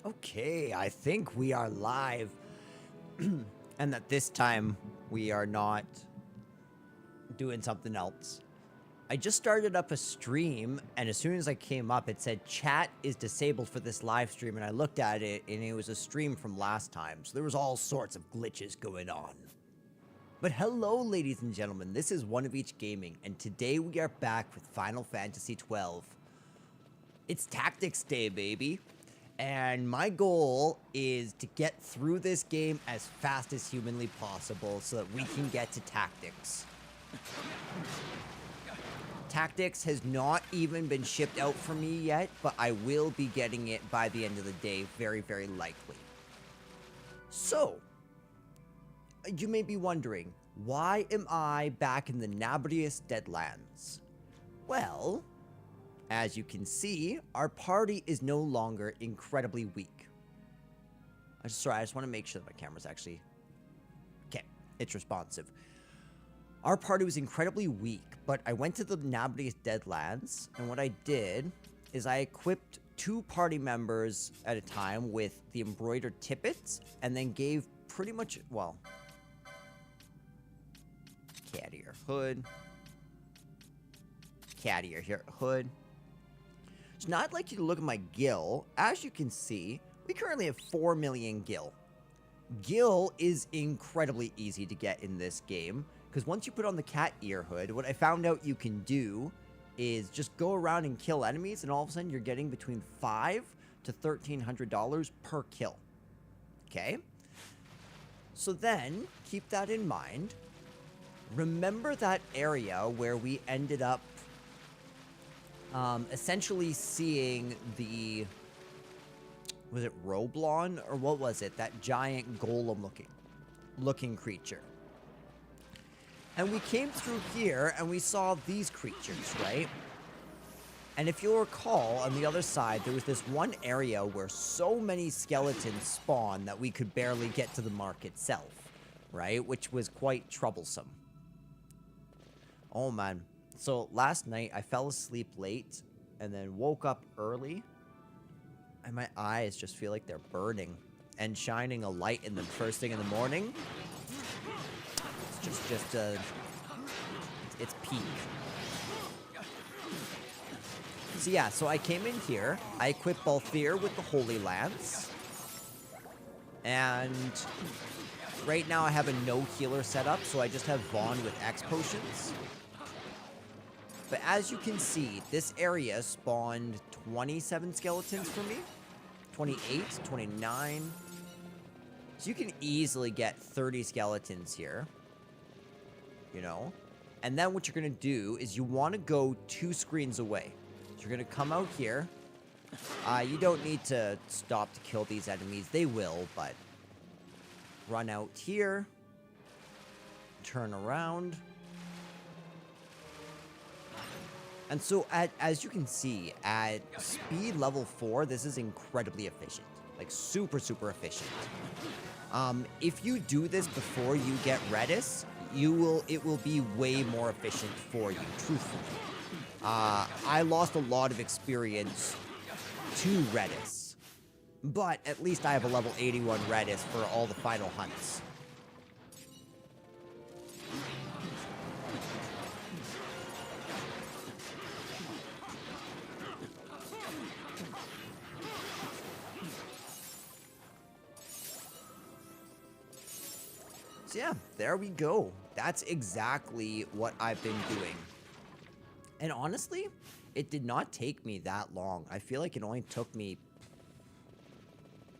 Okay, I think we are live. And that this time we are not doing something else. I just started up a stream, and as soon as I came up, it said chat is disabled for this live stream, and I looked at it, and it was a stream from last time, so there was all sorts of glitches going on. But hello, ladies and gentlemen, this is One of Each Gaming, and today we are back with Final Fantasy XII. It's Tactics Day, baby. And my goal is to get through this game as fast as humanly possible so that we can get to Tactics. Tactics has not even been shipped out for me yet, but I will be getting it by the end of the day, very, very likely. So, you may be wondering, why am I back in the Nabrius Deadlands? Well, as you can see, our party is no longer incredibly weak. I just want to make sure that my camera's actually... Okay, it's responsive. Our party was incredibly weak, but I went to the Nabrius Deadlands, and what I did is I equipped 2 party members at a time with the embroidered tippets, and then gave pretty much, well... Cattier hood. Cattier here, hood. So now I'd like you to look at my gil. As you can see, we currently have 4 million gil. Gil is incredibly easy to get in this game, because once you put on the cat ear hood, what I found out you can do is just go around and kill enemies, and all of a sudden you're getting between $500 to $1,300 per kill. Okay? So then, keep that in mind. Remember that area where we ended up essentially seeing the, was it Roblon, or what was it? That giant golem looking creature. And we came through here and we saw these creatures, right? And if you'll recall, on the other side, there was this one area where so many skeletons spawned that we could barely get to the mark itself, right? Which was quite troublesome. Oh man. So last night I fell asleep late and then woke up early, and my eyes just feel like they're burning and shining a light in them first thing in the morning. It's just it's peak. So yeah, so I came in here, I equipped Balthier with the Holy Lance, and right now I have a no healer setup, so I just have Vaughn with X potions. But as you can see, this area spawned 27 skeletons for me. 28, 29. So you can easily get 30 skeletons here. You know? And then what you're going to do is you want to go 2 screens away. So you're going to come out here. You don't need to stop to kill these enemies. They will, but... Run out here. Turn around. And so, as you can see, at speed level 4, this is incredibly efficient. Like, super, super efficient. If you do this before you get Redis, it will be way more efficient for you, truthfully. I lost a lot of experience to Redis. But at least I have a level 81 Redis for all the final hunts. So yeah, there we go. That's exactly what I've been doing. And honestly, it did not take me that long. I feel like it only took me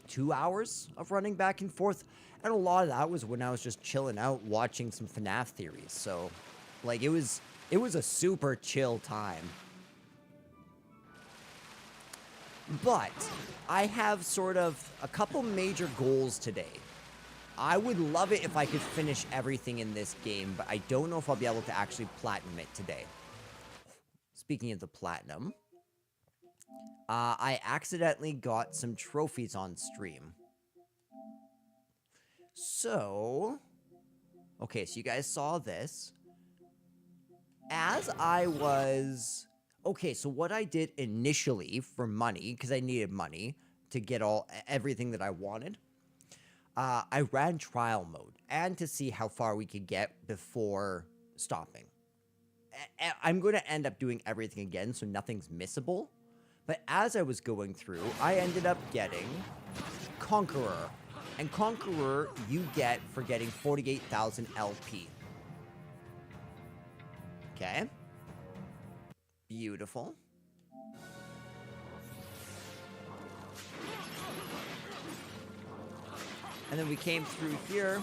2 hours of running back and forth. And a lot of that was when I was just chilling out watching some FNAF theories. So, like, it was a super chill time. But I have sort of a couple major goals today. I would love it if I could finish everything in this game, but I don't know if I'll be able to actually platinum it today. Speaking of the platinum, I accidentally got some trophies on stream. So, okay, so you guys saw this. As I was... Okay, so what I did initially for money, because I needed money, to get everything that I wanted, I ran trial mode and to see how far we could get before stopping. I'm going to end up doing everything again, so nothing's missable. But as I was going through, I ended up getting Conqueror. And Conqueror you get for getting 48,000 LP. Okay. Beautiful. And then we came through here.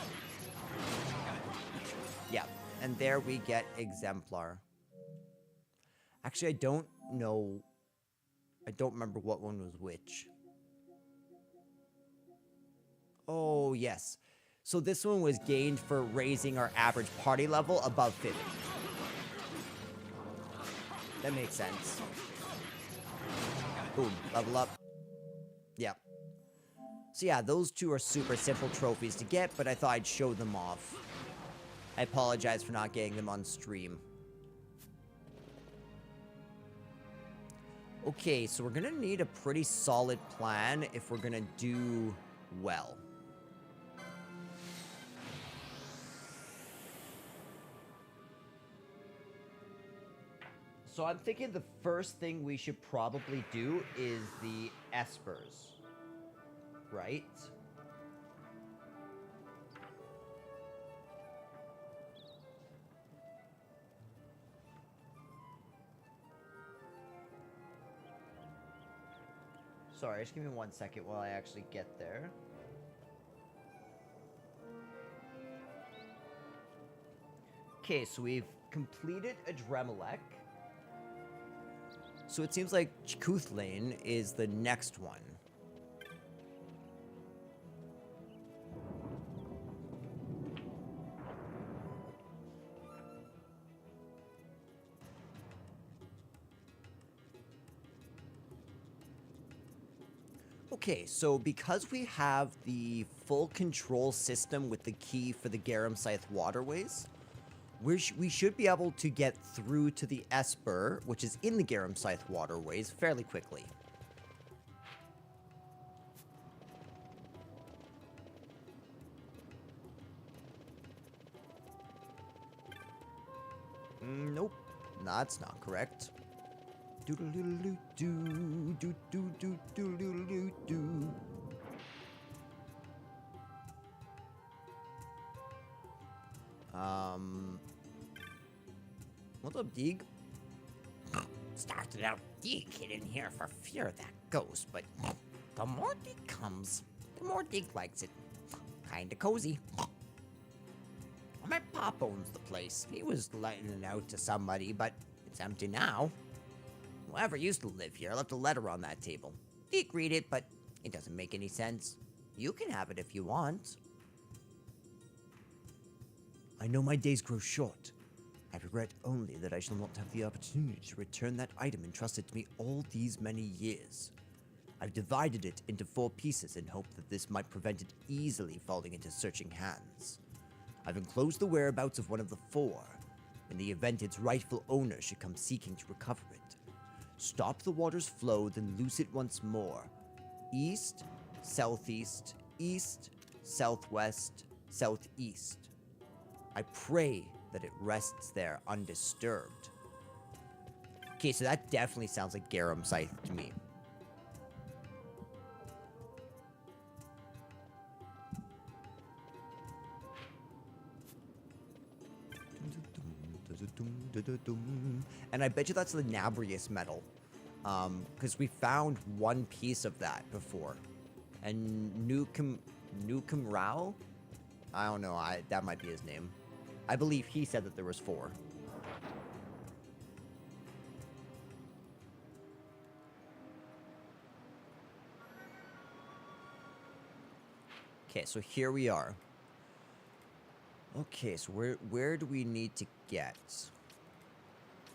Yeah. And there we get Exemplar. Actually, I don't know. I don't remember what one was which. Oh, yes. So this one was gained for raising our average party level above 50. That makes sense. Boom. Level up. Yep. So yeah, those two are super simple trophies to get, but I thought I'd show them off. I apologize for not getting them on stream. Okay, so we're gonna need a pretty solid plan if we're gonna do well. So I'm thinking the first thing we should probably do is the Espers. Right? Sorry, just give me 1 second while I actually get there. Okay, so we've completed Adremelech. So it seems like Chkuthlane is the next one. Okay, so because we have the full control system with the key for the Garum Scythe waterways, we should be able to get through to the Esper, which is in the Garum Scythe waterways, fairly quickly. Nope, that's not correct. What's up, Deeg? Started out Deeg hid in here for fear of that ghost, but the more Deeg comes, the more Deeg likes it. Kinda cozy. My pop owns the place. He was letting it out to somebody, but it's empty now. Whoever used to live here left a letter on that table. Deeg read it, but it doesn't make any sense. You can have it if you want. I know my days grow short. I regret only that I shall not have the opportunity to return that item entrusted to me all these many years. I've divided it into 4 pieces in hope that this might prevent it easily falling into searching hands. I've enclosed the whereabouts of one of the 4, in the event its rightful owner should come seeking to recover it. Stop the water's flow, then loose it once more. East, southeast, east, southwest, southeast. I pray that it rests there undisturbed. Okay, so that definitely sounds like Garum Scythe to me. And I bet you that's the Nabrius metal. Because we found 1 piece of that before. And Nukem Rao? I don't know, that might be his name. I believe he said that there was 4. Okay, so here we are. Okay, so where do we need to get?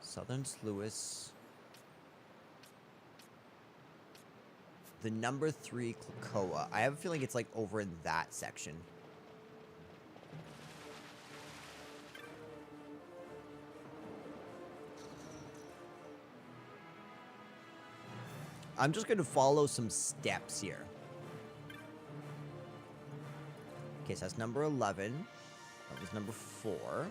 Southern Sluis. The number 3 Klakoa. I have a feeling it's like over in that section. I'm just going to follow some steps here. Okay, so that's number 11. That was number 4.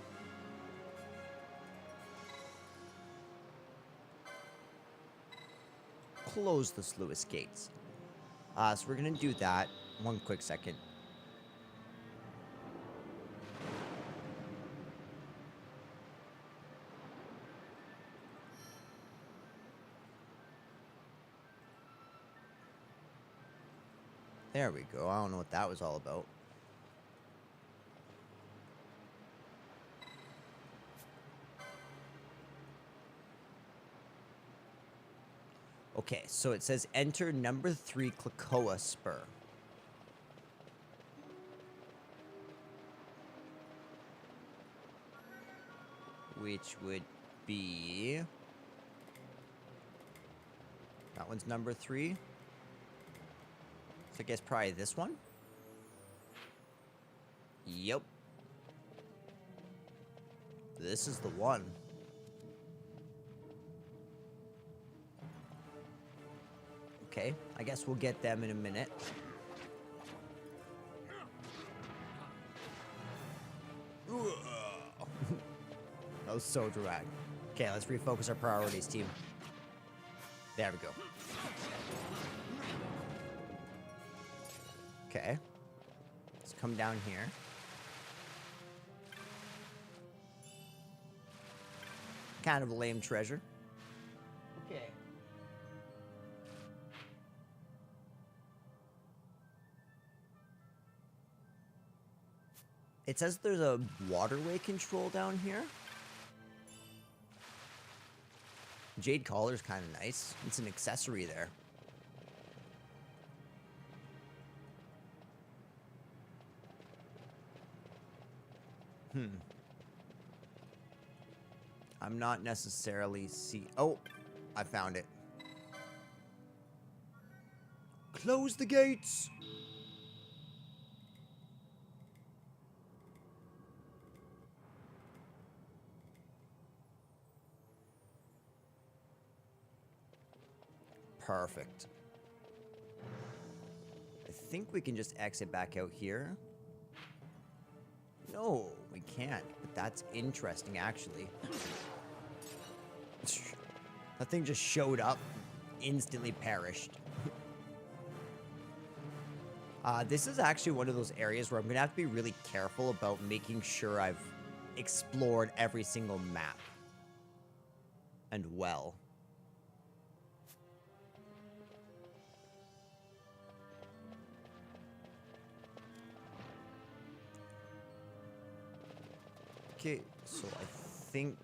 Close the sluice gates. So we're going to do that. One quick second. There we go. I don't know what that was all about. Okay, so it says enter number 3 Klakoa Spur. Which would be... That one's number 3. So I guess probably this one? Yep. This is the one. Okay, I guess we'll get them in a minute. That was so dramatic. Okay, let's refocus our priorities, team. There we go. Okay. Let's come down here. Kind of a lame treasure. Okay. It says there's a waterway control down here. Jade collar's kind of nice. It's an accessory there. I'm not necessarily Oh, I found it. Close the gates! Perfect. I think we can just exit back out here. No, we can't. But that's interesting, actually. That thing just showed up, instantly perished. This is actually one of those areas where I'm going to have to be really careful about making sure I've explored every single map. And well. Okay, so I think...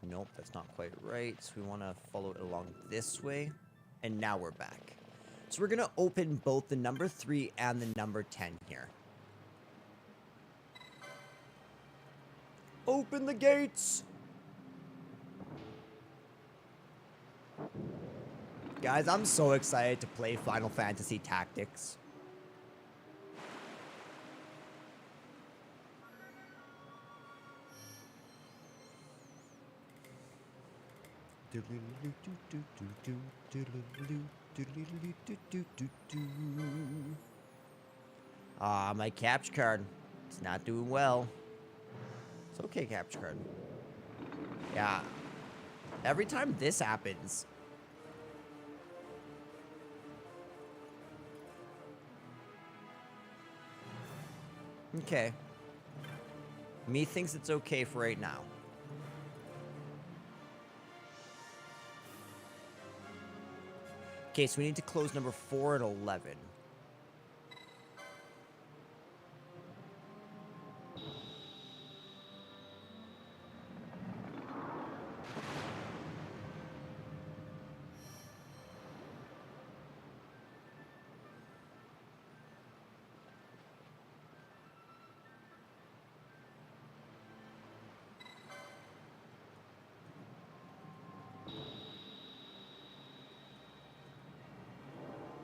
Nope, that's not quite right. So we want to follow it along this way. And now we're back. So we're going to open both the number 3 and the number 10 here. Open the gates! Guys, I'm so excited to play Final Fantasy Tactics. Ah, my capture card. It's not doing well. It's okay, capture card. Yeah. Every time this happens. Okay. Me thinks it's okay for right now. Okay, so we need to close number 4 and 11.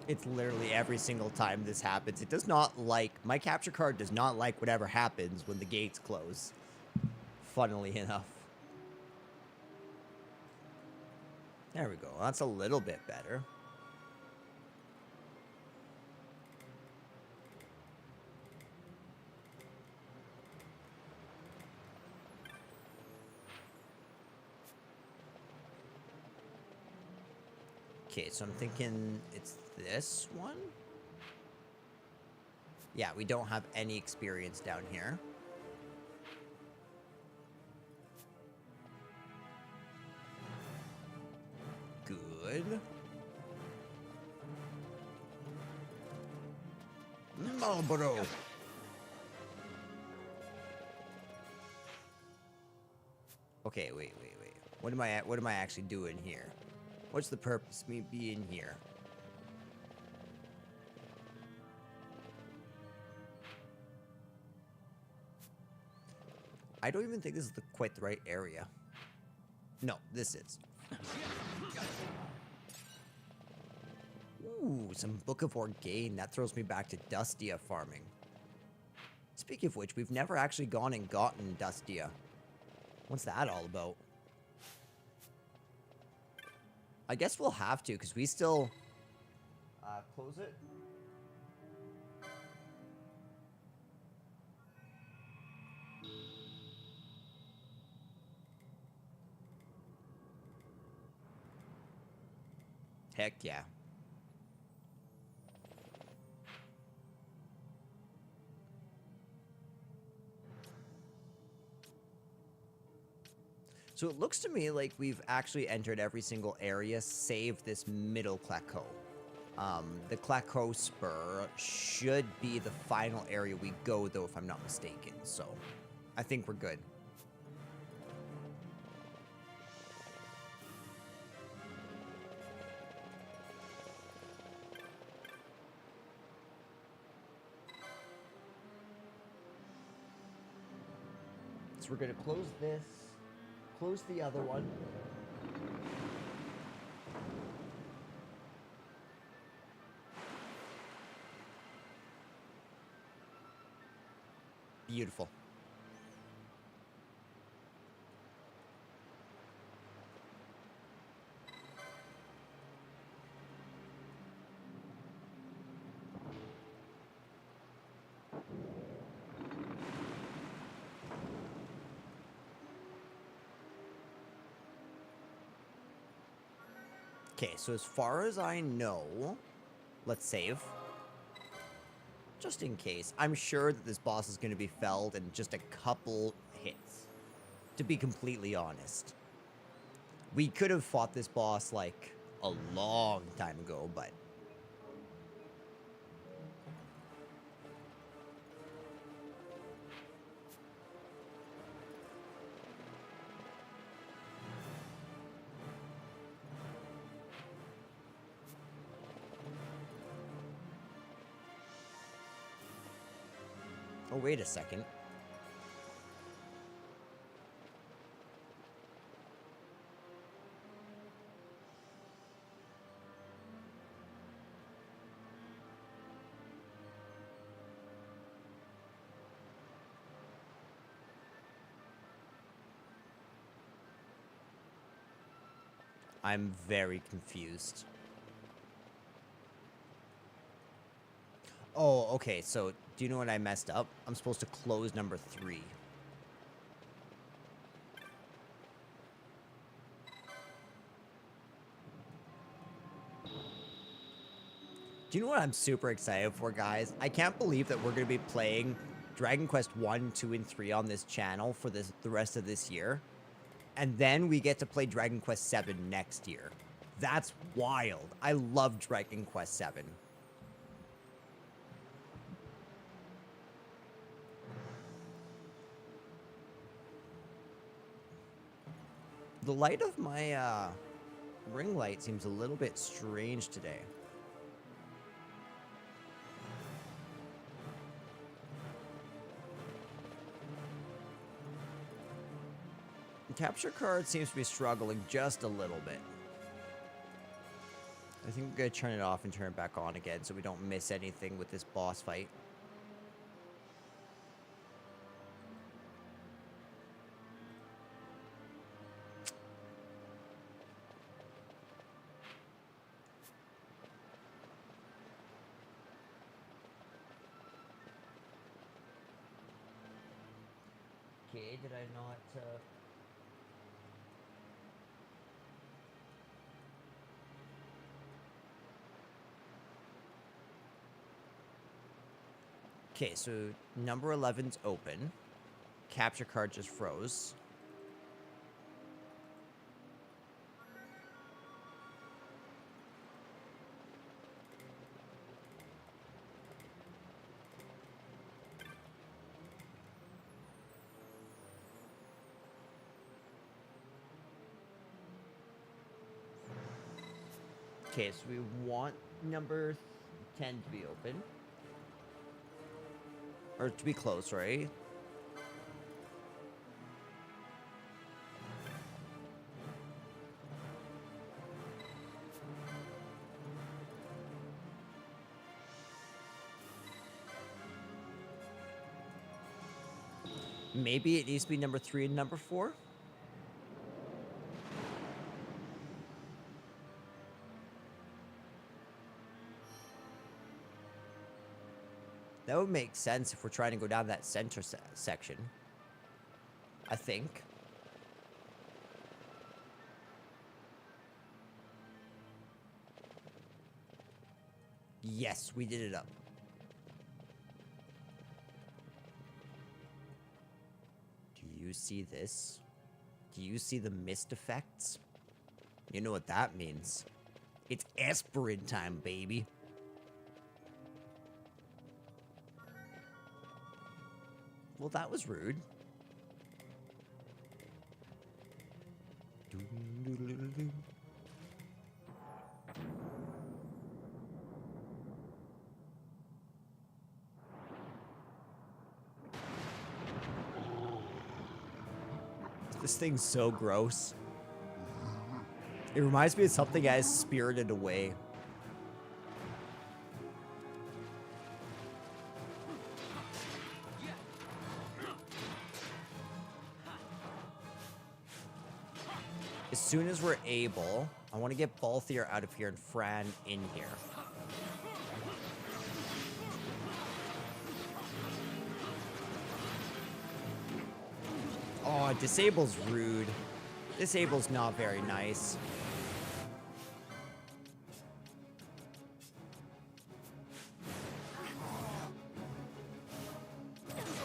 It's literally every single time this happens. It does not like... My capture card does not like whatever happens when the gates close. Funnily enough. There we go. That's a little bit better. Okay, so I'm thinking it's this one? Yeah, we don't have any experience down here. Good. Marlboro. Okay, wait. What am I actually doing here? What's the purpose of me being here? I don't even think this is quite the right area. No, this is. Ooh, some Book of Orgain. That throws me back to Dustia farming. Speaking of which, we've never actually gone and gotten Dustia. What's that all about? I guess we'll have to, because we still... close it? Heck yeah. So it looks to me like we've actually entered every single area save this middle Claco. The Claco Spur should be the final area we go, though, if I'm not mistaken. So I think we're good. So we're going to close this. Close the other one. Beautiful. Okay, so as far as I know, let's save. Just in case. I'm sure that this boss is going to be felled in just a couple hits. To be completely honest. We could have fought this boss, like, a long time ago, but... Oh, wait a second. I'm very confused. Oh, okay, so do you know what I messed up? I'm supposed to close number 3. Do you know what I'm super excited for, guys? I can't believe that we're going to be playing Dragon Quest 1, 2, and 3 on this channel for the rest of this year. And then we get to play Dragon Quest 7 next year. That's wild. I love Dragon Quest 7. The light of my ring light seems a little bit strange today. The capture card seems to be struggling just a little bit. I think we're going to turn it off and turn it back on again so we don't miss anything with this boss fight. Okay, did I not, Okay, so number 11's open. Capture card just froze. Okay, so we want number 10 to be open. Or to be close, right? Maybe it needs to be number 3 and number 4? That would make sense if we're trying to go down that center section. I think. Yes, we did it up. Do you see this? Do you see the mist effects? You know what that means. It's Esperin time, baby. Well, that was rude. This thing's so gross. It reminds me of something as Spirited Away. As soon as we're able, I want to get Balthier out of here and Fran in here. Oh, disable's rude. Disable's not very nice.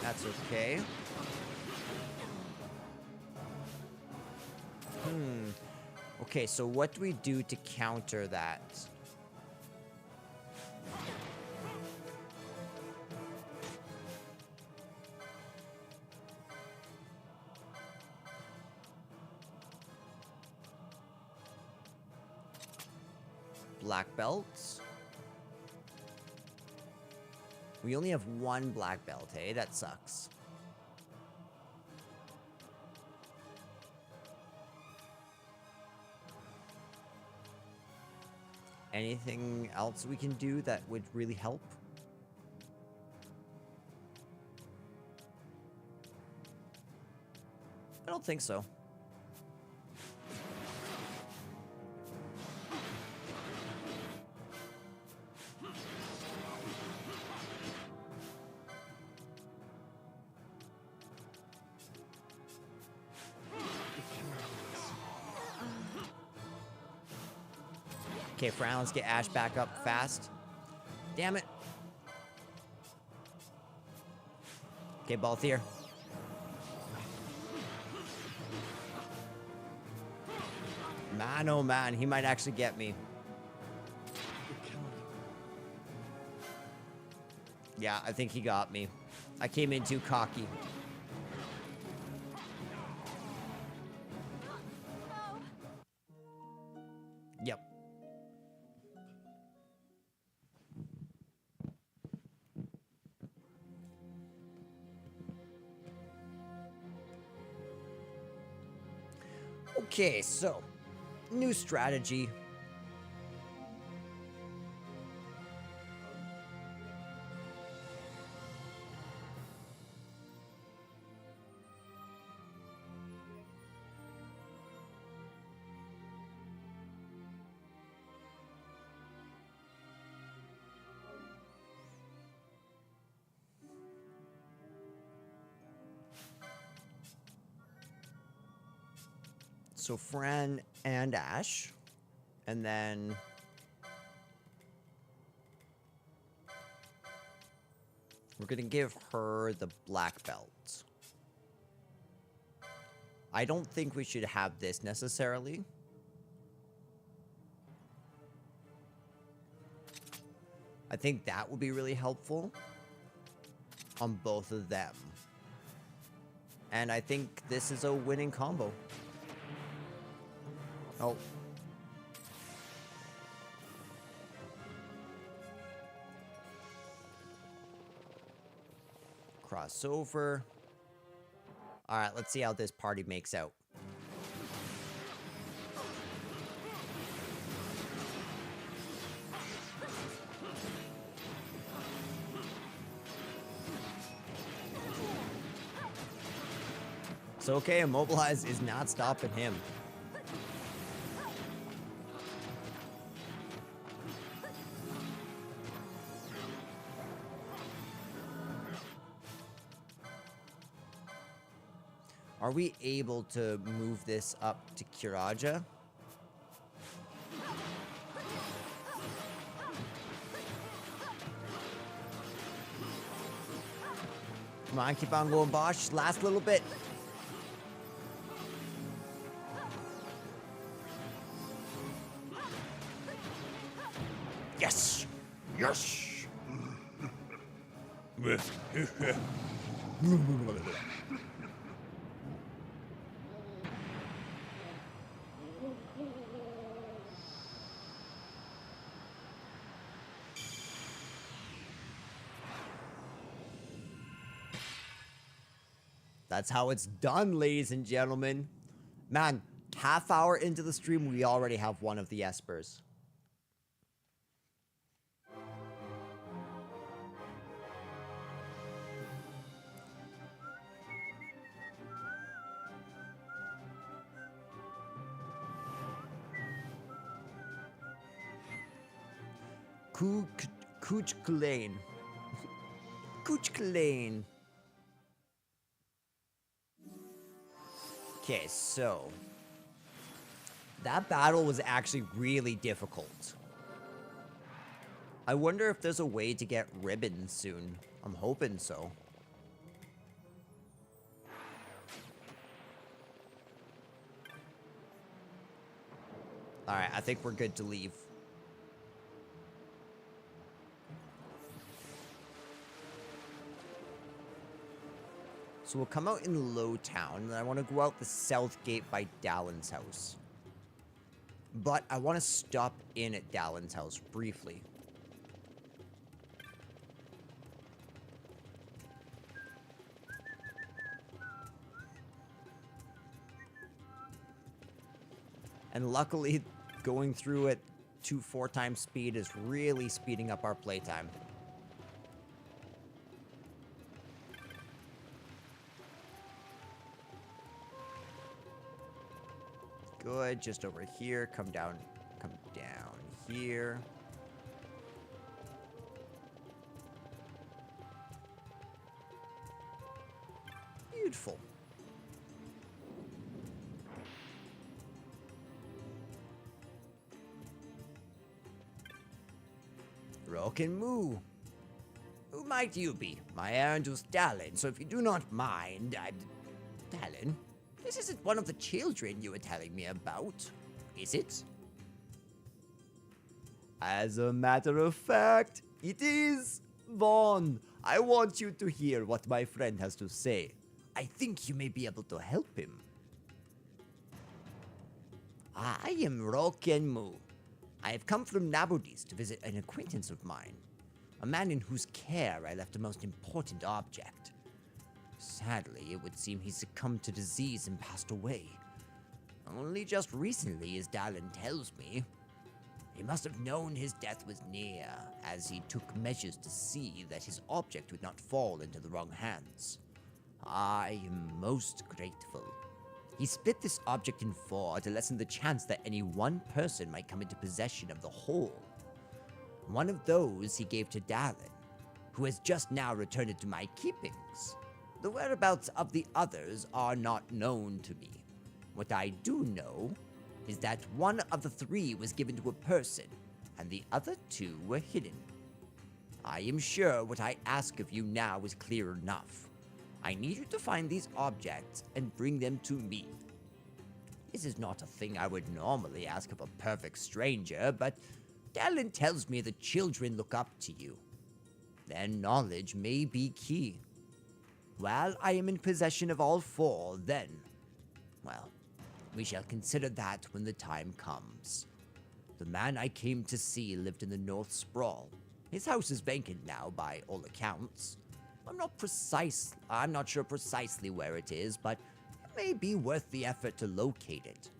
That's okay. Okay, so what do we do to counter that? Black belts. We only have one black belt, hey? That sucks. Anything else we can do that would really help? I don't think so. Okay, Fran, let's get Ash back up fast. Damn it. Okay, Balthier. Man, oh man, he might actually get me. Yeah, I think he got me. I came in too cocky. Yep. Okay, so new strategy. So Fran and Ash. And then... we're gonna give her the black belt. I don't think we should have this necessarily. I think that would be really helpful on both of them. And I think this is a winning combo. Oh. Crossover. Alright, let's see how this party makes out. It's okay, Immobilize is not stopping him. Are we able to move this up to Kiraja? Come on, keep on going, Bosch. Last little bit. Yes! Yes! That's how it's done, ladies and gentlemen. Man, half hour into the stream, we already have one of the Espers. Kuchklane. Kuchklane. Okay, so that battle was actually really difficult. I wonder if there's a way to get ribbons soon. I'm hoping so. Alright, I think we're good to leave. So we'll come out in Low Town, and I want to go out the south gate by Dallin's house. But I want to stop in at Dallin's house briefly. And luckily, going through at 4 times speed is really speeding up our playtime. Good, just over here, come down here. Beautiful. Roken Moo. Who might you be? My errand was Dallin, so if you do not mind, Dallin? This isn't one of the children you were telling me about, is it? As a matter of fact, it is. Vaughn, I want you to hear what my friend has to say. I think you may be able to help him. I am Roken Moo. I have come from Nabudis to visit an acquaintance of mine. A man in whose care I left a most important object. Sadly, it would seem he succumbed to disease and passed away. Only just recently, as Dallin tells me. He must have known his death was near, as he took measures to see that his object would not fall into the wrong hands. I am most grateful. He split this object in 4 to lessen the chance that any one person might come into possession of the whole. One of those he gave to Dallin, who has just now returned it to my keepings. The whereabouts of the others are not known to me. What I do know is that one of the 3 was given to a person, and the other 2 were hidden. I am sure what I ask of you now is clear enough. I need you to find these objects and bring them to me. This is not a thing I would normally ask of a perfect stranger, but talent tells me the children look up to you. Their knowledge may be key. While I am in possession of all 4, then, well, we shall consider that when the time comes. The man I came to see lived in the North Sprawl. His house is vacant now, by all accounts. I'm not sure precisely where it is, but it may be worth the effort to locate it.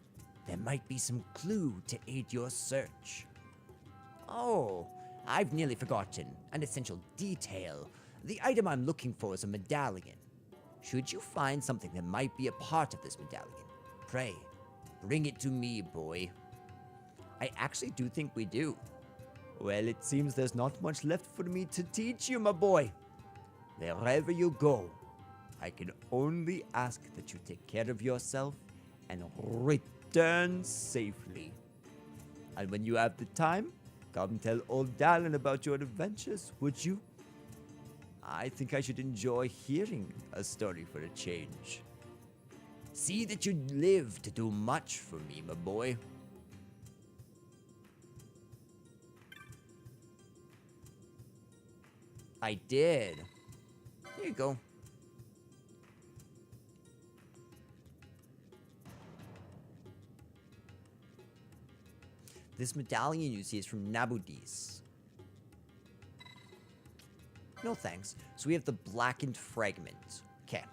There might be some clue to aid your search. Oh, I've nearly forgotten an essential detail. The item I'm looking for is a medallion. Should you find something that might be a part of this medallion, pray, bring it to me, boy. I actually do think we do. Well, it seems there's not much left for me to teach you, my boy. Wherever you go, I can only ask that you take care of yourself and return safely. And when you have the time, come tell old Dallin about your adventures, would you? I think I should enjoy hearing a story for a change. See that you live to do much for me, my boy. I did. Here you go. This medallion you see is from Nabudis. No thanks. So we have the blackened fragment. Okay.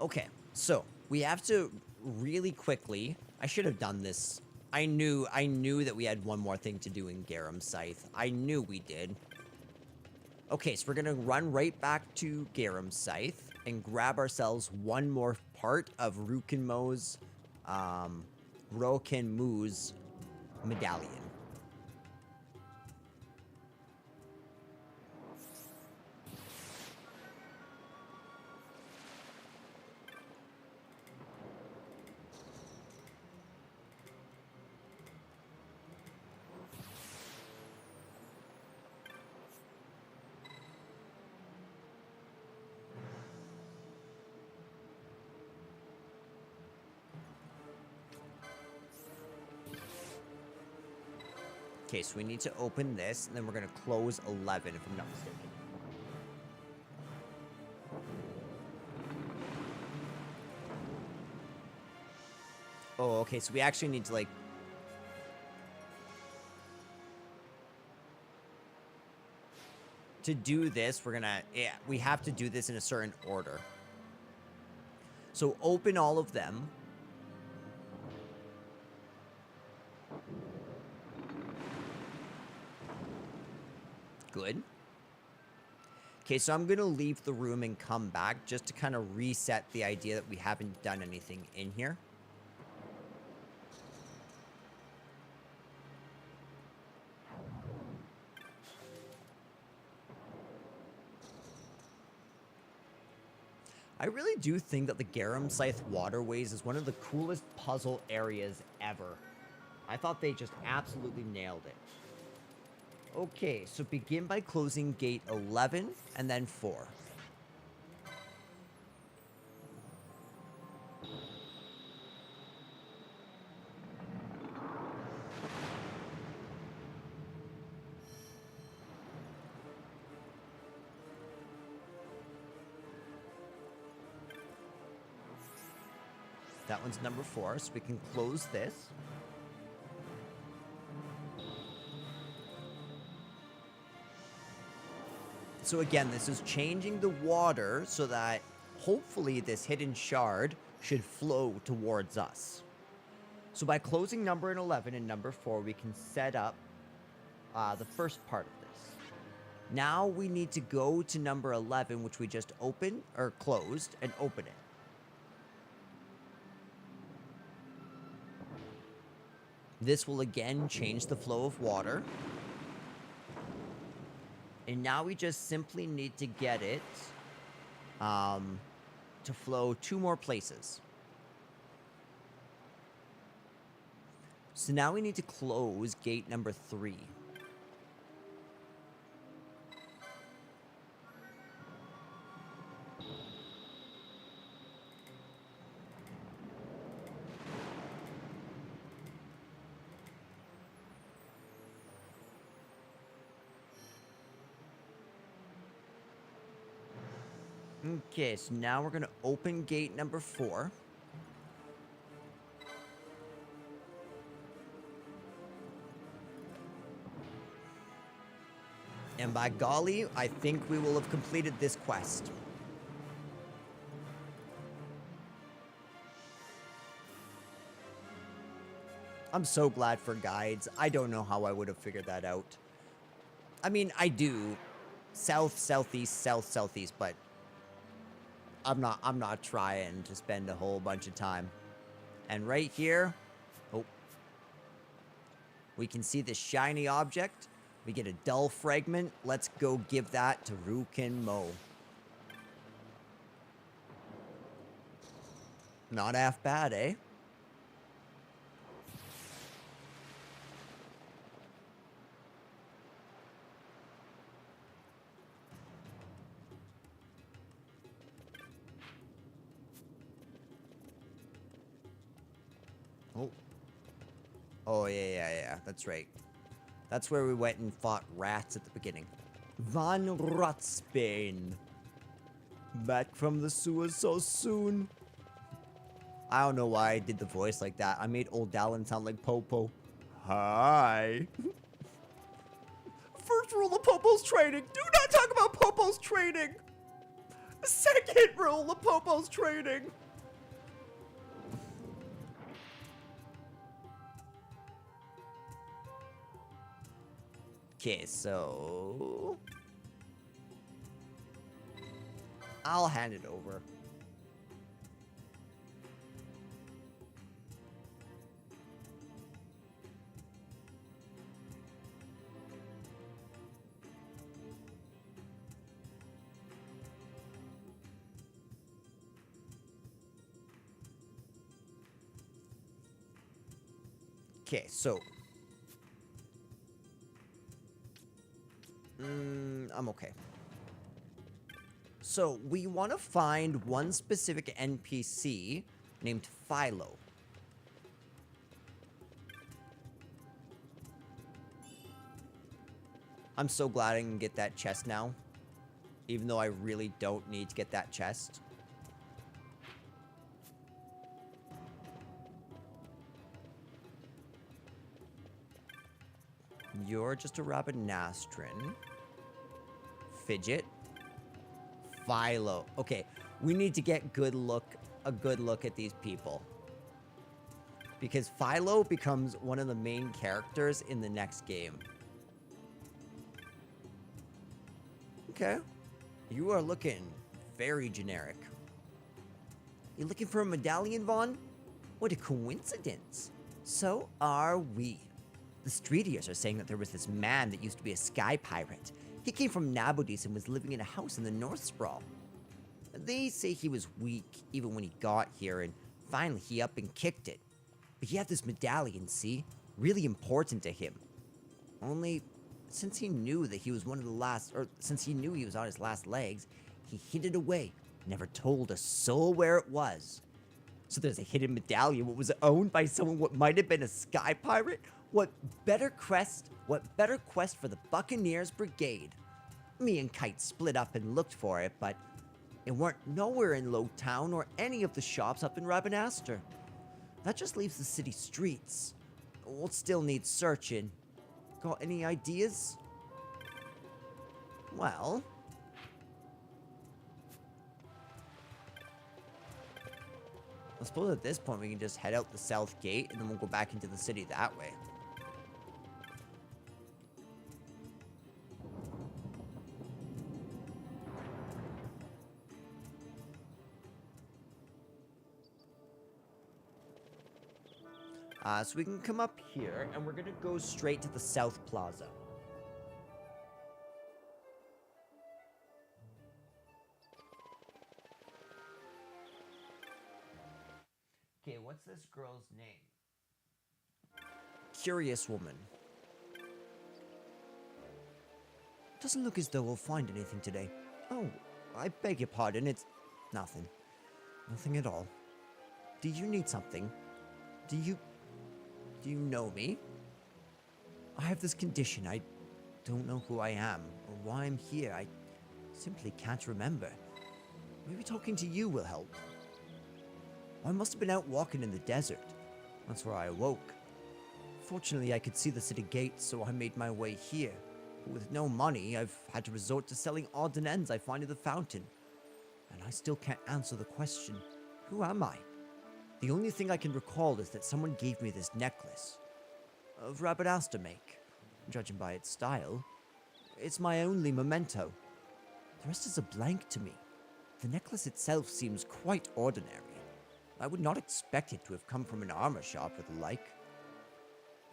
Okay, so we have to really quickly. I should have done this. I knew that we had one more thing to do in Garum Scythe. I knew we did. Okay, so we're gonna run right back to Garum Scythe and grab ourselves one more part of Roken Mu's medallion. Okay, so we need to open this, and then we're going to close 11, if I'm not mistaken. Oh, okay, so we actually need to, like... To do this, we're gonna... Yeah, we have to do this in a certain order. So open all of them. Good. Okay, so I'm going to leave the room and come back just to kind of reset the idea that we haven't done anything in here. I really do think that the Garum Scythe Waterways is one of the coolest puzzle areas ever. I thought they just absolutely nailed it. Okay, so begin by closing gate 11 and then 4. That one's number 4, so we can close this. So again, this is changing the water so that hopefully this hidden shard should flow towards us. So by closing number 11 and number 4, we can set up the first part of this. Now we need to go to number 11, which we just opened, or closed, and open it. This will again change the flow of water. And now we just simply need to get it to flow 2 more places. So now we need to close gate number 3. Okay, so now we're going to open gate number 4. And by golly, I think we will have completed this quest. I'm so glad for guides. I don't know how I would have figured that out. I mean, I do. South, southeast, south, southeast, but I'm not trying to spend a whole bunch of time. And right here, oh, we can see this shiny object. We get a dull fragment. Let's go give that to Rukin Mo. Not half bad, eh? Oh. Oh, yeah. That's right. That's where we went and fought rats at the beginning. Van Rotsbane. Back from the sewers so soon. I don't know why I did the voice like that. I made old Dallin sound like Popo. Hi. First rule of Popo's training. Do not talk about Popo's training. Second rule of Popo's training. Okay, so I'll hand it over. Okay, so I'm okay. So we want to find one specific NPC named Philo. I'm so glad I can get that chest now, even though I really don't need to get that chest. You're just a Rabanastron. Fidget. Philo. Okay, we need to get a good look at these people. Because Philo becomes one of the main characters in the next game. Okay. You are looking very generic. You looking for a medallion, Vaughn? What a coincidence. So are we. The Streetiers are saying that there was this man that used to be a sky pirate. He came from Nabodis and was living in a house in the North Sprawl. They say he was weak even when he got here, and finally he up and kicked it. But he had this medallion, see? Really important to him. Only, since he knew that he was since he knew he was on his last legs, he hid it away, never told a soul where it was. So there's a hidden medallion what was owned by someone what might have been a sky pirate? What better quest for the Buccaneers Brigade? Me and Kite split up and looked for it, but it weren't nowhere in Low Town or any of the shops up in Rabanaster. That just leaves the city streets. We'll still need searching. Got any ideas? Well... I suppose at this point we can just head out the south gate and then we'll go back into the city that way. So we can come up here and we're gonna go straight to the South Plaza. Okay, what's this girl's name? Curious woman. Doesn't look as though we'll find anything today. Oh, I beg your pardon, it's nothing. Nothing at all. Do you need something? Do you know me? I have this condition. I don't know who I am or why I'm here. I simply can't remember. Maybe talking to you will help. I must have been out walking in the desert. That's where I awoke. Fortunately, I could see the city gates, so I made my way here. But with no money, I've had to resort to selling odds and ends I find at the fountain. And I still can't answer the question, who am I? The only thing I can recall is that someone gave me this necklace. Of rabbit ass to make. Judging by its style, it's my only memento. The rest is a blank to me. The necklace itself seems quite ordinary. I would not expect it to have come from an armor shop or the like.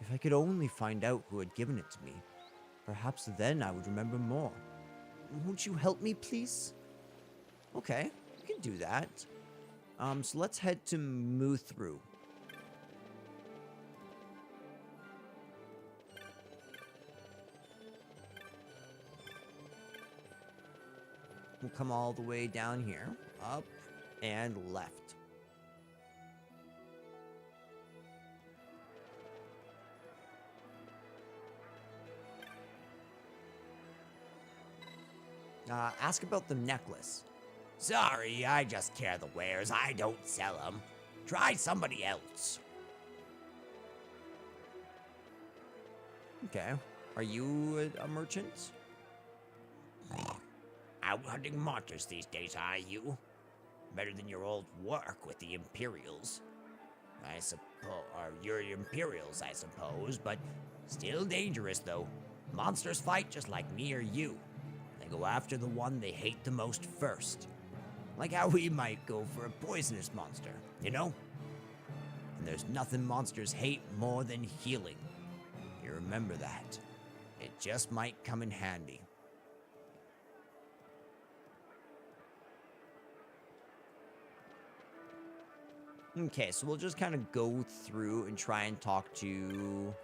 If I could only find out who had given it to me, perhaps then I would remember more. Won't you help me, please? Okay, we can do that. So let's head to Muthru. We'll come all the way down here, up and left. Ask about the necklace. Sorry, I just carry the wares. I don't sell them. Try somebody else. Okay. Are you a merchant? Out hunting monsters these days, are you? Better than your old work with the Imperials. I suppose, or your Imperials, I suppose, but still dangerous, though. Monsters fight just like me or you. They go after the one they hate the most first. Like how we might go for a poisonous monster, you know? And there's nothing monsters hate more than healing. You remember that. It just might come in handy. Okay, so we'll just kind of go through and try and talk to...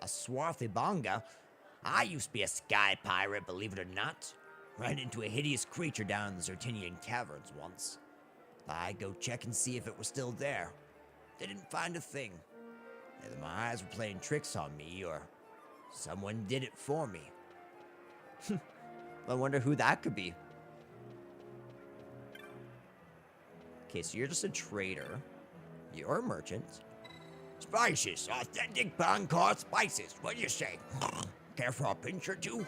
A swarthy bonga? I used to be a sky pirate, believe it or not. Ran into a hideous creature down in the Zertinian caverns once. I'd go check and see if it was still there. Didn't find a thing. Either my eyes were playing tricks on me, or someone did it for me. I wonder who that could be. Okay, so you're just a trader. You're a merchant. Spices, authentic Bangkok spices. What do you say? Care for a pinch or two?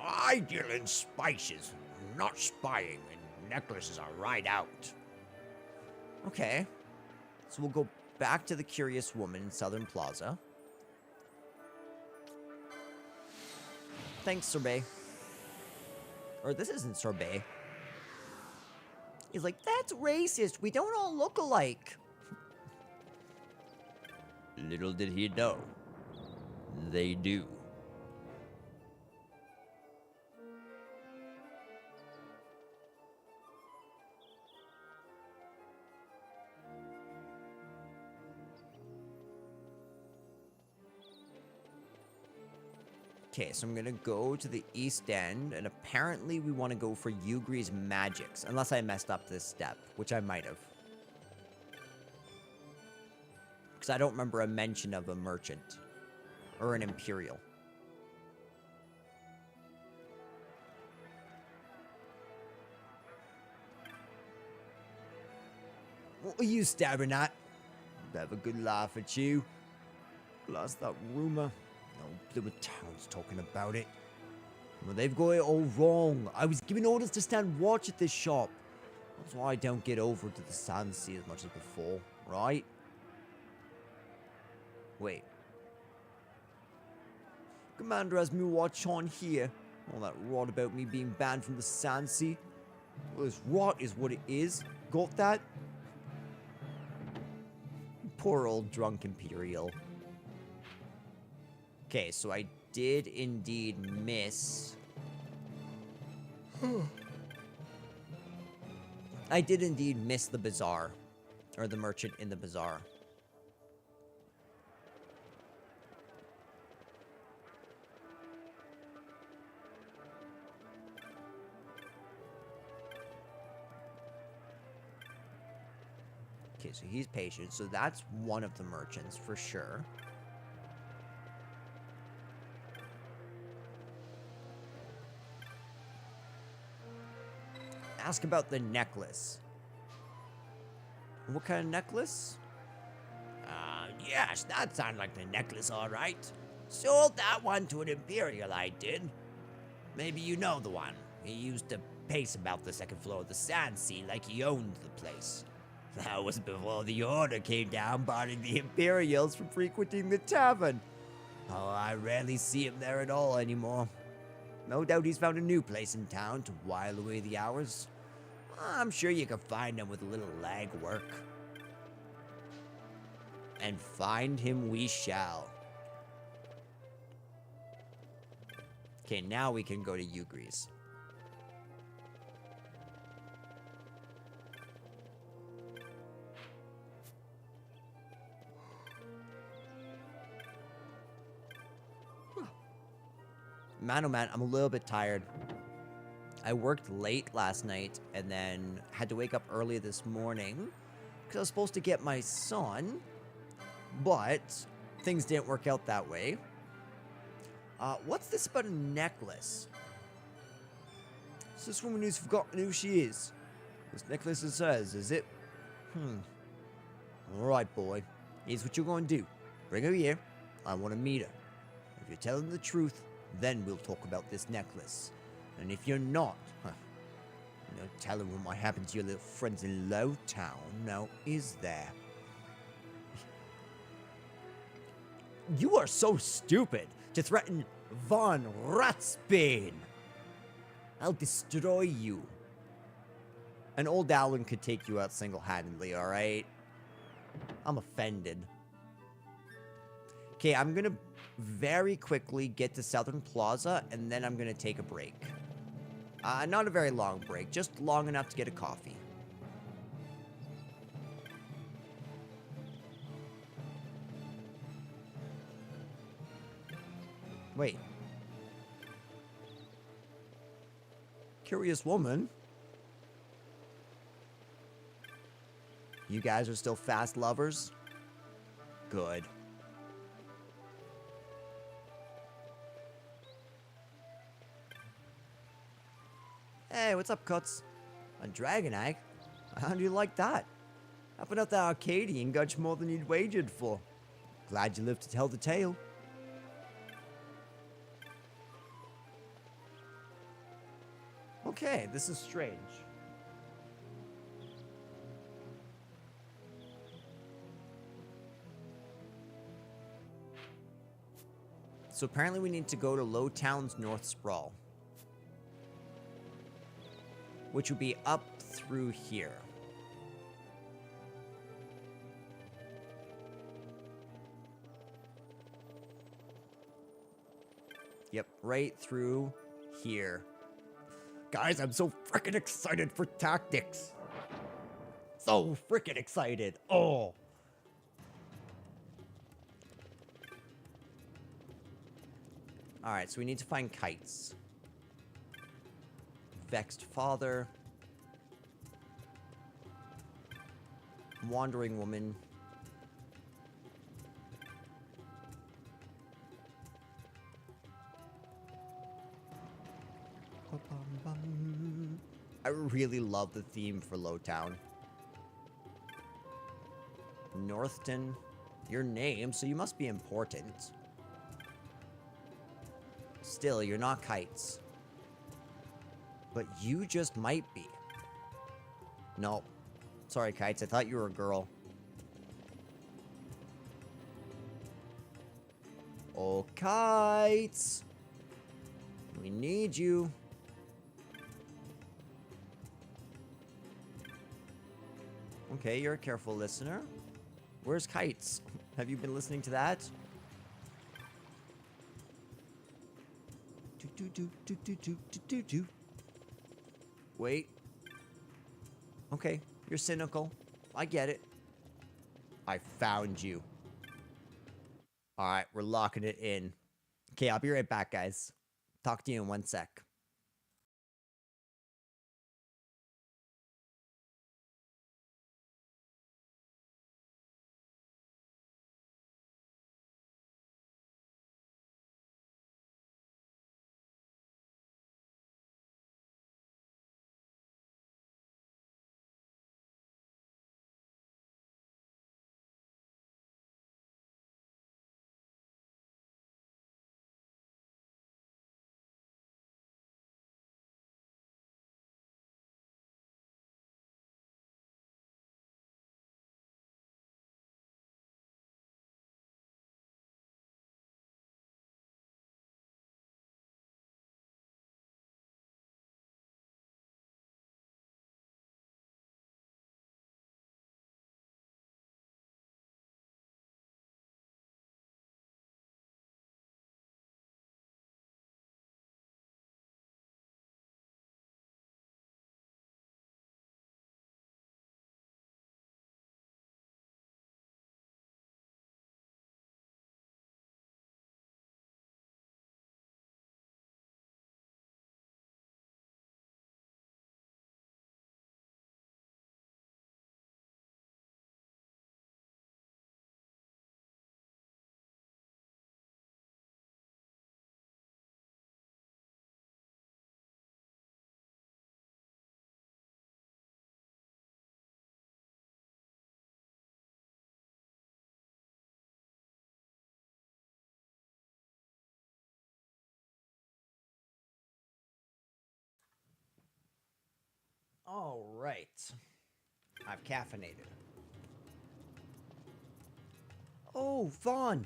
I deal in spices, not spying, and necklaces are right out. Okay. So we'll go back to the Curious Woman in Southern Plaza. Thanks, Sorbet. Or this isn't Sorbet. He's like, that's racist. We don't all look alike. Little did he know. They do. Okay, so I'm gonna go to the East End, and apparently we want to go for Ugri's magics, unless I messed up this step, which I might have. Because I don't remember a mention of a merchant. Or an Imperial. What are you staring at? Have a good laugh at you. Plus that rumor. No blooming town's talking about it. Well, they've got it all wrong. I was given orders to stand watch at this shop. That's why I don't get over to the Sand Sea as much as before, right? Wait. Commander has me watch on here. All that rot about me being banned from the Sand Sea. Well, this rot is what it is. Got that? Poor old drunk Imperial. Okay, so I did indeed miss... I did indeed miss the bazaar. Or the merchant in the bazaar. Okay, so he's patient. So that's one of the merchants for sure. Ask about the necklace. What kind of necklace? Yes, that sounds like the necklace, all right. Sold that one to an Imperial, I did. Maybe you know the one. He used to pace about the second floor of the Sand Sea like he owned the place. That was before the order came down barring the Imperials from frequenting the tavern. Oh, I rarely see him there at all anymore. No doubt he's found a new place in town to while away the hours. I'm sure you can find him with a little legwork. And find him we shall. Okay, now we can go to Ugri's. Man, oh man, I'm a little bit tired. I worked late last night and then had to wake up early this morning because I was supposed to get my son, but things didn't work out that way. What's this about a necklace? Is this woman who's forgotten who she is? This necklace is hers, is it? Alright, boy. Here's what you're going to do. Bring her here. I want to meet her. If you're telling the truth, then we'll talk about this necklace. And if you're not, no telling what might happen to your little friends in Low Town, now is there? You are so stupid to threaten Von Ratsbane. I'll destroy you. An old Allen could take you out single-handedly, alright? I'm offended. Okay, I'm gonna very quickly get to Southern Plaza, and then I'm gonna take a break. Not a very long break, just long enough to get a coffee. Wait. Curious woman. You guys are still fast lovers? Good. Hey, what's up, Cuts? A dragon egg? How do you like that? How about that Arcadian got you more than you'd wagered for? Glad you lived to tell the tale. Okay, this is strange. So apparently we need to go to Low Town's North Sprawl, which would be up through here. Yep, right through here. Guys, I'm so freaking excited for tactics. So freaking excited. Oh. Alright, so we need to find kites. Vexed Father. Wandering Woman. I really love the theme for Low Town. Northton. Your name, so you must be important. Still, you're not Kites. But you just might be. No. Sorry, Kites. I thought you were a girl. Oh, Kites! We need you. Okay, you're a careful listener. Where's Kites? Have you been listening to that? Do. Wait. Okay, you're cynical. I get it. I found you. Alright, we're locking it in. Okay, I'll be right back, guys. Talk to you in 1 sec. All right. I've caffeinated. Oh, Vaughn.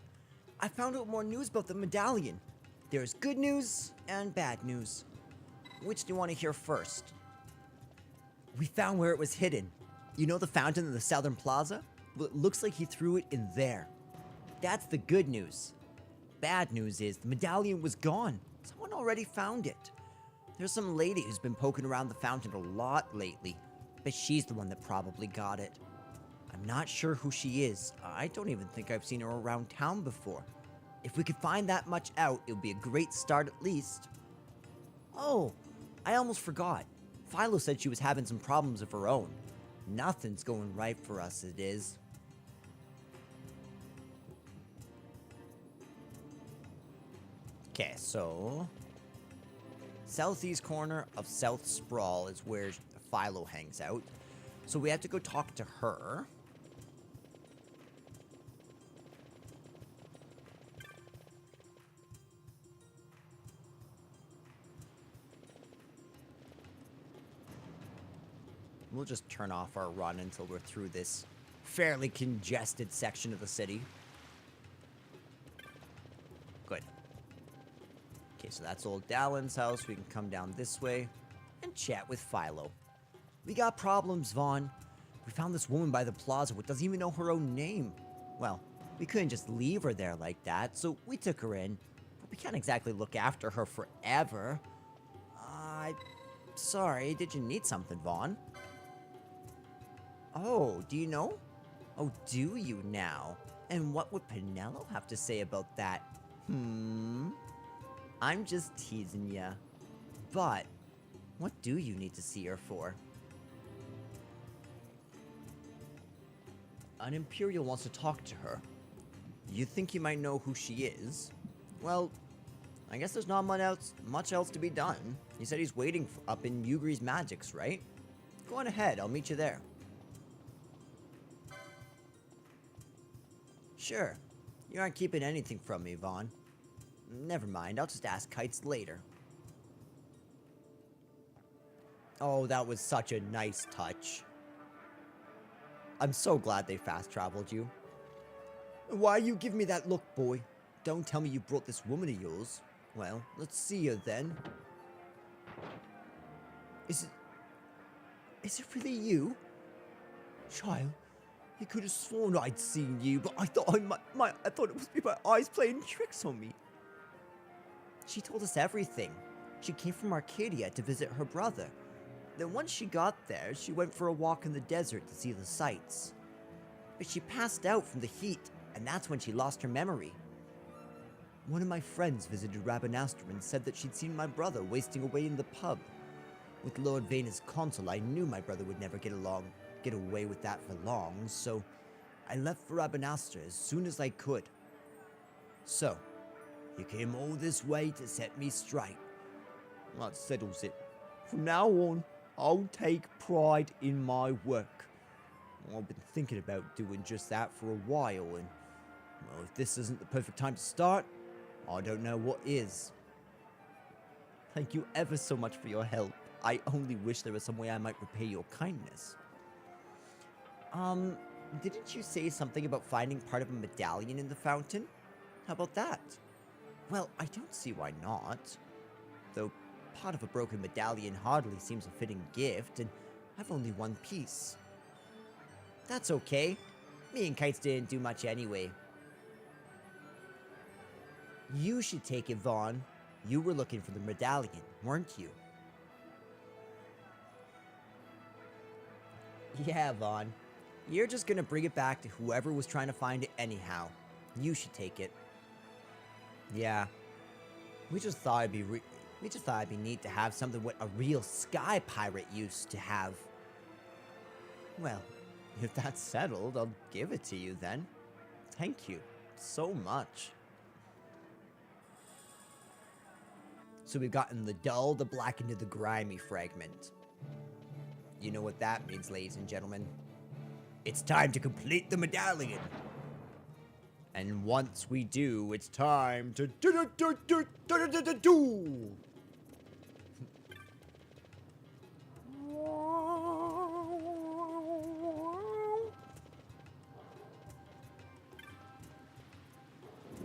I found out more news about the medallion. There's good news and bad news. Which do you want to hear first? We found where it was hidden. You know the fountain in the southern plaza? Well, it looks like he threw it in there. That's the good news. Bad news is the medallion was gone. Someone already found it. There's some lady who's been poking around the fountain a lot lately, but she's the one that probably got it. I'm not sure who she is. I don't even think I've seen her around town before. If we could find that much out, it would be a great start at least. Oh, I almost forgot. Philo said she was having some problems of her own. Nothing's going right for us, it is. Okay, so southeast corner of South Sprawl is where Philo hangs out. So we have to go talk to her. We'll just turn off our run until we're through this fairly congested section of the city. Good. Okay, so that's old Dallin's house. We can come down this way and chat with Philo. We got problems, Vaughn. We found this woman by the plaza who doesn't even know her own name. Well, we couldn't just leave her there like that, so we took her in. But we can't exactly look after her forever. Sorry, did you need something, Vaughn? Oh, do you know? Oh, do you now? And what would Pinello have to say about that? I'm just teasing ya. But, what do you need to see her for? An Imperial wants to talk to her. You think he might know who she is? Well, I guess there's not much else to be done. He said he's waiting up in Ugri's Magics, right? Go on ahead, I'll meet you there. Sure. You aren't keeping anything from me, Vaughn. Never mind, I'll just ask Kites later. Oh, that was such a nice touch. I'm so glad they fast-traveled you. Why you give me that look, boy? Don't tell me you brought this woman of yours. Well, let's see her then. Is it really you? Child, you could have sworn I'd seen you, but I thought I thought it was my eyes playing tricks on me. She told us everything. She came from Arcadia to visit her brother. Then once she got there, she went for a walk in the desert to see the sights. But she passed out from the heat, and that's when she lost her memory. One of my friends visited Rabanastre and said that she'd seen my brother wasting away in the pub. With Lord Vane as consul, I knew my brother would never get away with that for long, so I left for Rabanastre as soon as I could. So, you came all this way to set me straight. That settles it. From now on, I'll take pride in my work. I've been thinking about doing just that for a while, and, well, if this isn't the perfect time to start, I don't know what is. Thank you ever so much for your help. I only wish there was some way I might repay your kindness. Didn't you say something about finding part of a medallion in the fountain? How about that? Well, I don't see why not. Though part of a broken medallion hardly seems a fitting gift, and I've only one piece. That's okay. Me and Kites didn't do much anyway. You should take it, Vaughn. You were looking for the medallion, weren't you? Yeah, Vaughn. You're just gonna bring it back to whoever was trying to find it anyhow. You should take it. Yeah. We just thought it'd be neat to have something what a real sky pirate used to have. Well, if that's settled, I'll give it to you then. Thank you so much. So we've gotten the dull, the blackened, and the grimy fragment. You know what that means, ladies and gentlemen. It's time to complete the medallion. And once we do, it's time to do.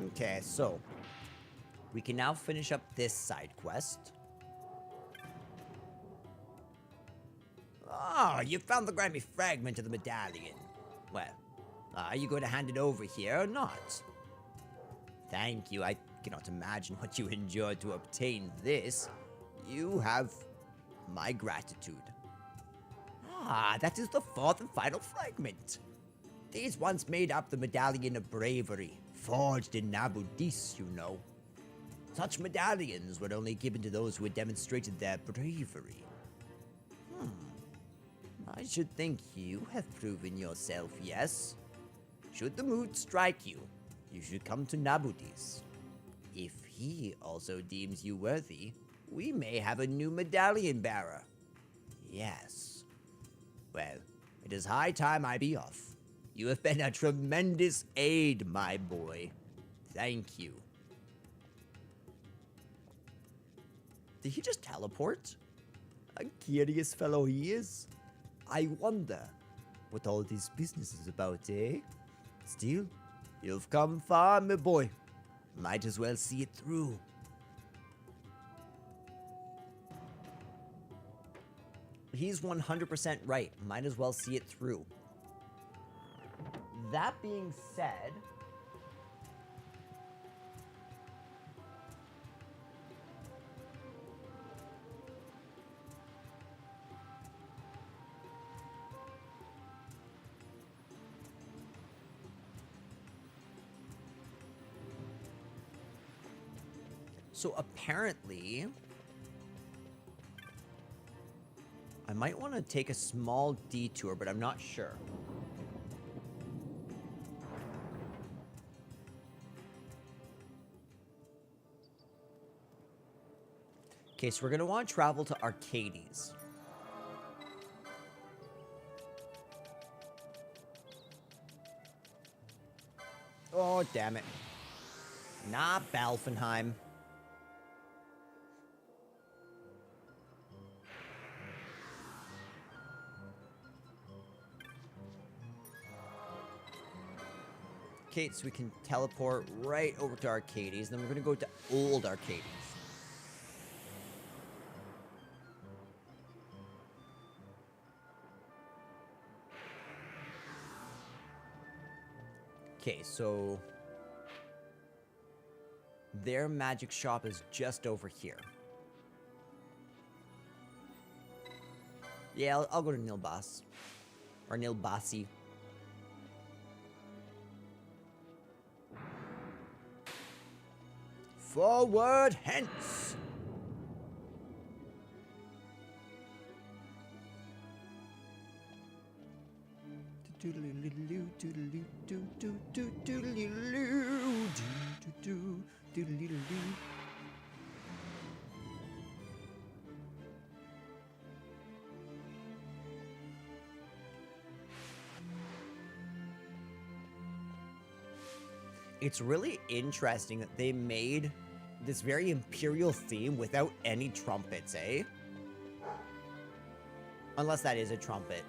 Okay, so we can now finish up this side quest. Ah, you found the grimy fragment of the medallion. Well, are you going to hand it over here or not? Thank you. I cannot imagine what you endured to obtain this. You have my gratitude. Ah, that is the fourth and final fragment. These once made up the medallion of bravery, forged in Nabudis, you know. Such medallions were only given to those who had demonstrated their bravery. I should think you have proven yourself, yes? Should the mood strike you, you should come to Nabudis. If he also deems you worthy, we may have a new medallion bearer. Yes. Well, it is high time I be off. You have been a tremendous aid, my boy. Thank you. Did he just teleport? A curious fellow he is. I wonder what all this business is about, eh? Still, you've come far, my boy. Might as well see it through. He's 100% right. Might as well see it through. That being said... So apparently, I might want to take a small detour, but I'm not sure. Okay, so we're going to want to travel to Arcades. Oh, damn it. Not Balfenheim. Okay, so we can teleport right over to Arcades, then we're gonna go to Old Arcades. Okay, so their magic shop is just over here. Yeah, I'll go to Nilbas. Or Nilbasi. Forward hence! It's really interesting that they made this very imperial theme without any trumpets, eh? Unless that is a trumpet.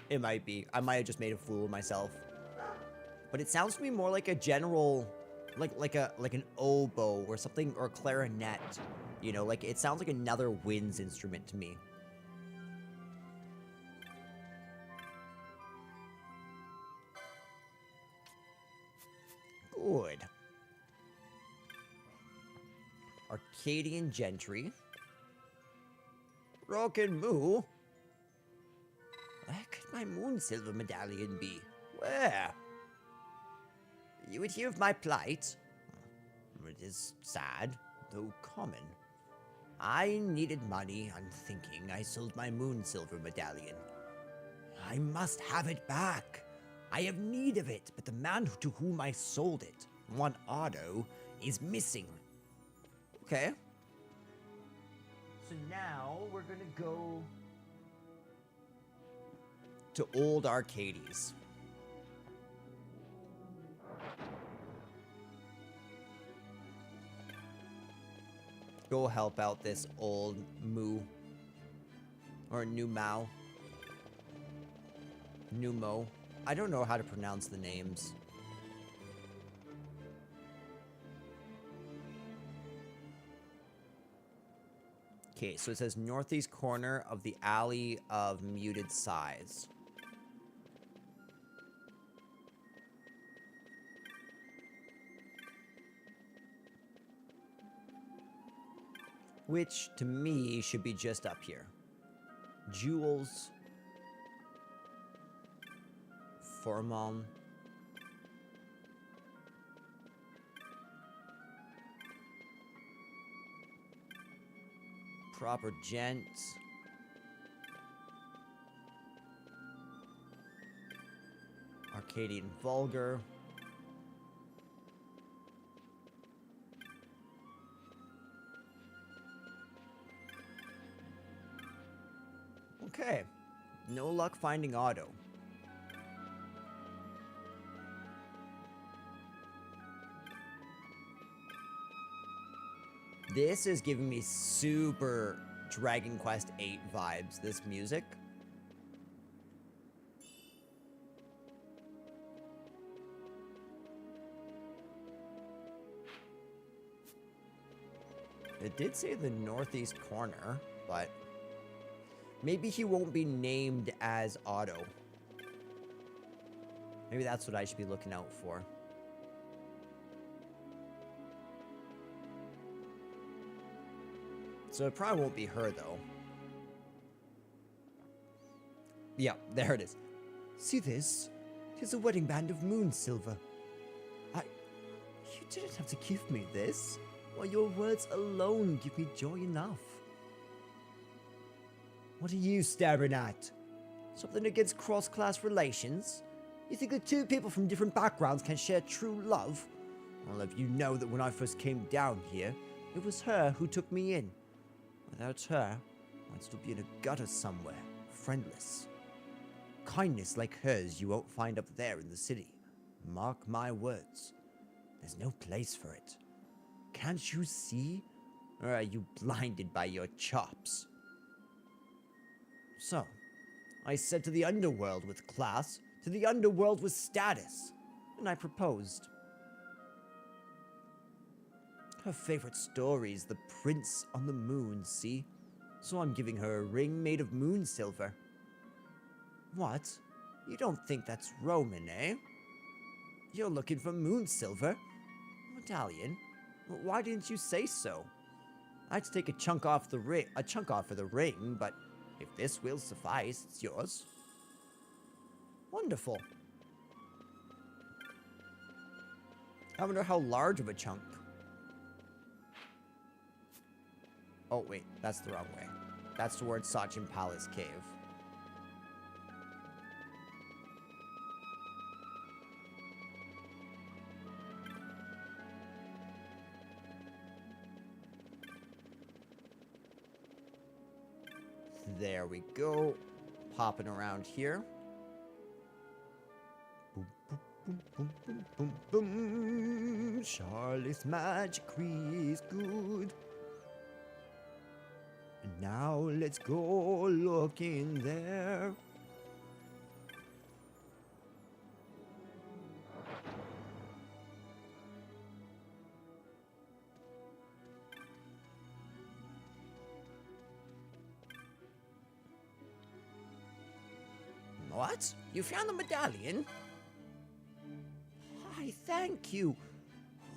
It might be. I might have just made a fool of myself. But it sounds to me more like a general, like an oboe or something, or a clarinet. You know, like it sounds like another winds instrument to me. Good. Arcadian gentry. Rockin' Moo. Where could my moon silver medallion be? Where? You would hear of my plight. It is sad, though common. I needed money, unthinking. I sold my moon silver medallion. I must have it back. I have need of it, but the man to whom I sold it, one Otto, is missing. Okay. So now we're gonna go to Old Arcades. Go help out this old Moo. Or New Mao. Numo. I don't know how to pronounce the names. Okay, so it says northeast corner of the alley of muted size. Which, to me, should be just up here. Jewels. Formon. Proper gents. Arcadian vulgar. Okay. No luck finding Otto. This is giving me super Dragon Quest VIII vibes, this music. It did say the northeast corner, but maybe he won't be named as Otto. Maybe that's what I should be looking out for. So it probably won't be her, though. Yeah, there it is. See this? Tis a wedding band of moon silver. You didn't have to give me this. Why, your words alone give me joy enough. What are you staring at? Something against cross-class relations? You think that two people from different backgrounds can share true love? Well, if you know that when I first came down here, it was her who took me in. Without her, I'd still be in a gutter somewhere, friendless. Kindness like hers you won't find up there in the city. Mark my words, there's no place for it. Can't you see? Or are you blinded by your chops? So, I said to the underworld with class, to the underworld with status, and I proposed. Her favorite story is the prince on the moon, see? So I'm giving her a ring made of moon silver. What? You don't think that's Roman, eh? You're looking for moon silver? Medallion? Why didn't you say so? I'd take a chunk off for the ring, but if this will suffice, it's yours. Wonderful. I wonder how large of a chunk. Oh, wait, that's the wrong way. That's towards Sachin Palace Cave. There we go. Popping around here. Boom, boom, boom, boom, boom, boom, boom. Charlotte's magic is good. And now let's go look in there. What? You found the medallion? Why, thank you.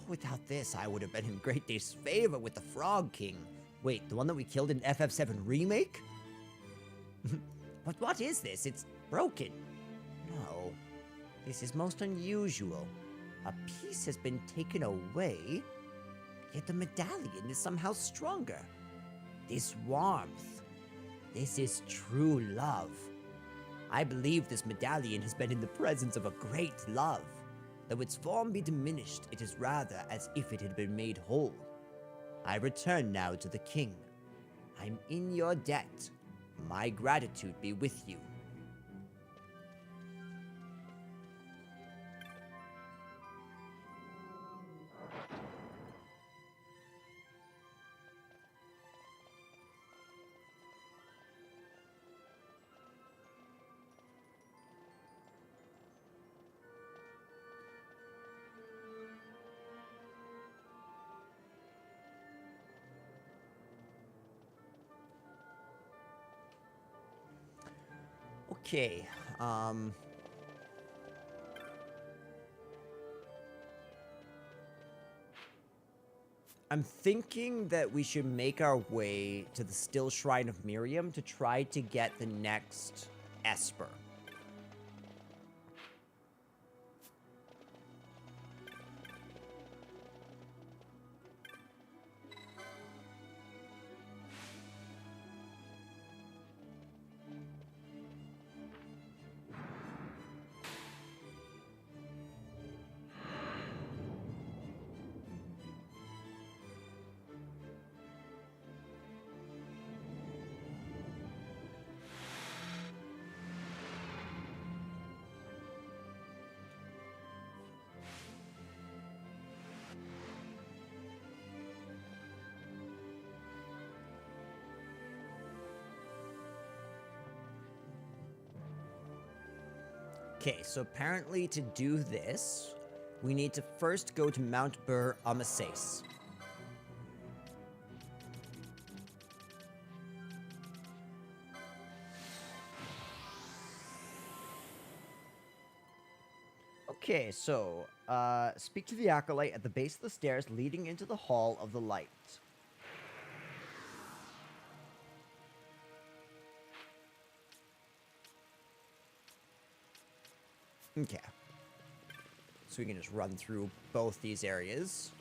Without this, I would have been in great disfavor with the Frog King. Wait, the one that we killed in FF7 Remake? But what is this? It's broken. No, this is most unusual. A piece has been taken away, yet the medallion is somehow stronger. This warmth, this is true love. I believe this medallion has been in the presence of a great love. Though its form be diminished, it is rather as if it had been made whole. I return now to the king. I'm in your debt. My gratitude be with you. Okay, I'm thinking that we should make our way to the Still Shrine of Miriam to try to get the next Esper. Okay, so apparently to do this, we need to first go to Mount Bur Amasace. Okay, so, speak to the Acolyte at the base of the stairs leading into the Hall of the Light. Okay. So we can just run through both these areas.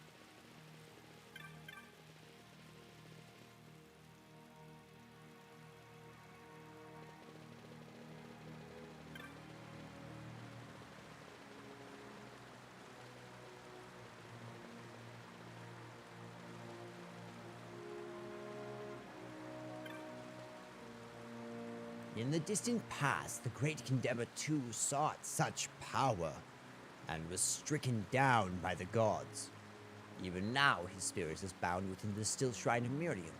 In the distant past, the great Condemner II sought such power. and was stricken down by the gods. Even now his spirit is bound within the still shrine of Miriam.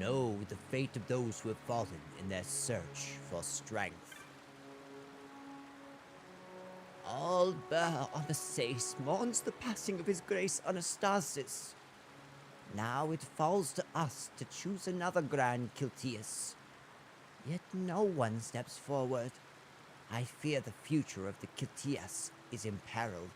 Know the fate of those who have fallen in their search for strength. All Amasis mourns the passing of his grace Anastasis. Now it falls to us to choose another Grand Kiltias. Yet no one steps forward. I fear the future of the Kiltias is imperiled.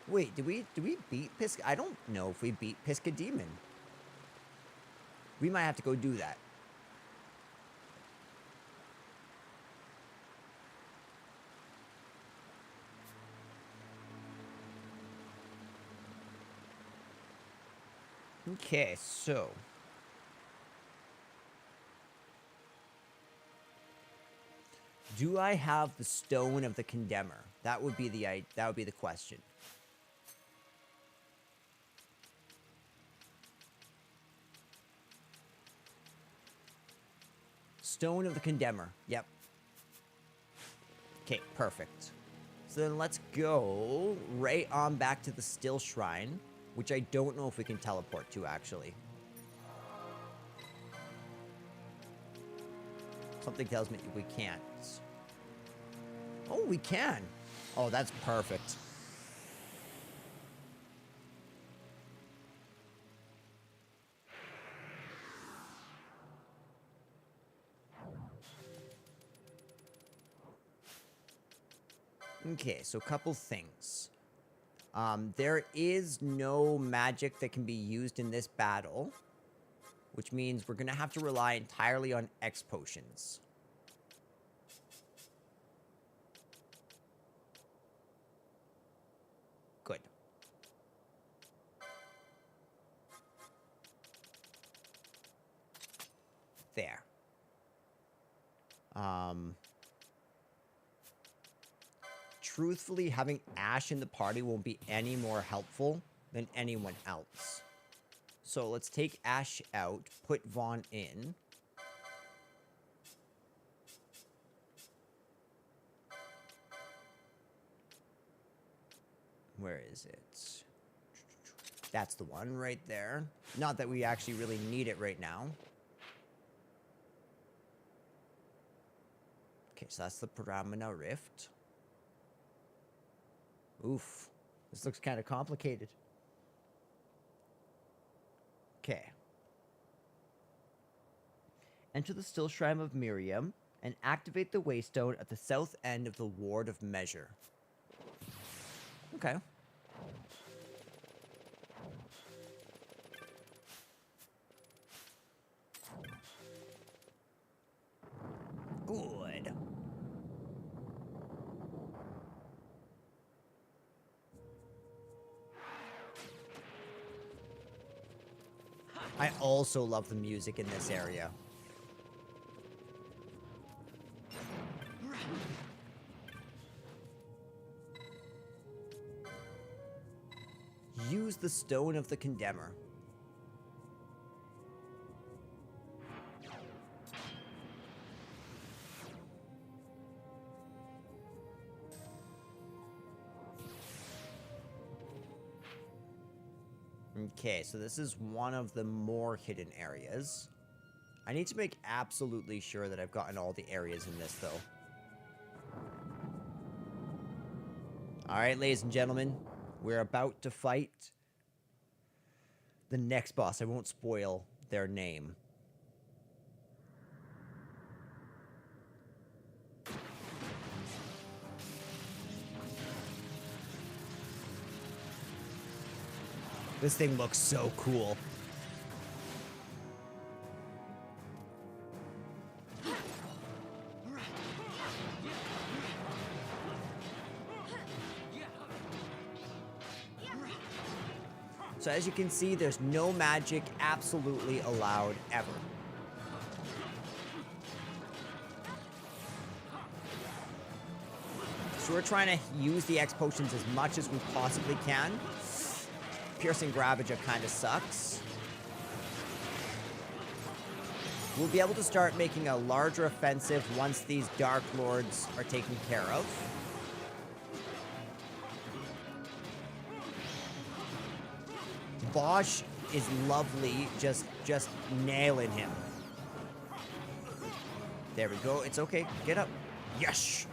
Wait, did we beat Pisca? I don't know if we beat Pisca Demon. We might have to go do that. Okay, so do I have the Stone of the Condemner? That would be the question. Stone of the Condemner. Yep. Okay, perfect. So then let's go right on back to the Still Shrine, which I don't know if we can teleport to, actually. Something tells me we can't. Oh, we can. Oh, that's perfect. Okay, so a couple things. There is no magic that can be used in this battle, which means we're going to have to rely entirely on X potions. Good. There. Truthfully, having Ash in the party won't be any more helpful than anyone else. So let's take Ash out, put Vaughn in. Where is it? That's the one right there. Not that we actually really need it right now. Okay, so that's the Paramana Rift. Oof. This looks kind of complicated. Okay. Enter the Still Shrine of Miriam and activate the Waystone at the south end of the Ward of Measure. Okay. Good. I also love the music in this area. Use the Stone of the Condemner. Okay, so this is one of the more hidden areas. I need to make absolutely sure that I've gotten all the areas in this, though. Alright, ladies and gentlemen, we're about to fight the next boss. I won't spoil their name. This thing looks so cool. So as you can see, there's no magic absolutely allowed ever. So we're trying to use the X potions as much as we possibly can. Piercing Gravager kind of sucks. We'll be able to start making a larger offensive once these Dark Lords are taken care of. Bosch is lovely, just nailing him. There we go. It's okay. Get up. Yes!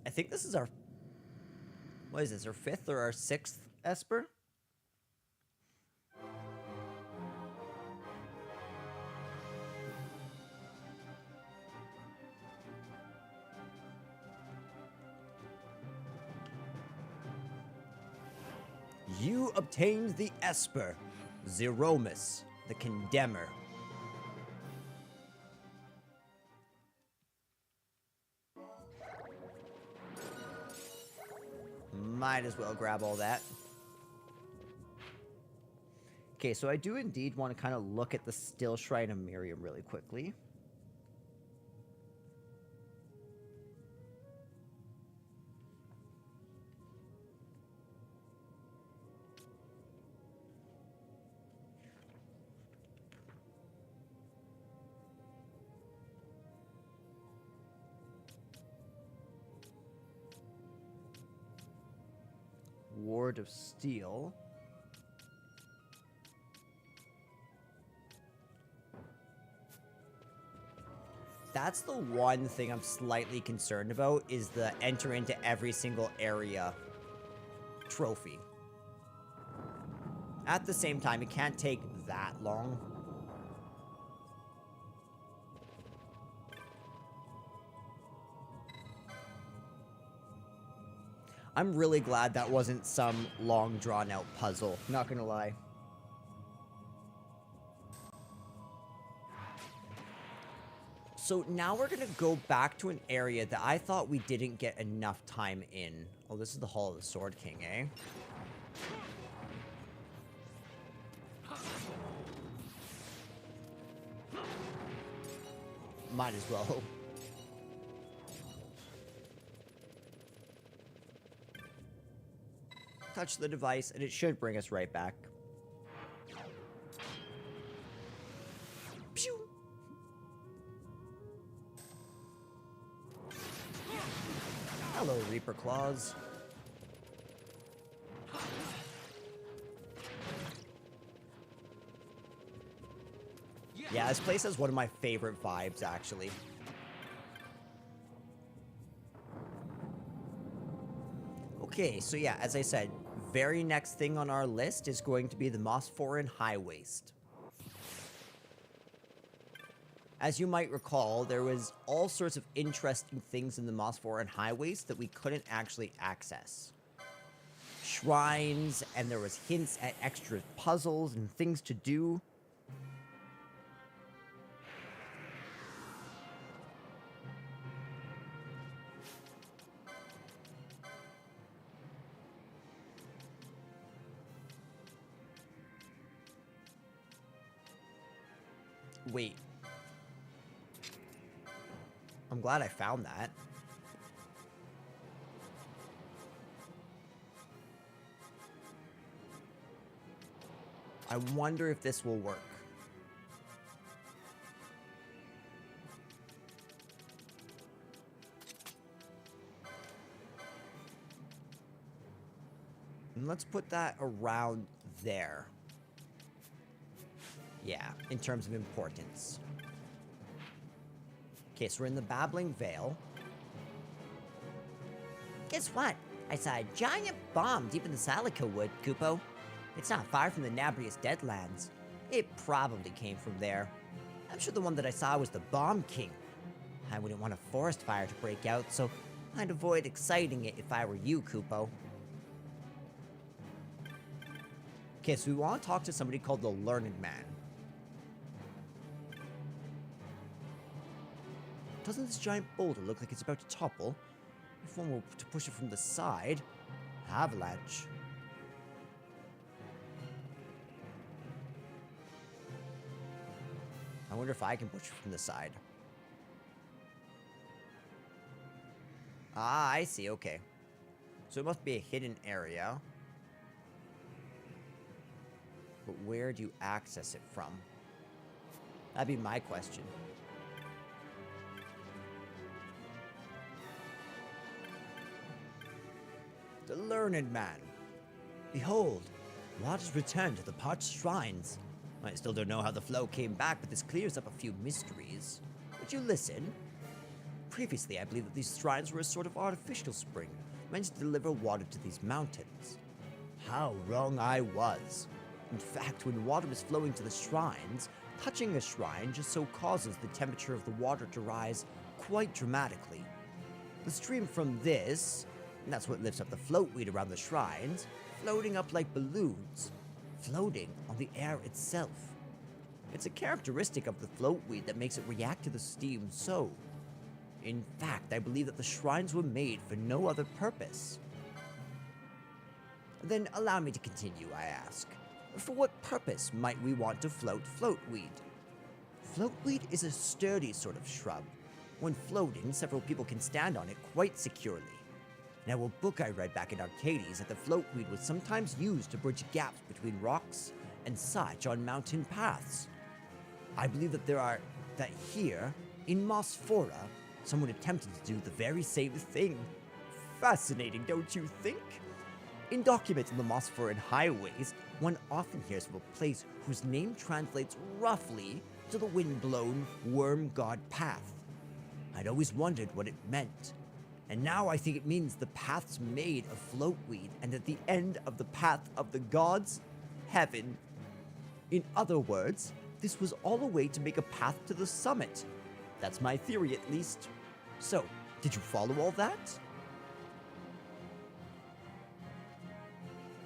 I think this is our... What is this? Our 5th or our 6th Esper? You obtained the Esper, Zeromus, the Condemner. Might as well grab all that. Okay, so I do indeed want to kind of look at the Still Shrine of Miriam really quickly. Ward of Steel. That's the one thing I'm slightly concerned about, is the enter into every single area trophy. At the same time, it can't take that long. I'm really glad that wasn't some long drawn out puzzle, not gonna lie. So now we're gonna go back to an area that I thought we didn't get enough time in. Oh, this is the Hall of the Sword King, eh? Might as well. Touch the device, and it should bring us right back. Pew! Hello, Reaper Claws. Yeah, this place has one of my favorite vibes, actually. Okay, so yeah, as I said, very next thing on our list is going to be the Mosphoran High Waste. As you might recall, there was all sorts of interesting things in the Mosphoran High Waste that we couldn't actually access. Shrines, and there was hints at extra puzzles and things to do. Wait. I'm glad I found that. I wonder if this will work. And let's put that around there. Yeah, in terms of importance. Okay, so we're in the Babbling Vale. Guess what? I saw a giant bomb deep in the Salica Wood, Kupo. It's not far from the Nabrius Deadlands. It probably came from there. I'm sure the one that I saw was the Bomb King. I wouldn't want a forest fire to break out, so I'd avoid exciting it if I were you, Kupo. Okay, so we want to talk to somebody called the Learned Man. Doesn't this giant boulder look like it's about to topple? If one were to push it from the side, avalanche. I wonder if I can push it from the side. Ah, I see, okay. So it must be a hidden area. But where do you access it from? That'd be my question. The Learned Man. Behold, waters return to the parched shrines. I still don't know how the flow came back, but this clears up a few mysteries. Would you listen? Previously, I believe that these shrines were a sort of artificial spring, meant to deliver water to these mountains. How wrong I was. In fact, when water is flowing to the shrines, touching a shrine just so causes the temperature of the water to rise quite dramatically. The stream from this, and that's what lifts up the floatweed around the shrines, floating up like balloons, floating on the air itself. It's a characteristic of the floatweed that makes it react to the steam so. In fact, I believe that the shrines were made for no other purpose. Then allow me to continue, I ask. For what purpose might we want to float floatweed? Floatweed is a sturdy sort of shrub. When floating, several people can stand on it quite securely. Now, a book I read back in Arcades that the floatweed was sometimes used to bridge gaps between rocks and such on mountain paths. I believe that here, in Mosphora, someone attempted to do the very same thing. Fascinating, don't you think? In documents on the Mosphoran highways, one often hears of a place whose name translates roughly to the wind-blown Worm God Path. I'd always wondered what it meant, and now I think it means the path's made of floatweed, and at the end of the path of the gods, heaven. In other words, this was all a way to make a path to the summit. That's my theory, at least. So, did you follow all that?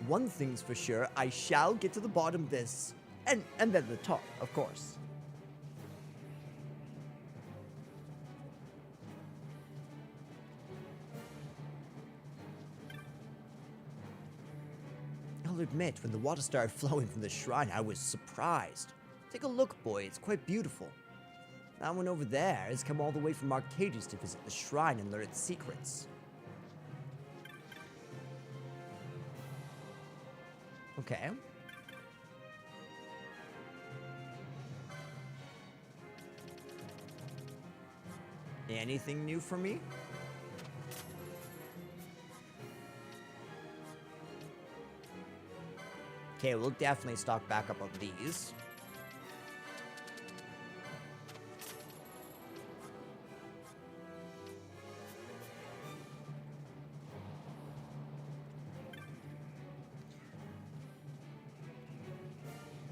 One thing's for sure, I shall get to the bottom of this. And then the top, of course. I'll admit, when the water started flowing from the shrine, I was surprised. Take a look, boy, it's quite beautiful. That one over there has come all the way from Arcades to visit the shrine and learn its secrets. Okay. Anything new for me? Okay, we'll definitely stock back up on these.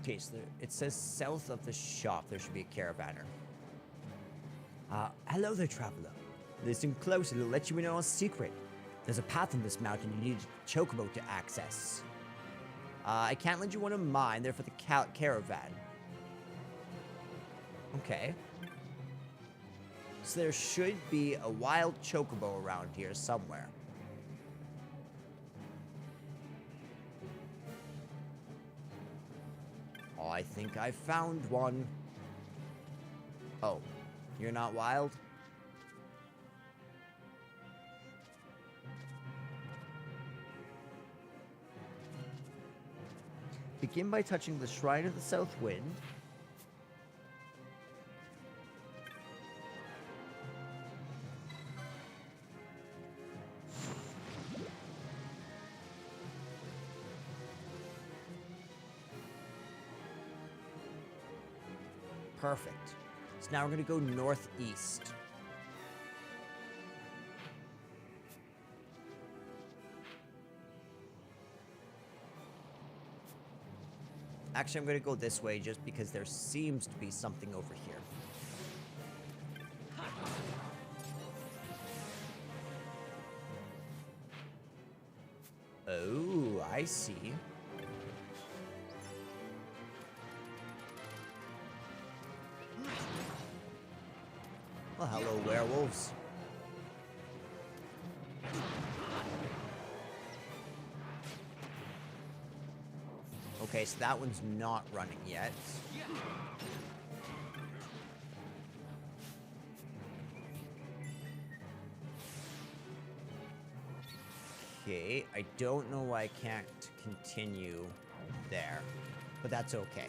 Okay, so it says south of the shop there should be a caravaner. Hello there, traveler. Listen close, it'll let you in on a secret. There's a path in this mountain you need a chocobo to access. I can't lend you one of mine, they're for the caravan. Okay. So there should be a wild chocobo around here somewhere. Oh, I think I found one. Oh, you're not wild? Begin by touching the Shrine of the South Wind. Perfect. So now we're going to go northeast. Actually, I'm going to go this way just because there seems to be something over here. Oh, I see. Okay, so that one's not running yet. Okay, I don't know why I can't continue there, but that's okay.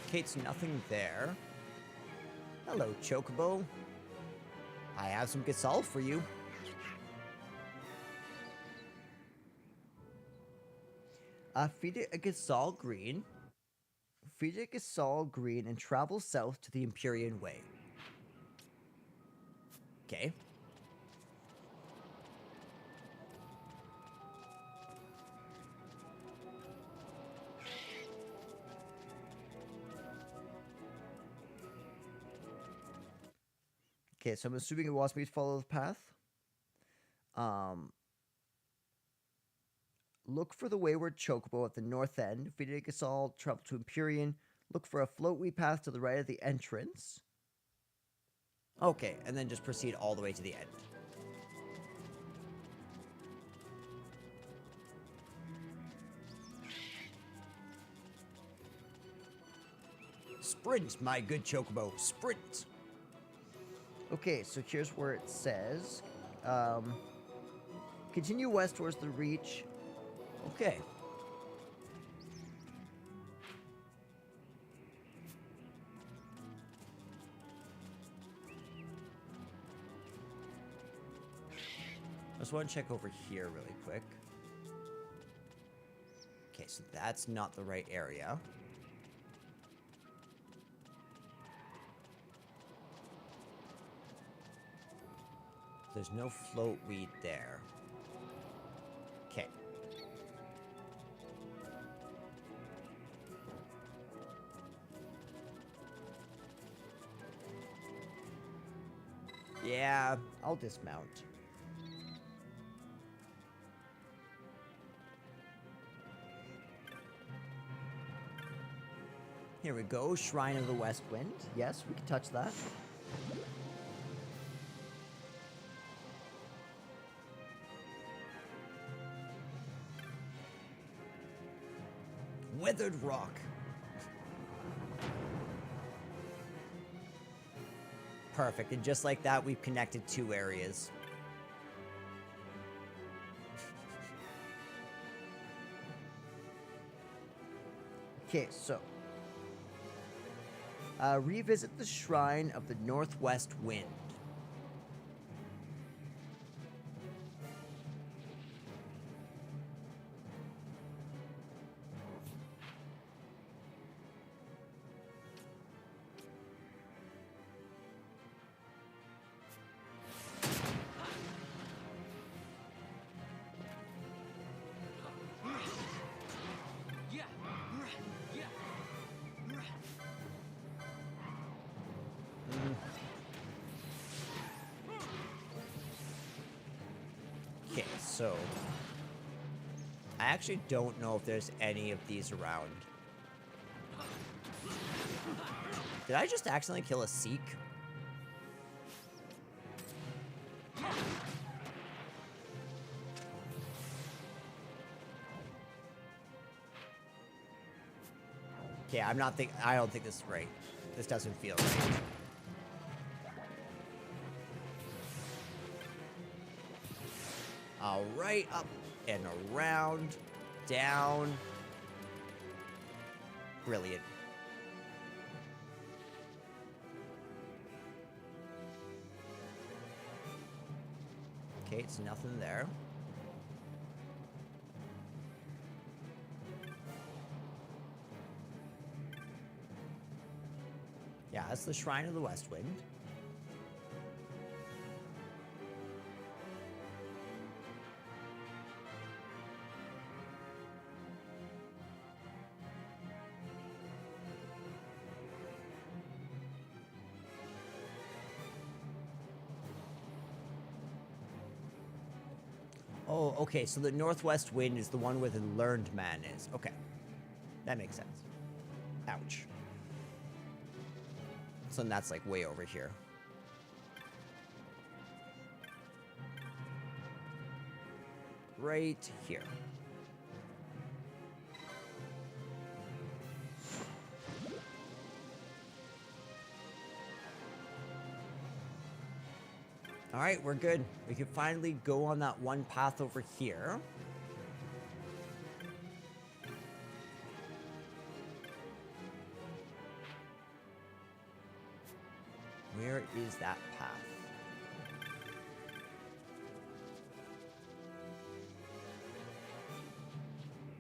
Okay, it's nothing there. Hello, Chocobo. I have some Gasol for you. Feed it a Gasol green. Feed it a Gasol green and travel south to the Empyrean Way. Okay. Okay, so I'm assuming it wants me to follow the path. Look for the wayward Chocobo at the north end. Feed it a Gasol, travel to Empyrean. Look for a floatwee path to the right of the entrance. Okay, and then just proceed all the way to the end. Sprint, my good Chocobo, sprint! Okay, so here's where it says, continue west towards the reach. Okay. I just want to check over here really quick. Okay, so that's not the right area. There's no float weed there. Okay. Yeah, I'll dismount. Here we go, Shrine of the West Wind. Yes, we can touch that. Weathered rock. Perfect, and just like that, we've connected 2 areas. Okay, so revisit the Shrine of the Northwest Wind. Okay, so I actually don't know if there's any of these around. Did I just accidentally kill a Seek? Okay, I don't think this is right. This doesn't feel right. All right, up and around, down. Brilliant. Okay, it's nothing there. Yeah, that's the Shrine of the West Wind. Oh, okay, so the northwest wind is the one where the learned man is. Okay. That makes sense. Ouch. So that's like way over here. Right here. All right, we're good. We can finally go on that one path over here. Where is that path?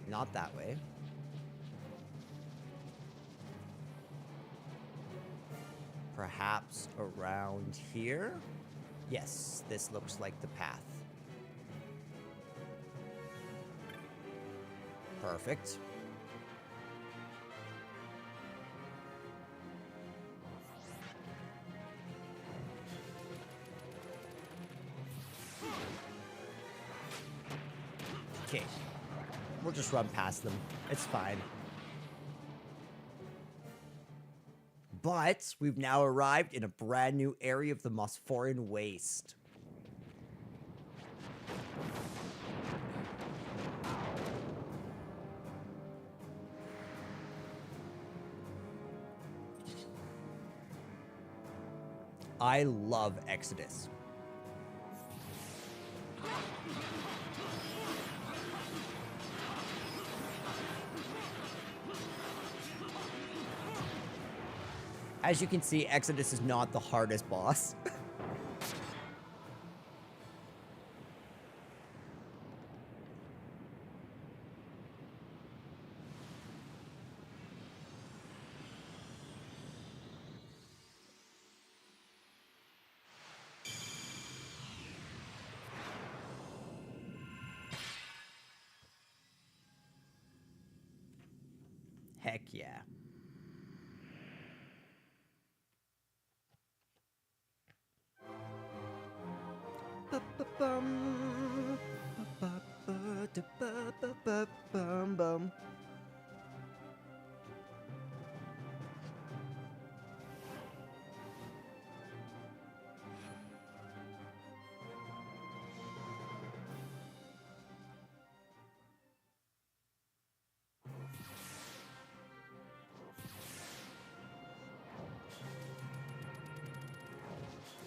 Not that way. Perhaps around here? Yes, this looks like the path. Perfect. Okay. We'll just run past them. It's fine. But we've now arrived in a brand new area of the Mosphorian Waste. I love Exodus. As you can see, Exodus is not the hardest boss. Heck yeah.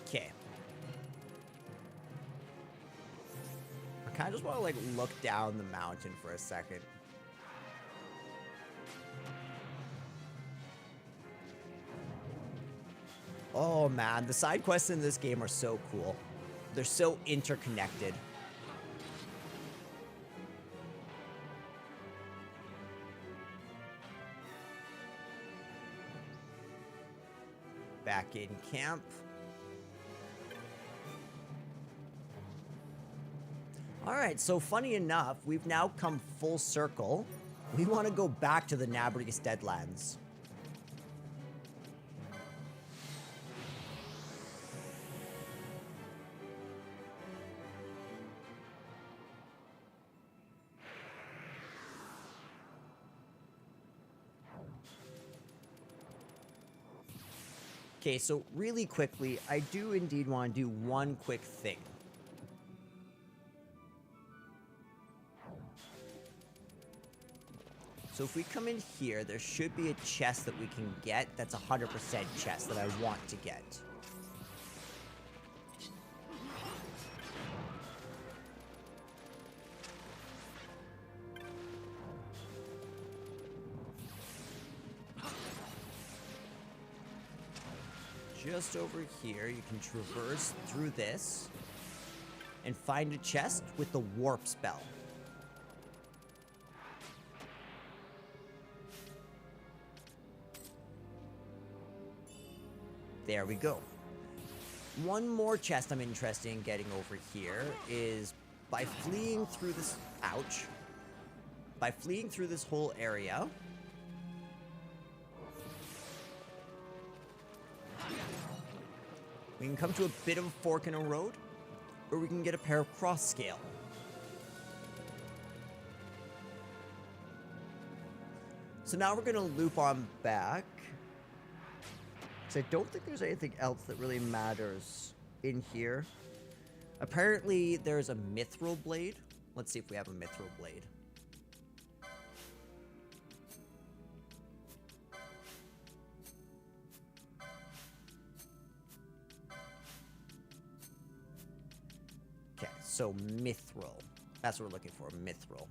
Okay. I kind of just want to like look down the mountain for a second. Oh man, the side quests in this game are so cool. They're so interconnected. Back in camp. Alright, so funny enough, we've now come full circle. We want to go back to the Nabrius Deadlands. Okay, so really quickly, I do indeed want to do one quick thing. So if we come in here, there should be a chest that we can get that's a 100% chest that I want to get. Just over here, you can traverse through this and find a chest with the warp spell. There we go. One more chest I'm interested in getting over here is by fleeing through this... Ouch. By fleeing through this whole area... we can come to a bit of a fork in a road, or we can get a pair of cross scale. So now we're going to loop on back. Because I don't think there's anything else that really matters in here. Apparently, there's a mithril blade. Let's see if we have a mithril blade. Okay, so mithril. That's what we're looking for, mithril.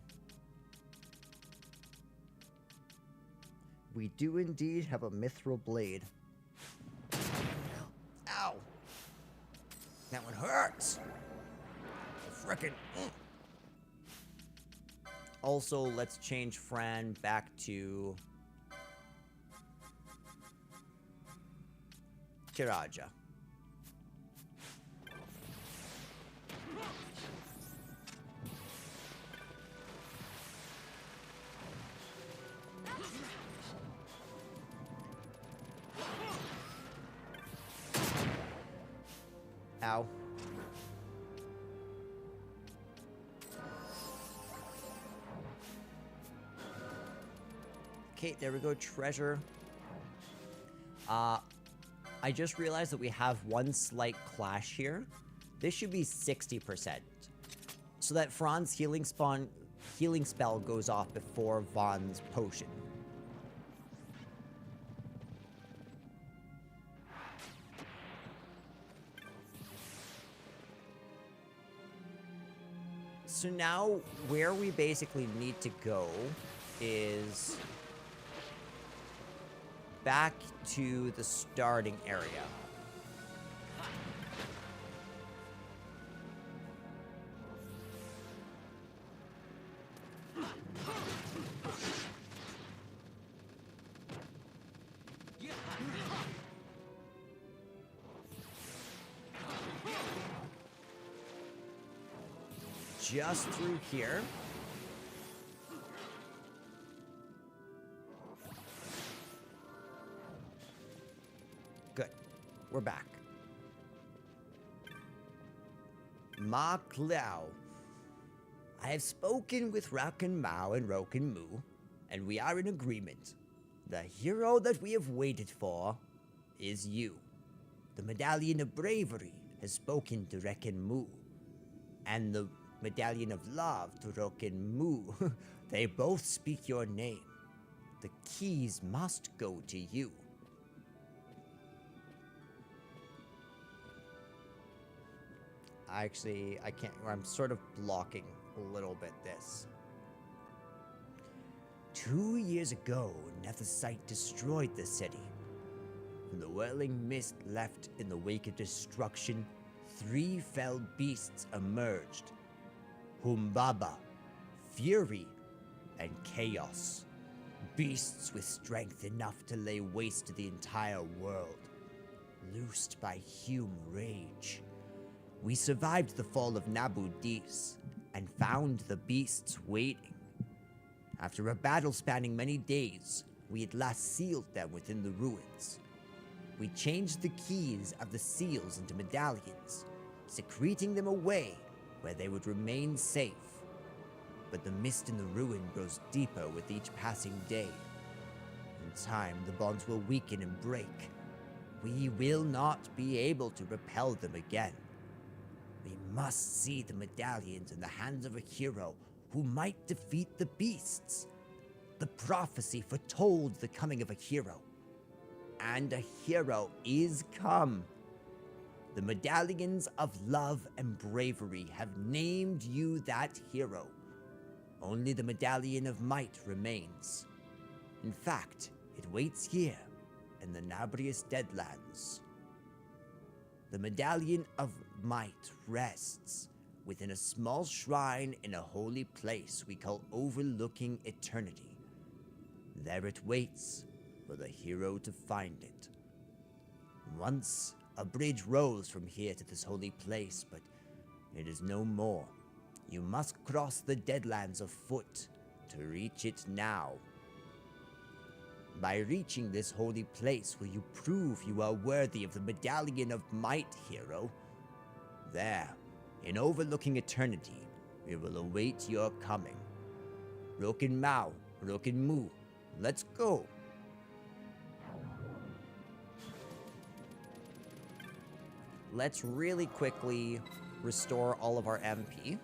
We do indeed have a mithril blade. Ow! That one hurts! Frickin'. Also, let's change Fran back to Kiraja. Ow. Okay, there we go, treasure. I just realized that we have one slight clash here. This should be 60%. So that Fran's healing spell goes off before Vaughn's potion. So now, where we basically need to go is back to the starting area. Just through here. Good. We're back. Ma Clow. I have spoken with Rakan Mao and Roken Mu, and we are in agreement. The hero that we have waited for is you. The Medallion of Bravery has spoken to Rekken Mu, and the Medallion of Love to Roken Mu. They both speak your name. The keys must go to you. Actually, I can't. I'm sort of blocking a little bit this. 2 years ago, Nethicite destroyed the city. When the whirling mist left in the wake of destruction, 3 fell beasts emerged. Humbaba, Fury, and Chaos. Beasts with strength enough to lay waste to the entire world. Loosed by Hume rage. We survived the fall of Nabu Dis and found the beasts waiting. After a battle spanning many days, we at last sealed them within the ruins. We changed the keys of the seals into medallions, secreting them away where they would remain safe. But the mist in the ruin grows deeper with each passing day. In time, the bonds will weaken and break. We will not be able to repel them again. We must see the medallions in the hands of a hero who might defeat the beasts. The prophecy foretold the coming of a hero. And a hero is come. The Medallions of Love and Bravery have named you that hero. Only the Medallion of Might remains. In fact, it waits here, in the Nabrius Deadlands. The Medallion of Might rests within a small shrine in a holy place we call Overlooking Eternity. There it waits for the hero to find it. Once, a bridge rose from here to this holy place, but it is no more. You must cross the Deadlands afoot to reach it now. By reaching this holy place, will you prove you are worthy of the Medallion of Might, hero? There, in Overlooking Eternity, we will await your coming. Roken Mao, Roken Mu, Let's go. Let's really quickly restore all of our MP.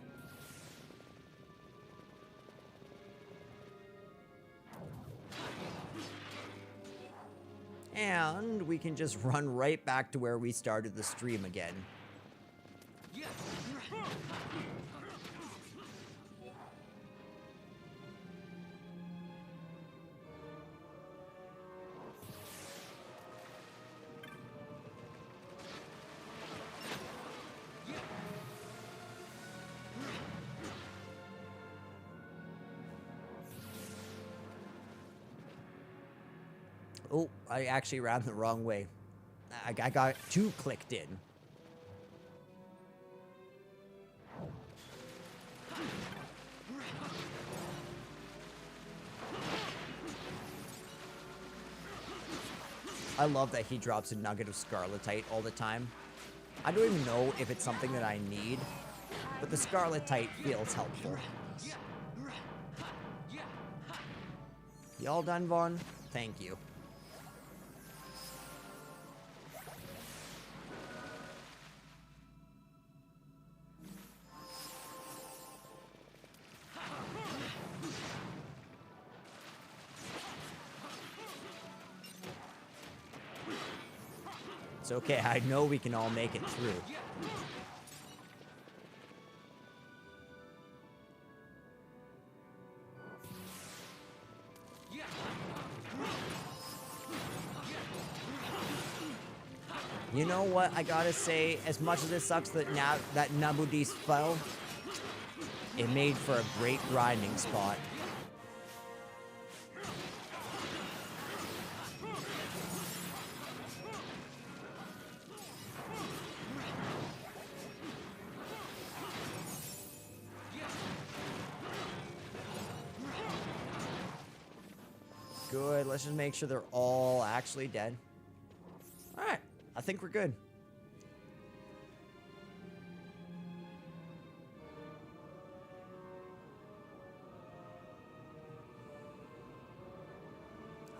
And we can just run right back to where we started the stream again. Oh, I actually ran the wrong way. I got too clicked in. I love that he drops a nugget of Scarletite all the time. I don't even know if it's something that I need, but the Scarletite feels helpful. Y'all done, Vaughn? Thank you. It's okay, I know we can all make it through. You know what I gotta say, as much as it sucks that now that Nabudis fell, it made for a great grinding spot. Good, let's just make sure they're all actually dead. Alright, I think we're good.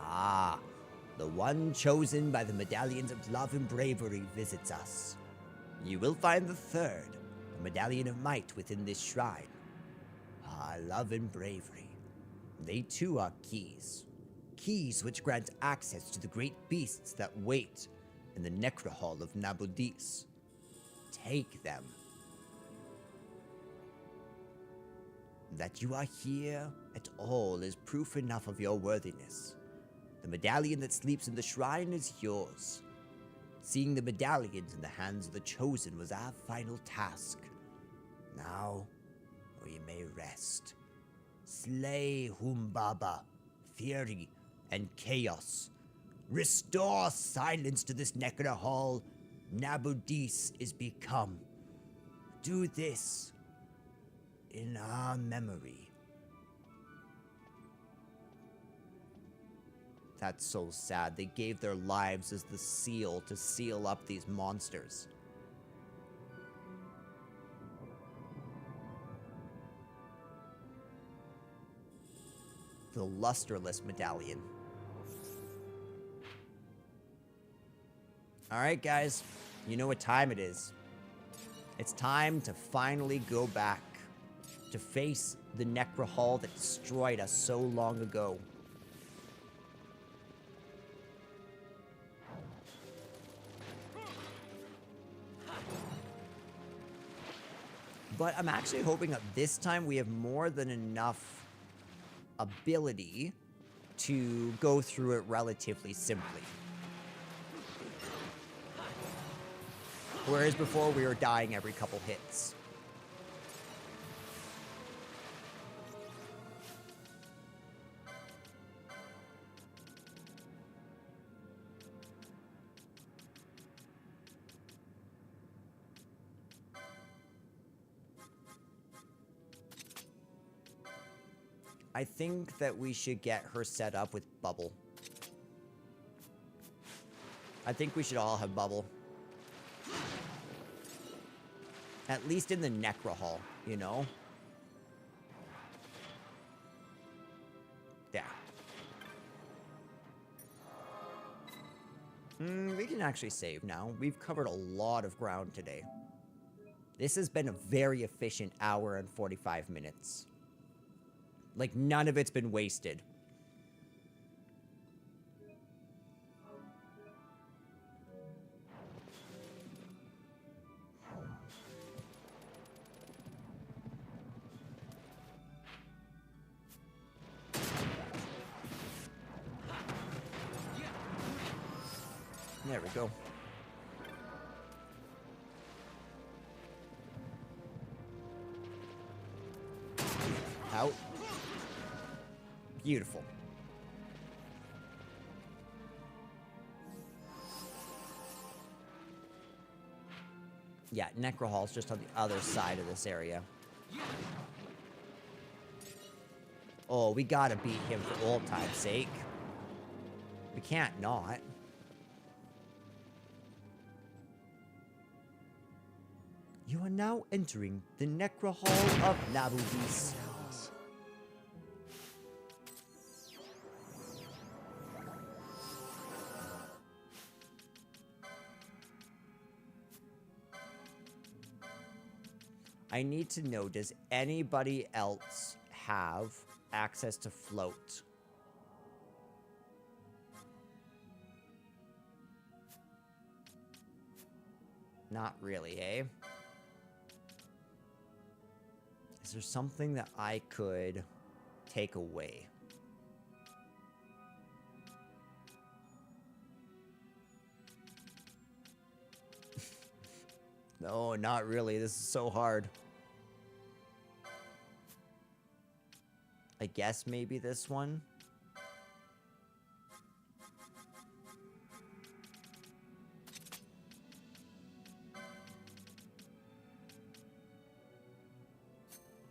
Ah, the one chosen by the medallions of love and bravery visits us. You will find the third, the medallion of might within this shrine. Ah, love and bravery. They too are keys. Keys which grant access to the great beasts that wait in the Necrohall of Nabudis. Take them. That you are here at all is proof enough of your worthiness. The medallion that sleeps in the shrine is yours. Seeing the medallions in the hands of the chosen was our final task. Now, we may rest. Slay Humbaba, Fury, and Chaos. Restore silence to this Necrohall. Nabudis is become. Do this in our memory. That's so sad. They gave their lives as the seal to seal up these monsters. The Lusterless Medallion. Alright guys, you know what time it is. It's time to finally go back to face the Necrohall that destroyed us so long ago. But I'm actually hoping that this time we have more than enough ability to go through it relatively simply. Whereas before we were dying every couple hits. I think that we should get her set up with Bubble. I think we should all have Bubble. At least in the Necrohall, you know? There. We can actually save now. We've covered a lot of ground today. This has been a very efficient hour and 45 minutes. Like, none of it's been wasted. There we go. Out. Beautiful. Yeah, Necrohall's just on the other side of this area. Oh, we gotta beat him for old time's sake. We can't not. You are now entering the Necrohall of Nabuvis. I need to know, does anybody else have access to float? Not really, eh? Is there something that I could take away? No, not really. This is so hard. I guess maybe this one?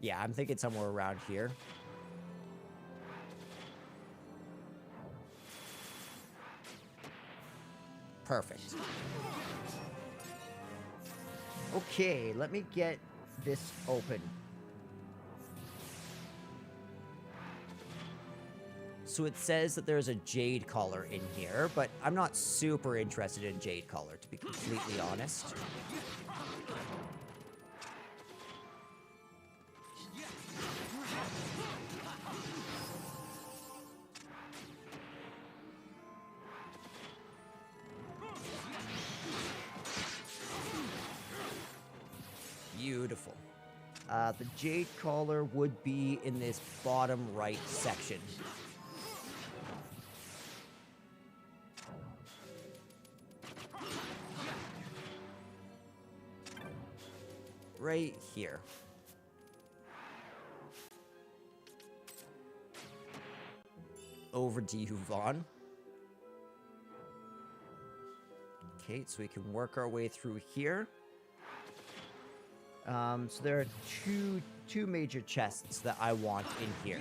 Yeah, I'm thinking somewhere around here. Perfect. Okay, let me get this open. So it says that there's a Jade Collar in here, but I'm not super interested in Jade Collar, to be completely honest. Beautiful. The Jade Collar would be in this bottom right section. Right here. Over to you, Vaughn. Okay, so we can work our way through here. So there are two major chests that I want in here.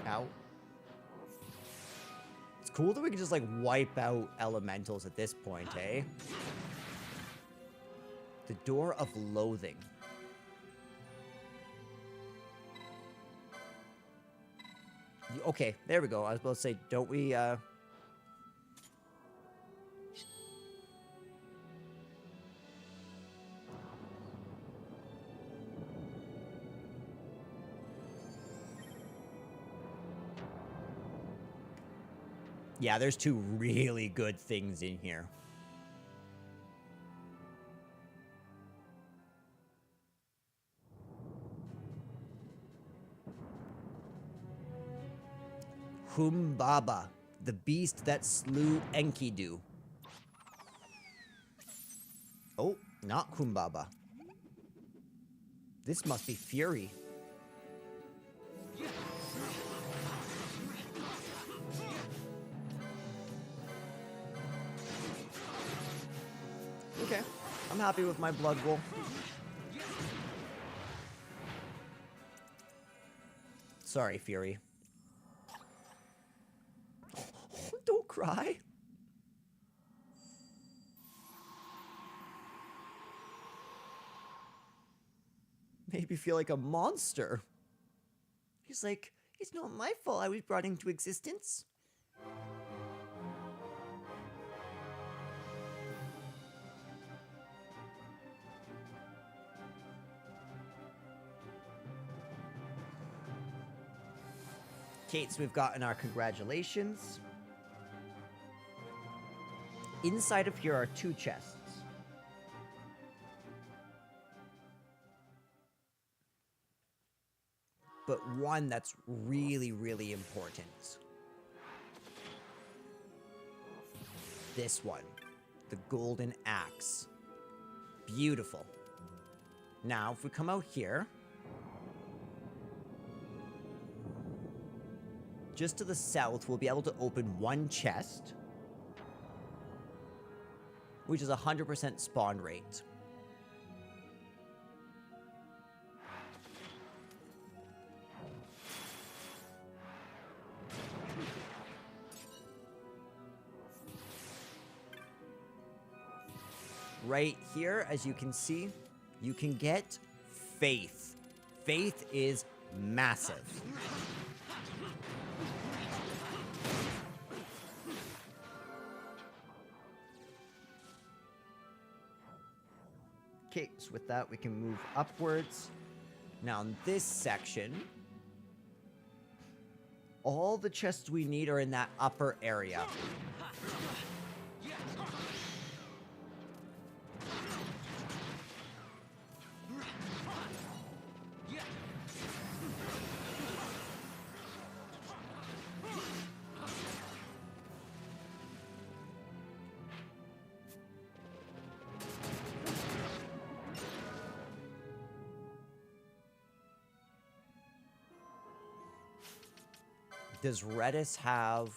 Ow. It's cool that we can just, like, wipe out elementals at this point, eh? The Door of Loathing. Okay, there we go. I was about to say, don't we, Yeah, there's two really good things in here. Humbaba, the beast that slew Enkidu. Oh, not Humbaba. This must be Fury. Okay, I'm happy with my blood roll. Sorry, Fury. Don't cry. Made me feel like a monster. He's like, it's not my fault I was brought into existence. Okay, so we've gotten our congratulations. Inside of here are 2 chests. But one that's really, really important. This one. The golden axe. Beautiful. Now, if we come out here, just to the south, we'll be able to open 1 chest, which is 100% spawn rate. Right here, as you can see, you can get faith. Faith is massive. Okay, so with that, we can move upwards. Now, in this section, all the chests we need are in that upper area. Does Redis have...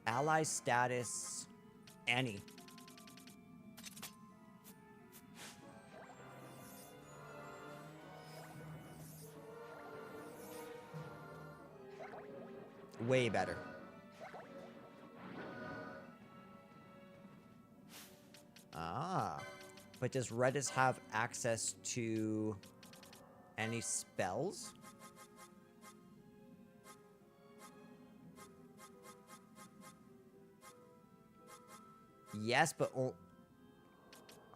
ally status? Any. Way better. Ah. But does Redis have access to any spells? Yes, but...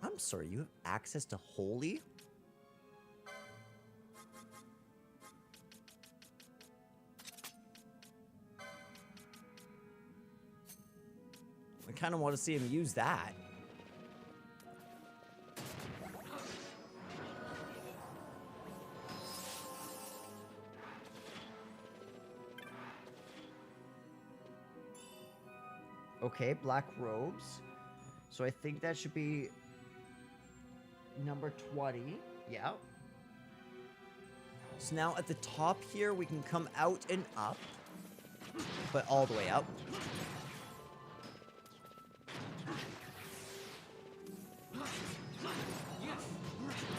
I'm sorry, you have access to Holy? I kind of want to see him use that. Okay, black robes. So I think that should be number 20. Yeah. So now at the top here, we can come out and up. But all the way up.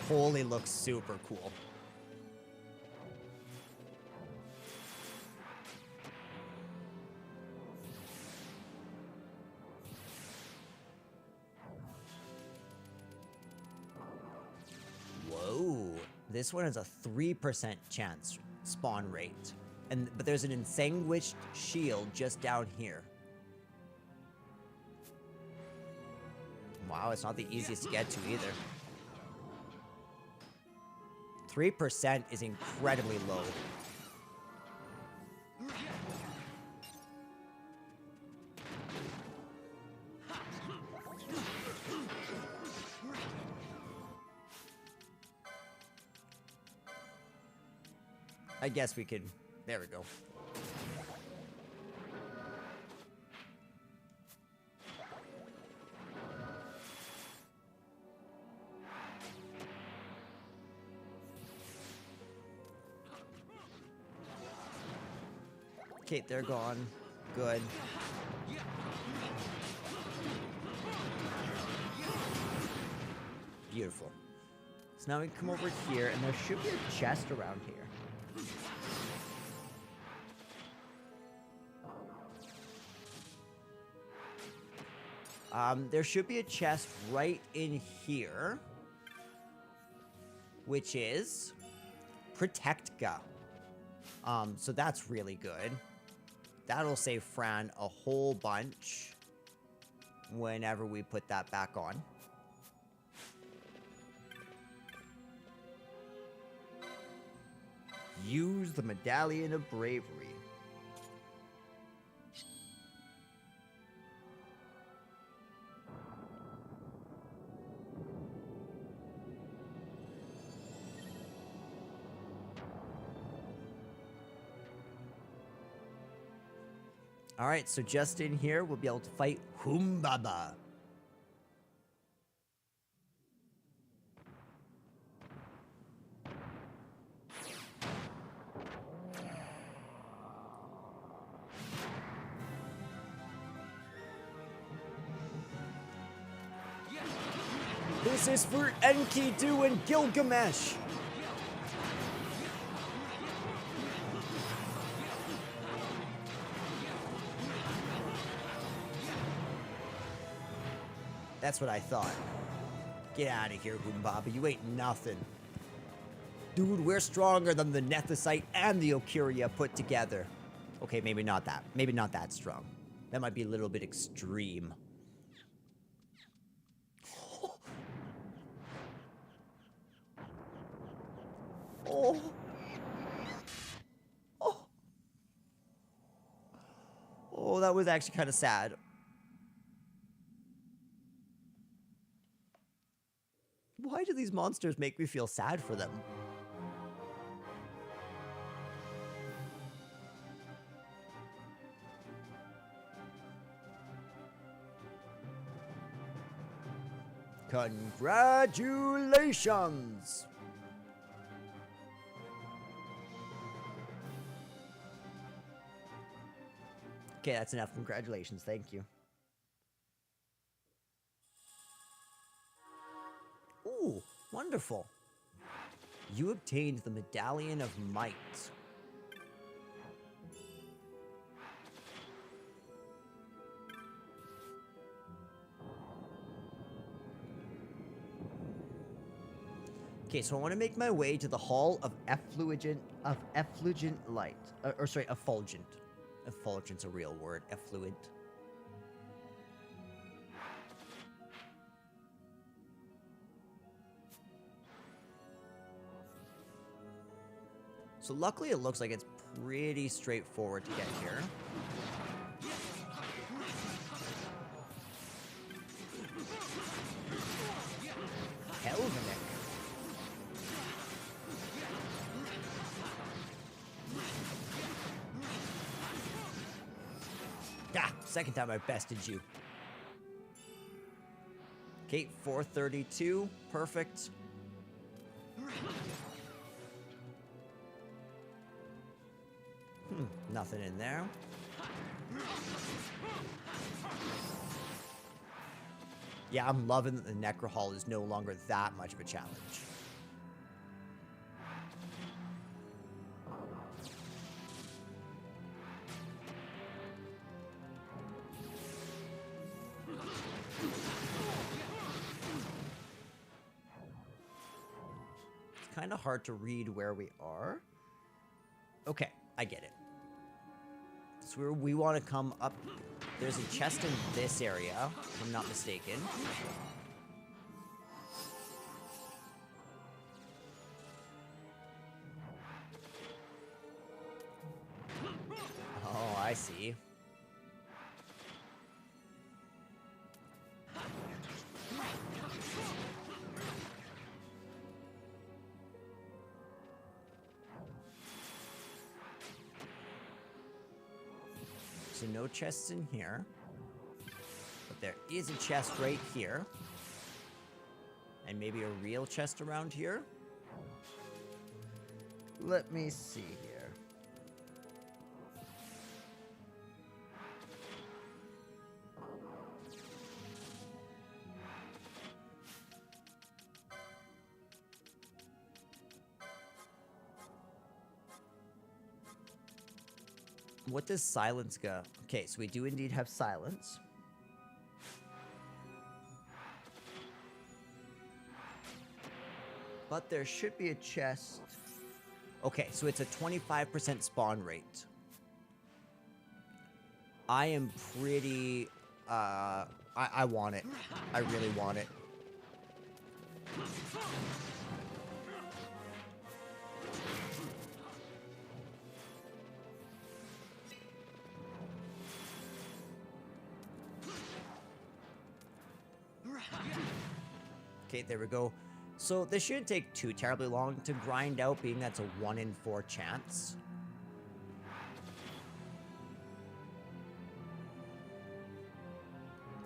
Holy looks super cool. This one has a 3% chance spawn rate. But there's an extinguished shield just down here. Wow, it's not the easiest to get to either. 3% is incredibly low. I guess we could... There we go. Okay, they're gone. Good. Beautiful. So now we can come over here, and there should be a chest around here. There should be a chest right in here, which is Protectka. So that's really good. That'll save Fran a whole bunch whenever we put that back on. Use the Medallion of Bravery. Alright, so just in here, we'll be able to fight Humbaba. This is for Enkidu and Gilgamesh. That's what I thought. Get out of here, Humbaba. You ain't nothing. Dude, we're stronger than the Nethicite and the Okiria put together. Okay, maybe not that. Maybe not that strong. That might be a little bit extreme. Oh. Oh. Oh, that was actually kind of sad. Why do these monsters make me feel sad for them? Congratulations! Okay, that's enough. Congratulations. Thank you. Ooh, wonderful. You obtained the Medallion of Might. Okay, so I want to make my way to the Hall of Effulgent Light. Sorry, Effulgent. Effulgent's a real word. Effluent. So luckily it looks like it's pretty straightforward to get here. Helvetic. Ah, second time I bested you. Okay, 432. Perfect. Nothing in there. Yeah, I'm loving that the Necrohall is no longer that much of a challenge. It's kind of hard to read where we are. Okay, I get it. So we want to come up. There's a chest in this area, if I'm not mistaken. Oh, I see. So no chests in here. But there is a chest right here. And maybe a real chest around here. Let me see here. What does silence go? Okay, so we do indeed have silence. But there should be a chest. Okay, so it's a 25% spawn rate. I am pretty... I want it. I really want it. Okay, there we go. So this shouldn't take too terribly long to grind out, being that's a 1 in 4 chance.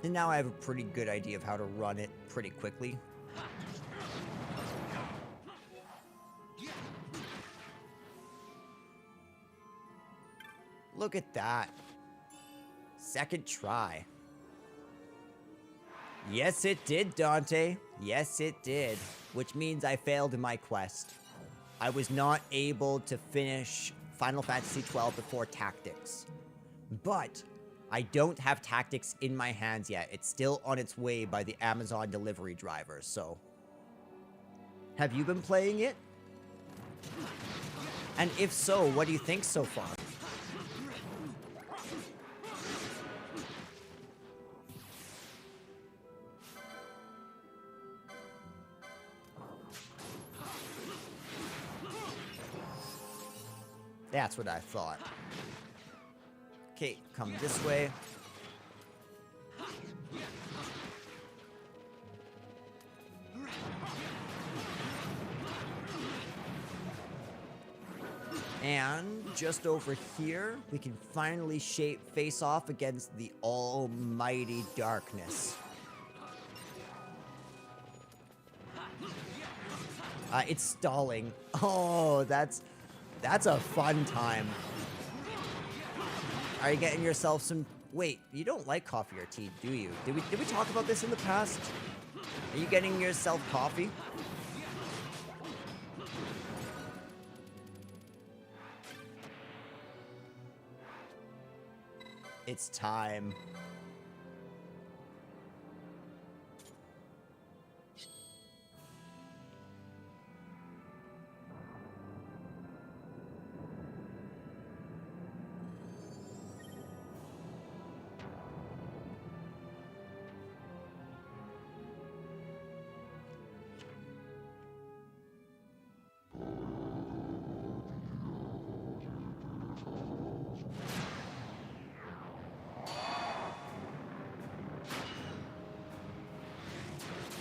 And now I have a pretty good idea of how to run it pretty quickly. Look at that. Second try. Yes, it did, Dante. Yes, it did. Which means I failed in my quest. I was not able to finish Final Fantasy XII before Tactics. But I don't have Tactics in my hands yet. It's still on its way by the Amazon delivery driver, so... Have you been playing it? And if so, what do you think so far? That's what I thought. Okay, come this way. And just over here, we can finally face off against the almighty darkness. It's stalling. Oh, that's a fun time. Are you getting yourself some... Wait, you don't like coffee or tea, do you? Did we talk about this in the past? Are you getting yourself coffee? It's time.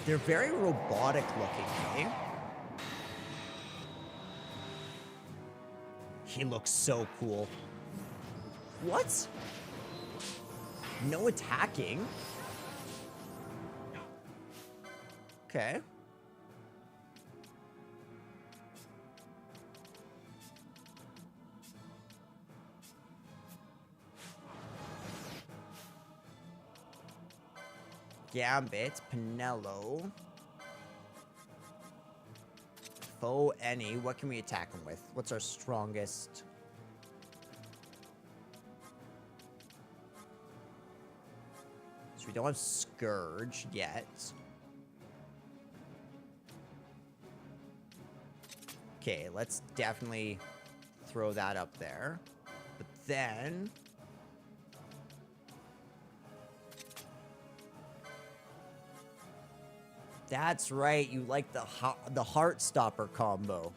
They're very robotic looking, eh? He looks so cool. What? No attacking? Okay. Gambit, Pinello. Foe any. What can we attack him with? What's our strongest? So we don't have Scourge yet. Okay, let's definitely throw that up there. But then... That's right, you like the Heartstopper combo.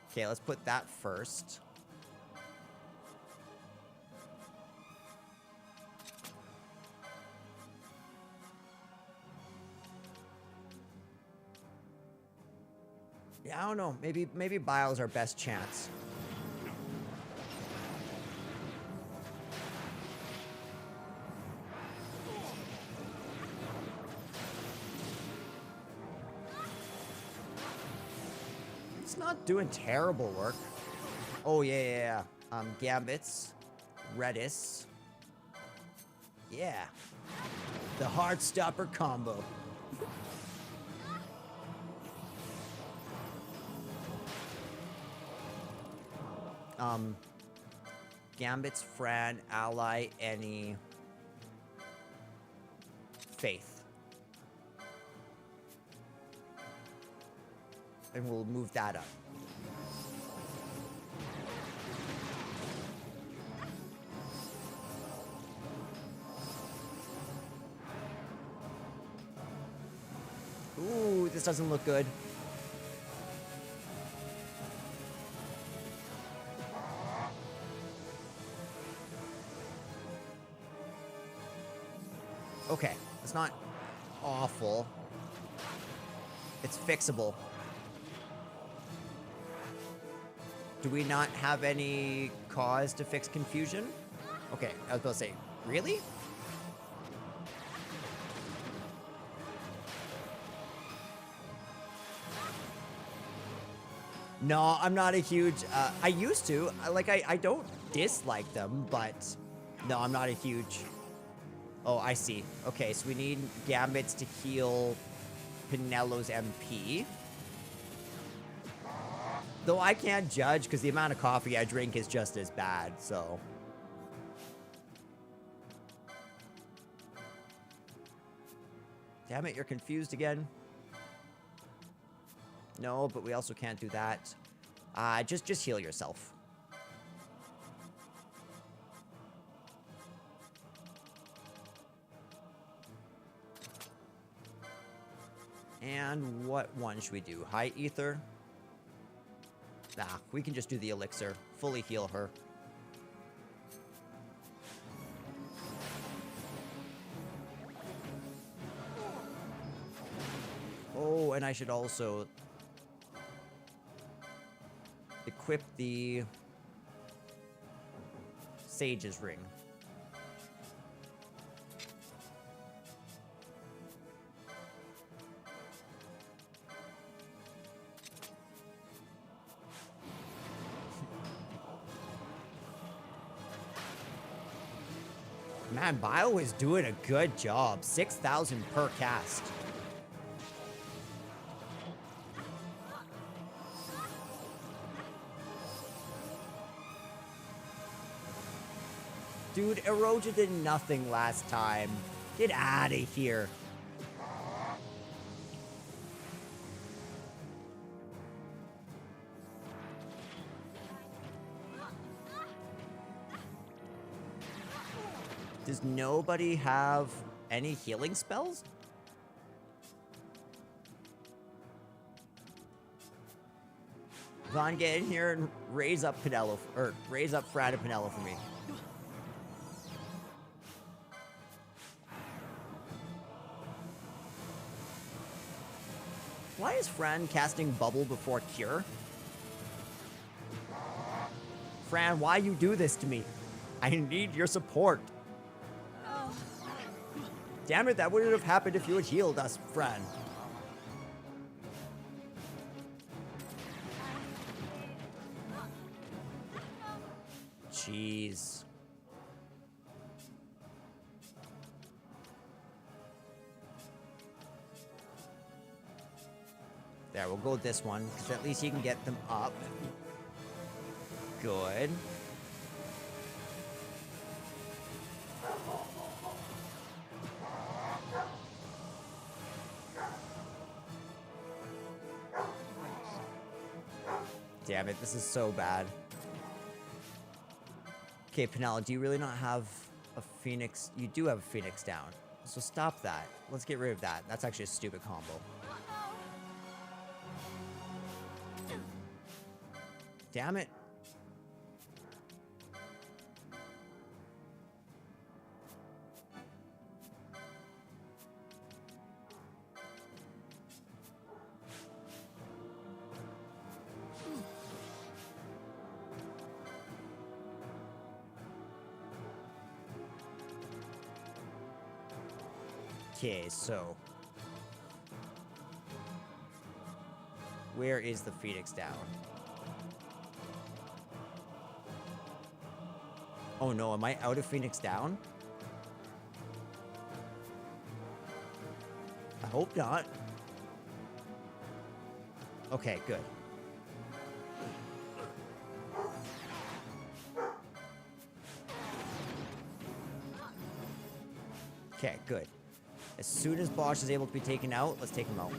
Okay, let's put that first. Yeah, I don't know. Maybe Bile's our best chance. It's not doing terrible work. Oh yeah. Gambits, Redis. Yeah, the Heartstopper combo. Gambit's Fran, ally, any Faith. And we'll move that up. Ooh, this doesn't look good. Okay, it's not awful. It's fixable. Do we not have any cause to fix confusion? Okay, I was about to say, really? No, I'm not a huge, I used to. I don't dislike them, but no, I'm not a huge... Oh, I see. Okay, so we need Gambits to heal Pinello's MP. Though I can't judge because the amount of coffee I drink is just as bad, so... Damn it, you're confused again. No, but we also can't do that. Just heal yourself. And what one should we do? High Ether? Nah, we can just do the elixir. Fully heal her. Oh, and I should also equip the Sage's Ring. Man, Bio is doing a good job. 6,000 per cast. Dude, Eroja did nothing last time. Get out of here. Does nobody have any healing spells? Vaughn, get in here and raise up Pinello, or raise up Fran and Pinello for me. Why is Fran casting Bubble before Cure? Fran, why you do this to me? I need your support. Damn it, that wouldn't have happened if you had healed us, Fran. Jeez. There, we'll go with this one, because at least you can get them up. Good. Damn it, this is so bad. Okay, Pinello, do you really not have a Phoenix? You do have a Phoenix down. So stop that. Let's get rid of that. That's actually a stupid combo. Damn it. Okay, so where is the Phoenix down? Oh no, am I out of Phoenix down? I hope not. Okay, good. Good. As soon as Bosch is able to be taken out, let's take him out.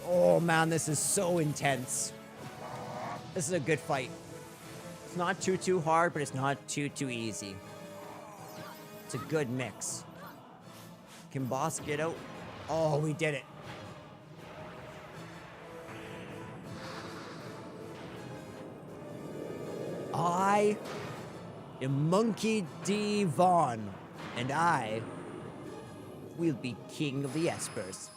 Oh man, this is so intense. This is a good fight. It's not too hard, but it's not too easy. It's a good mix. Can Boss get out? Oh, we did it. I am Monkey D. Vaughn, and I will be king of the Espers.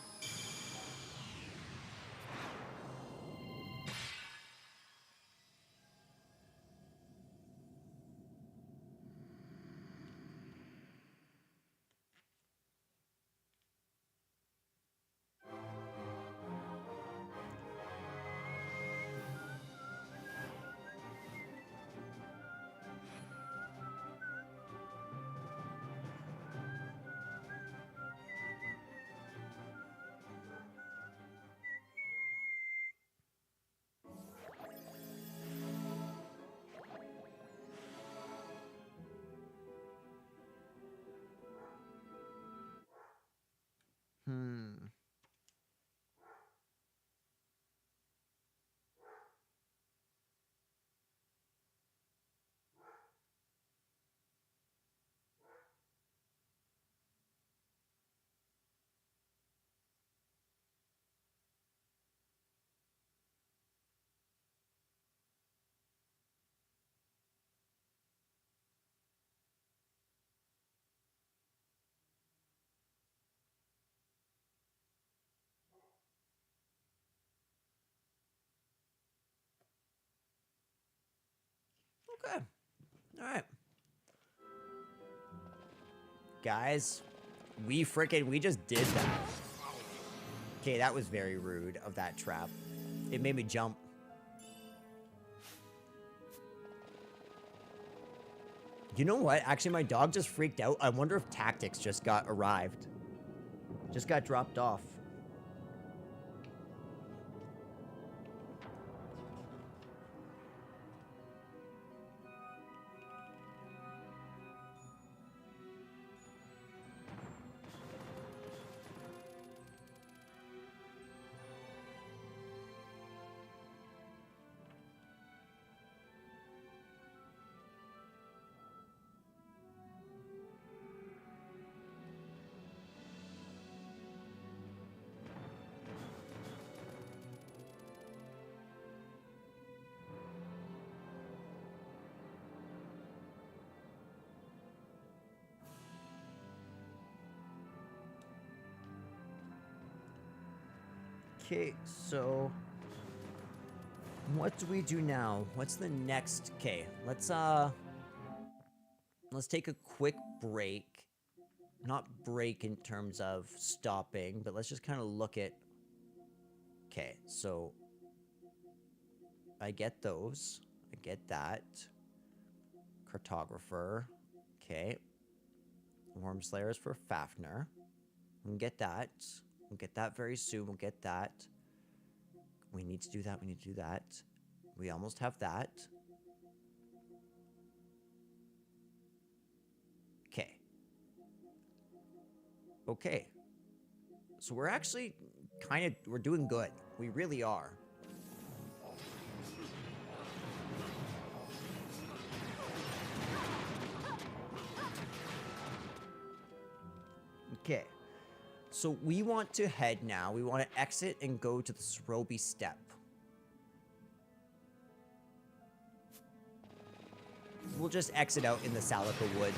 Okay. All right. Guys, we just did that. Okay, that was very rude of that trap. It made me jump. You know what? Actually, my dog just freaked out. I wonder if Tactics just got arrived. Just got dropped off. Okay, so what do we do now? What's the next? Okay, let's take a quick break. Not break in terms of stopping, but let's just kind of look at. Okay, so I get those. I get that. Cartographer. Okay. Wormslayers for Fafnir. We'll get that. We'll get that very soon. We'll get that. We need to do that. We need to do that. We almost have that. Okay. Okay. So we're actually we're doing good. We really are. Okay. So we want to head now. We want to exit and go to the Srobi Steppe. We'll just exit out in the Salika Wood.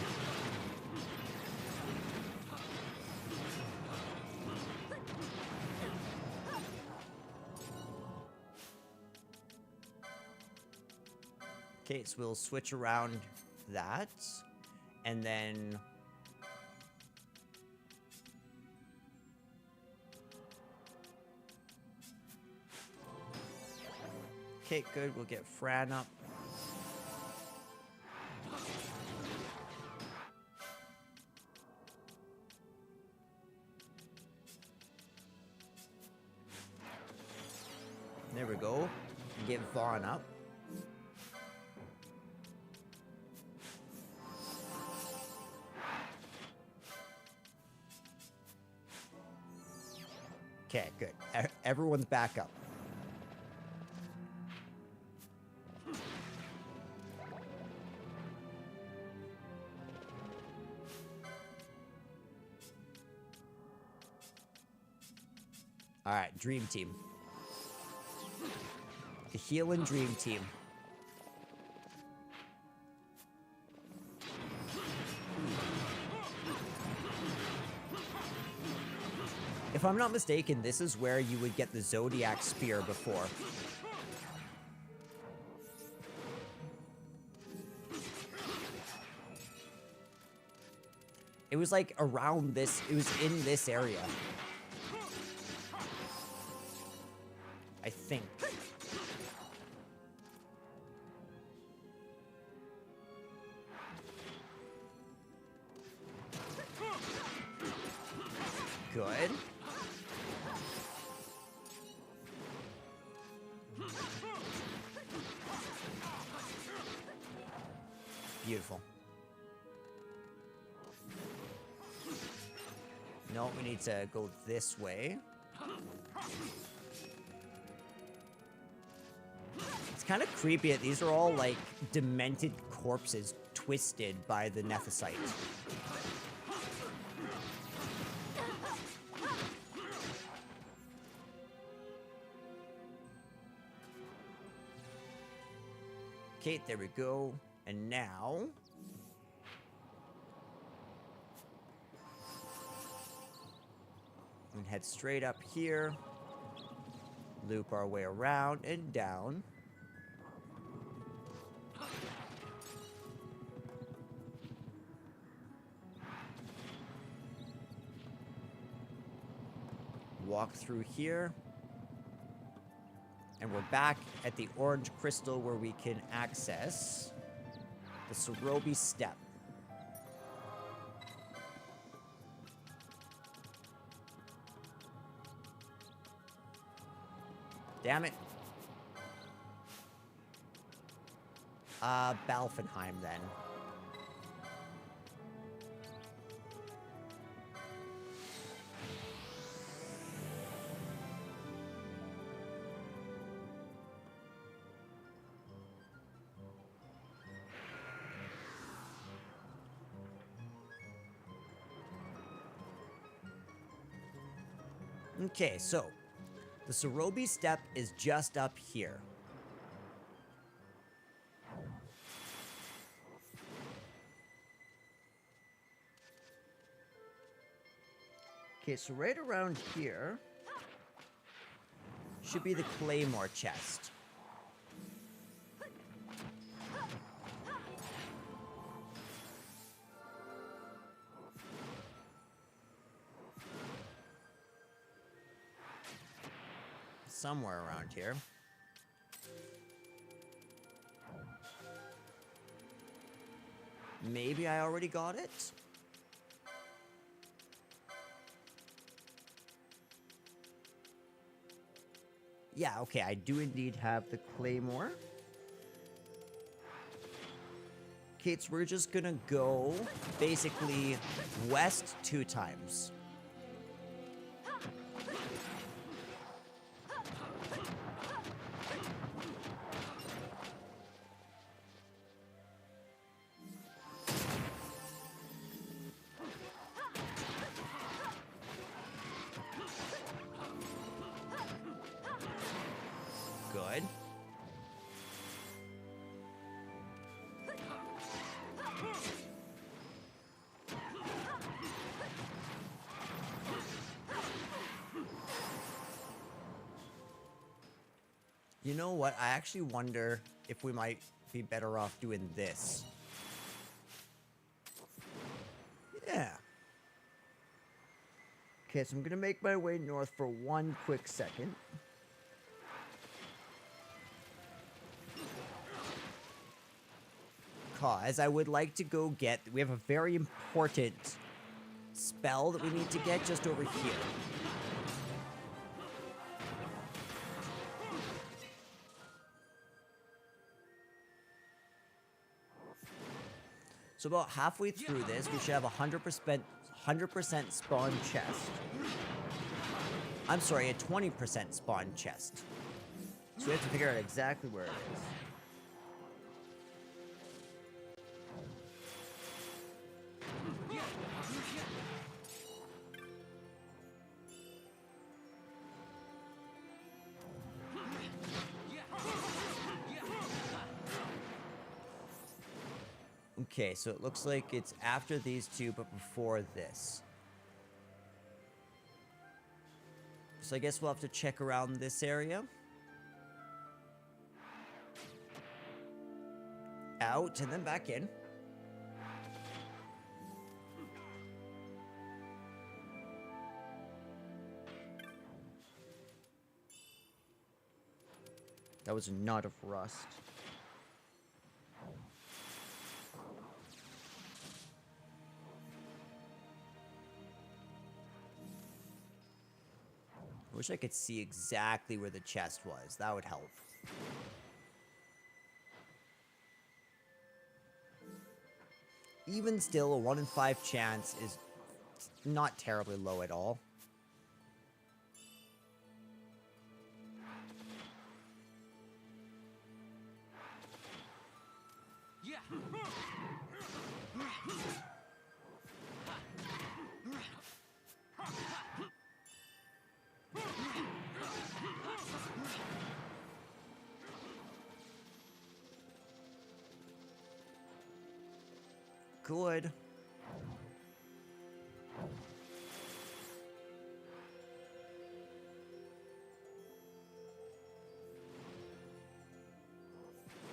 Okay, so we'll switch around that. And then... Okay, good. We'll get Fran up. There we go. Get Vaughn up. Okay, good. Everyone's back up. All right, Dream Team. The Heal and Dream Team. If I'm not mistaken, this is where you would get the Zodiac Spear before. It was like around this, it was in this area. I think. Good. Beautiful. No, we need to go this way. It's kind of creepy that these are all like demented corpses twisted by the Nephesite. Okay, there we go. And now... we can head straight up here. Loop our way around and down. Walk through here. And we're back at the orange crystal where we can access the Cerobi Step. Damn it. Balfenheim then. Okay, so the Cerobi Step is just up here. Okay, so right around here should be the Claymore chest. Somewhere around here. Maybe I already got it? Yeah, okay, I do indeed have the Claymore. Okay, so we're just gonna go basically west 2 times. Good. You know what? I actually wonder if we might be better off doing this. Yeah. Okay, so I'm gonna make my way north for 1 quick second. Cause I would like to go get... we have a very important spell that we need to get just over here. So about halfway through this, we should have 100% spawn chest. I'm sorry, a 20% spawn chest. So we have to figure out exactly where it is. Okay, so it looks like it's after these two, but before this. So I guess we'll have to check around this area. Out and then back in. That was a knot of rust. I wish I could see exactly where the chest was. That would help. Even still, a 1 in 5 chance is not terribly low at all. Good.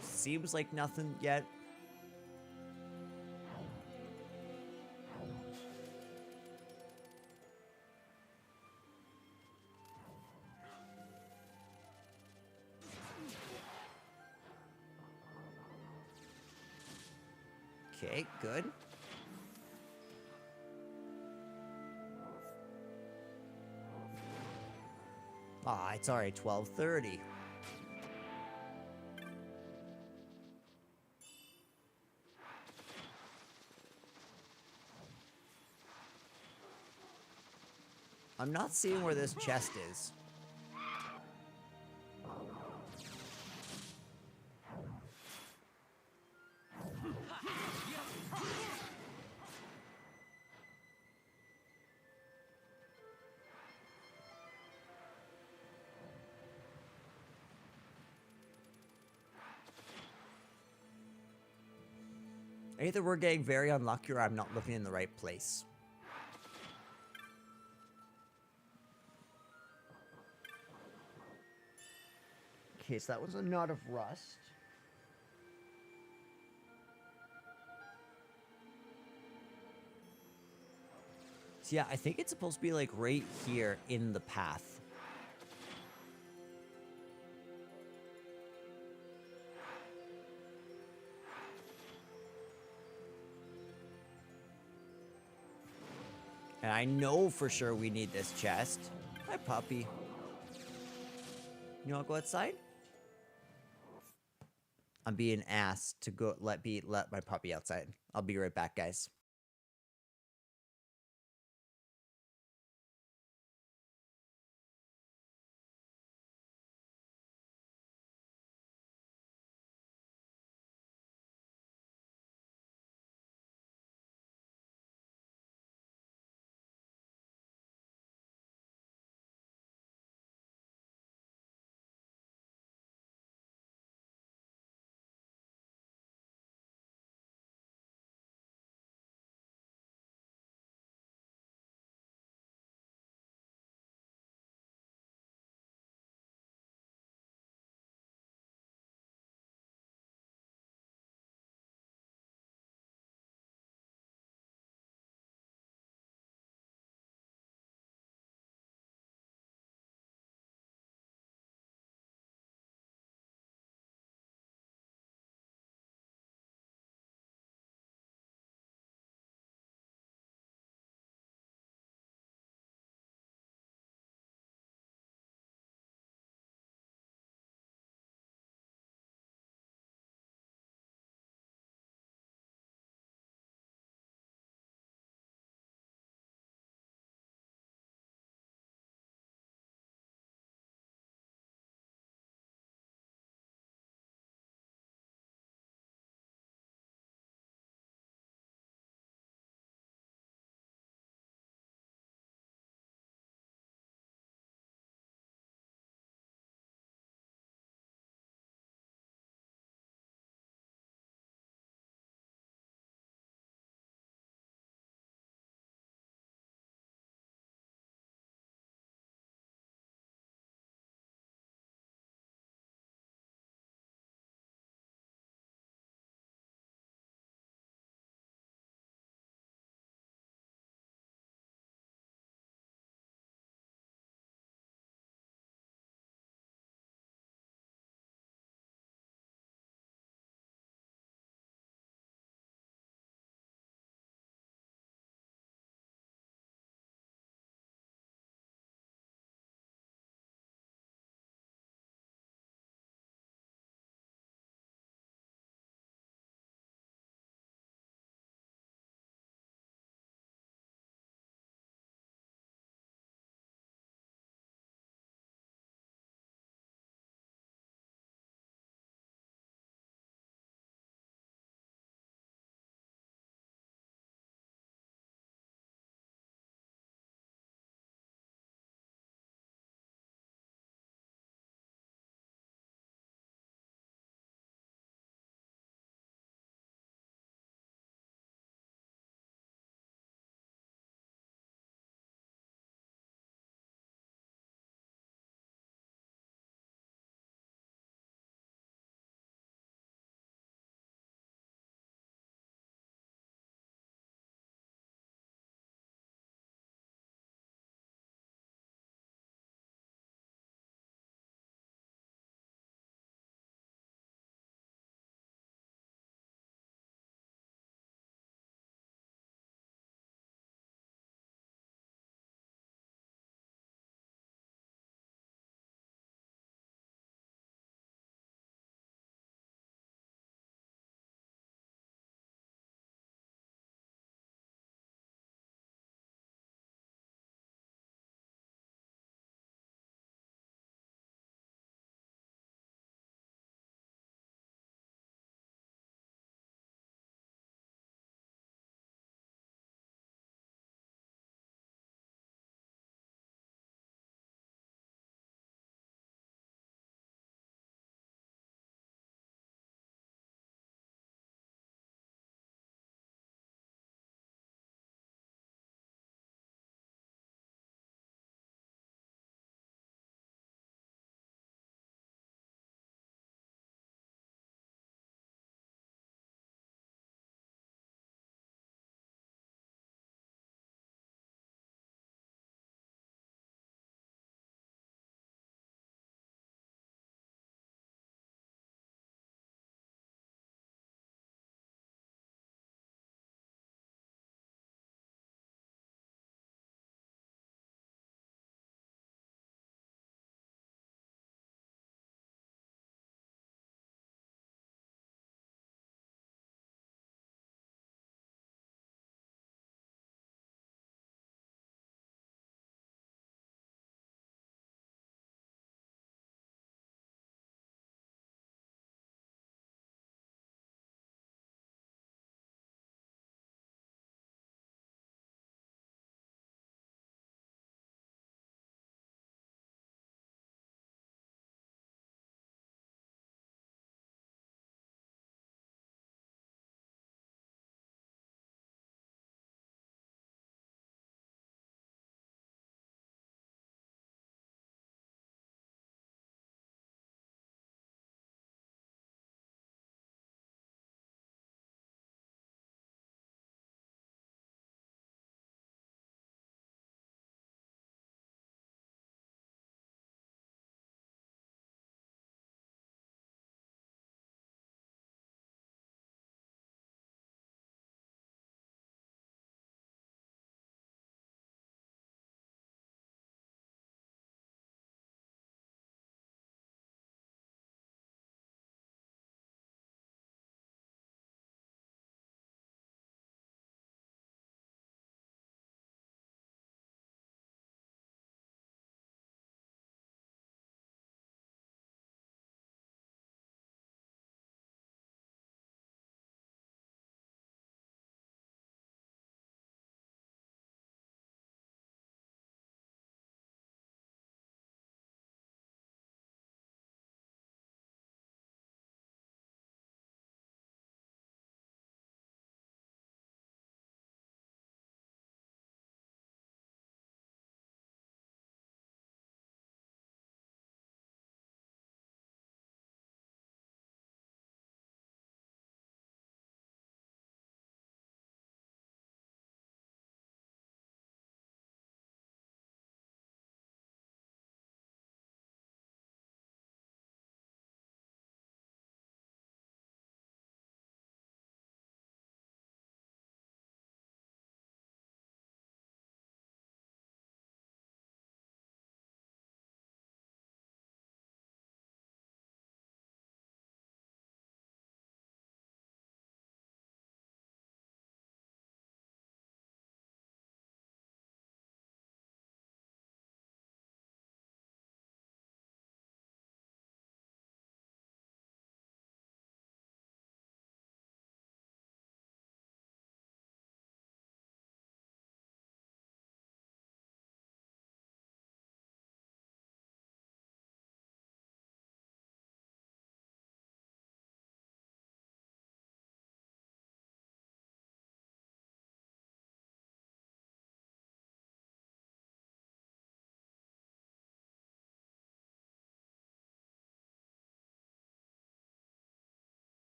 Seems like nothing yet. Okay, good. Ah, it's already 12:30. I'm not seeing where this chest is. Either we're getting very unlucky or I'm not looking in the right place. Okay, so that was a knot of rust. So yeah, I think it's supposed to be like right here in the path. And I know for sure we need this chest. Hi, puppy. You wanna go outside? I'm being asked to go let my puppy outside. I'll be right back, guys.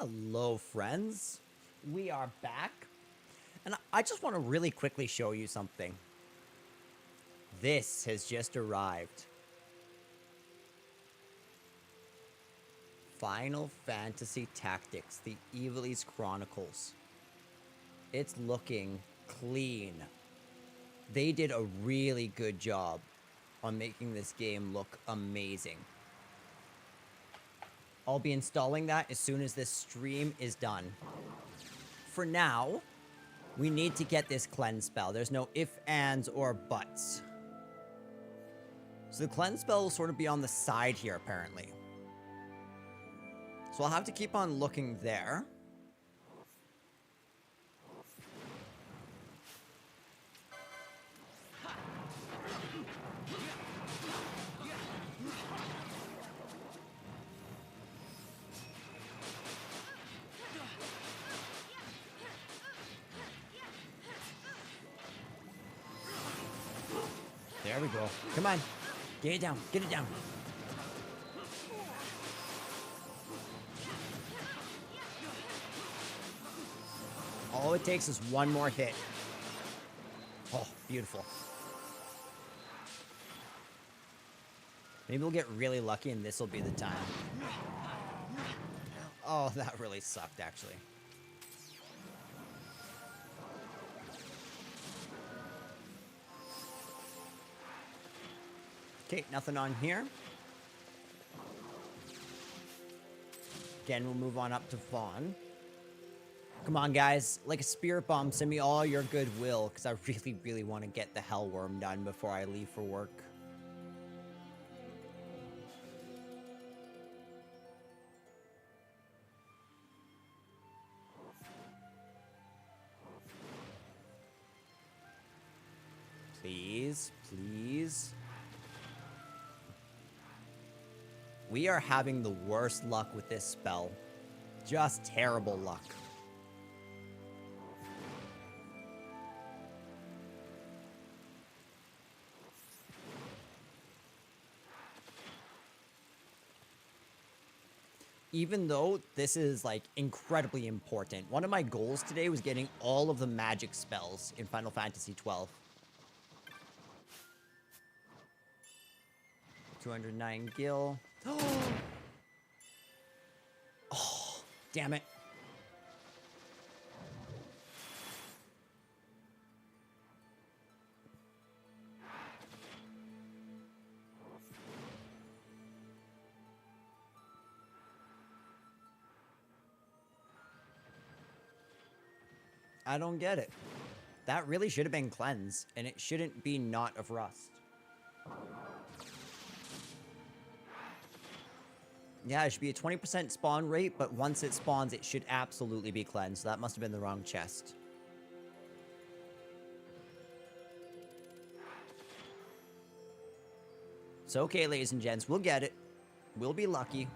Hello, friends. We are back. And I just want to really quickly show you something. This has just arrived. Final Fantasy Tactics, the Evilise Chronicles. It's looking clean. They did a really good job on making this game look amazing. I'll be installing that as soon as this stream is done. For now, we need to get this cleanse spell. There's no ifs, ands, or buts. So the cleanse spell will sort of be on the side here, apparently. So I'll have to keep on looking there. There we go. Come on. Get it down. Get it down. All it takes is one more hit. Oh, beautiful. Maybe we'll get really lucky and this will be the time. Oh, that really sucked, actually. Okay, nothing on here. Again, we'll move on up to Fawn. Come on, guys. Like a spirit bomb, send me all your goodwill, because I really, really want to get the Hellworm done before I leave for work. Please, please. We are having the worst luck with this spell. Just terrible luck. Even though this is, like, incredibly important. One of my goals today was getting all of the magic spells in Final Fantasy XII. 209 gil. Oh, damn it. I don't get it. That really should have been cleanse, and it shouldn't be not of rust. Yeah, it should be a 20% spawn rate, but once it spawns, it should absolutely be cleansed. So that must have been the wrong chest. It's okay, ladies and gents. We'll get it. We'll be lucky.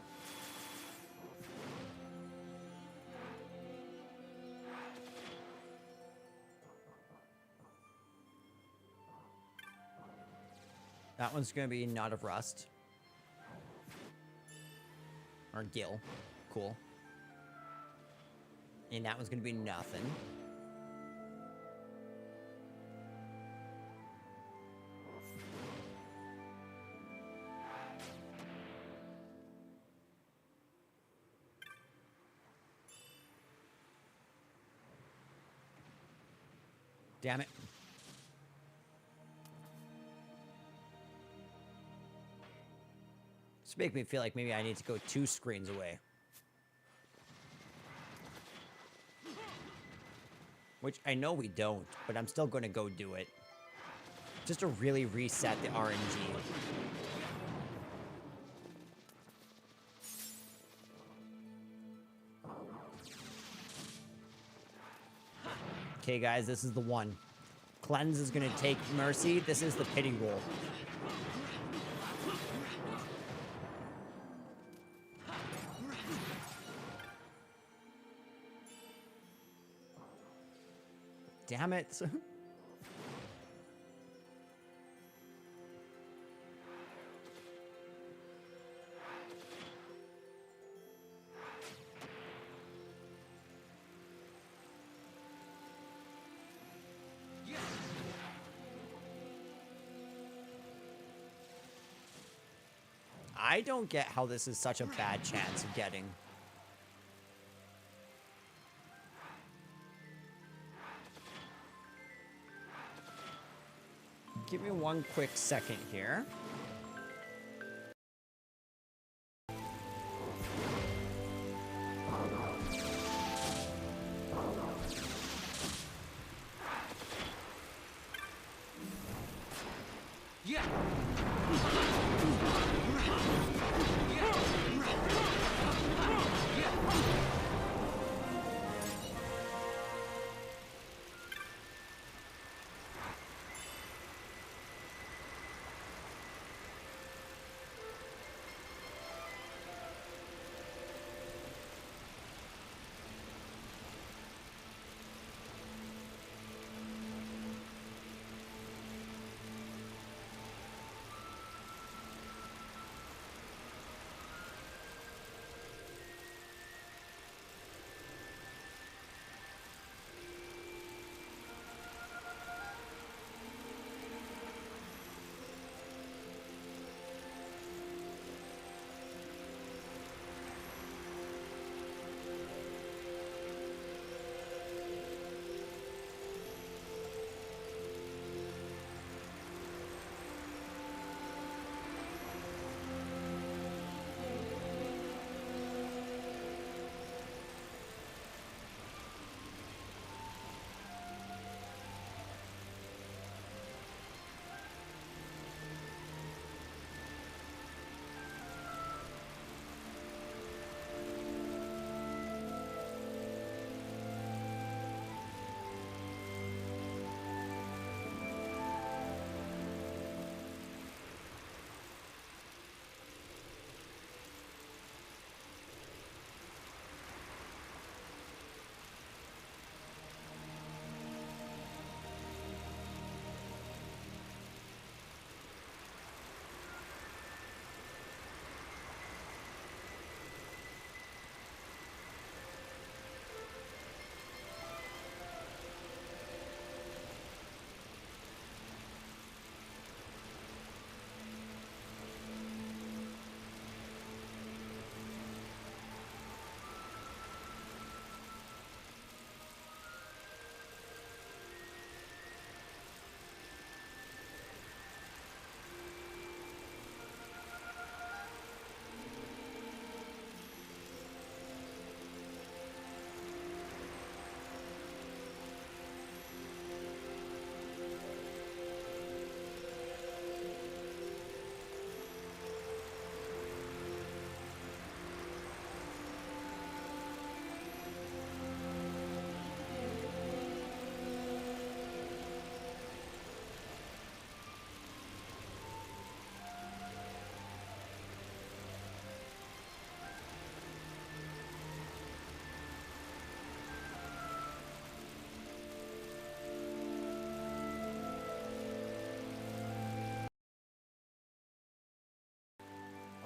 That one's going to be not of rust. Or gil. Cool. And that one's going to be nothing. Damn it. This make me feel like maybe I need to go 2 screens away. Which I know we don't, but I'm still going to go do it. Just to really reset the RNG. Okay, guys, this is the one. Cleanse is going to take Mercy. This is the pity roll. Damn it. I don't get how this is such a bad chance of getting. Give me one quick second here.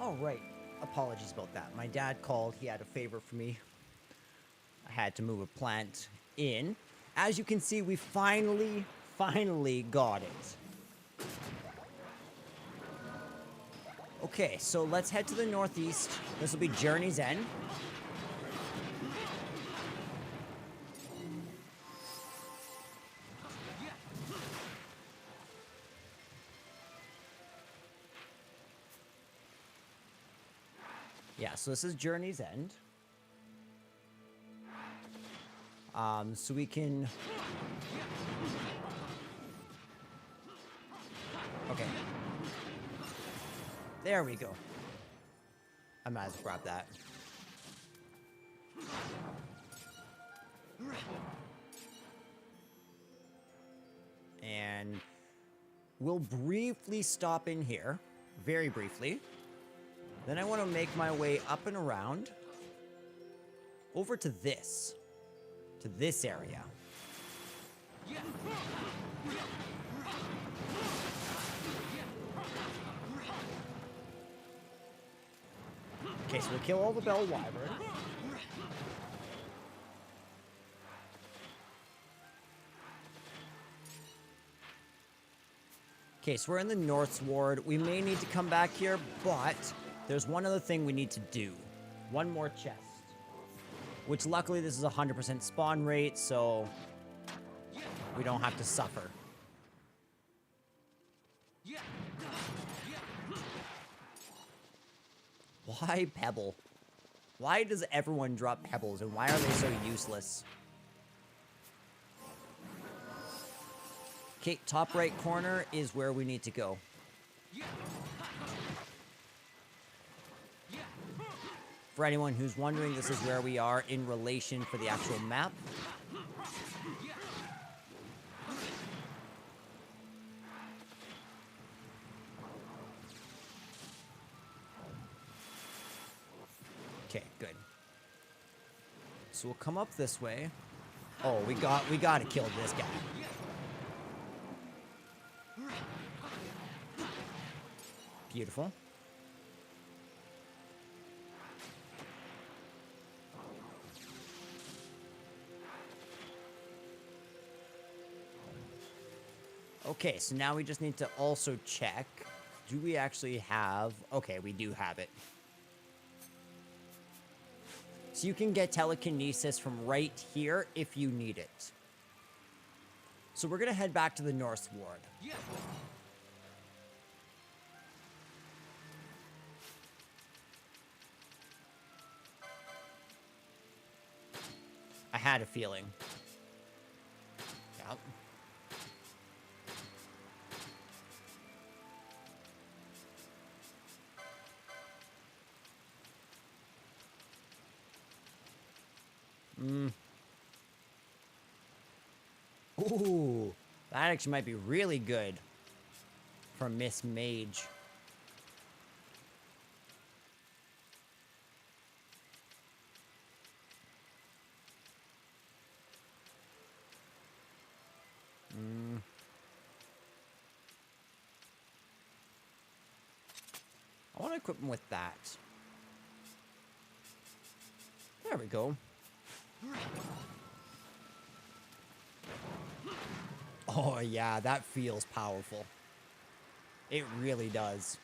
Oh, right. Apologies about that. My dad called. He had a favor for me. I had to move a plant in. As you can see, we finally got it. Okay, so let's head to the northeast. This will be Journey's End. Yeah, so this is Journey's End. So we can... Okay. There we go. I might as well grab that. And we'll briefly stop in here. Very briefly. Then I want to make my way up and around. Over to this. To this area. Okay, so we'll kill all the bell wyvern. Okay, so we're in the North Sward. We may need to come back here, but There's one other thing we need to do. One more chest. Which luckily this is 100% spawn rate, so we don't have to suffer. Why Pebble? Why does everyone drop pebbles, and why are they so useless? Okay, top right corner is where we need to go. For anyone who's wondering, this is where we are in relation for the actual map. Okay, good. So we'll come up this way. Oh, we gotta kill this guy. Beautiful. Okay, so now we just need to also check. Do we actually have... Okay, we do have it. So you can get telekinesis from right here if you need it. So we're going to head back to the North Ward. I had a feeling. Yep. Ooh, that actually might be really good for Miss Mage. I want to equip him with that. There we go. Oh, yeah, that feels powerful. It really does.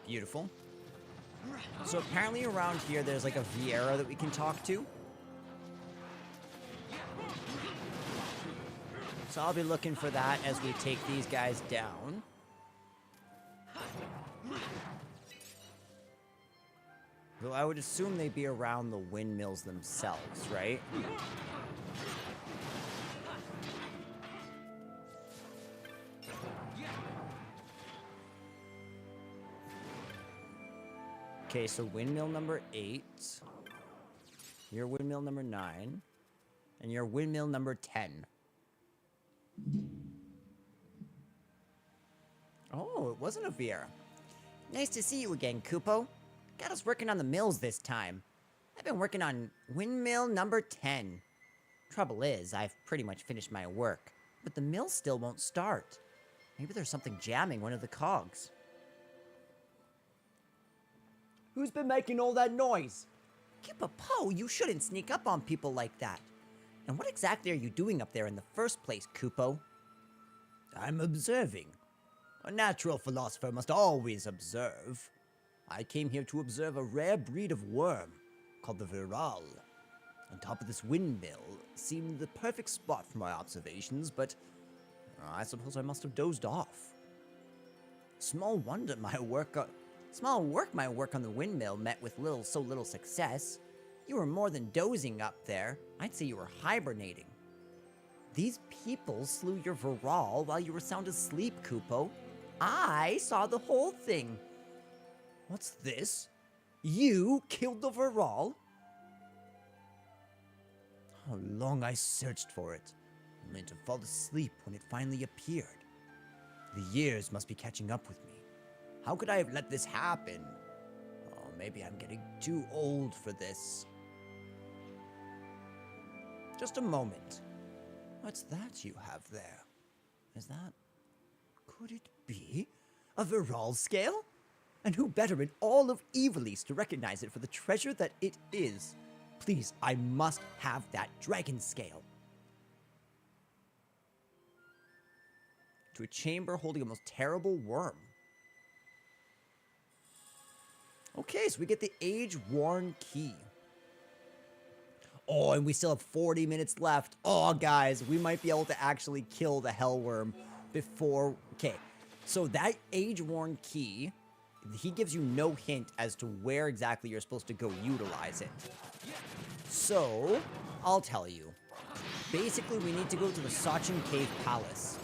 Beautiful. So apparently around here there's like a Viera that we can talk to. So I'll be looking for that as we take these guys down. Though I would assume they'd be around the windmills themselves, right? Okay, so windmill number 8. You're windmill number 9. And you're windmill number 10. Oh, it wasn't a Viera. Nice to see you again, Kupo. Got us working on the mills this time. I've been working on windmill number 10. Trouble is, I've pretty much finished my work, but the mill still won't start. Maybe there's something jamming one of the cogs. Who's been making all that noise? Kupo, you shouldn't sneak up on people like that. And what exactly are you doing up there in the first place, Kupo? I'm observing. A natural philosopher must always observe. I came here to observe a rare breed of worm called the Viral. On top of this windmill seemed the perfect spot for my observations, but I suppose I must have dozed off. Small work my work on the windmill met with so little success. You were more than dozing up there. I'd say you were hibernating. These people slew your Viral while you were sound asleep, Kupo. I saw the whole thing. What's this? You killed the Viral? How long I searched for it, only to fall asleep when it finally appeared. The years must be catching up with me. How could I have let this happen? Oh, maybe I'm getting too old for this. Just a moment. What's that you have there? Is that... Could it be? A Viral scale? And who better in all of Evilise to recognize it for the treasure that it is? Please, I must have that dragon scale. To a chamber holding a most terrible worm. Okay, so we get the age-worn key. Oh, and we still have 40 minutes left. Oh, guys, we might be able to actually kill the Hellworm before... Okay, so that age-worn key, he gives you no hint as to where exactly you're supposed to go utilize it. So, I'll tell you. Basically, we need to go to the Sachin Cave Palace.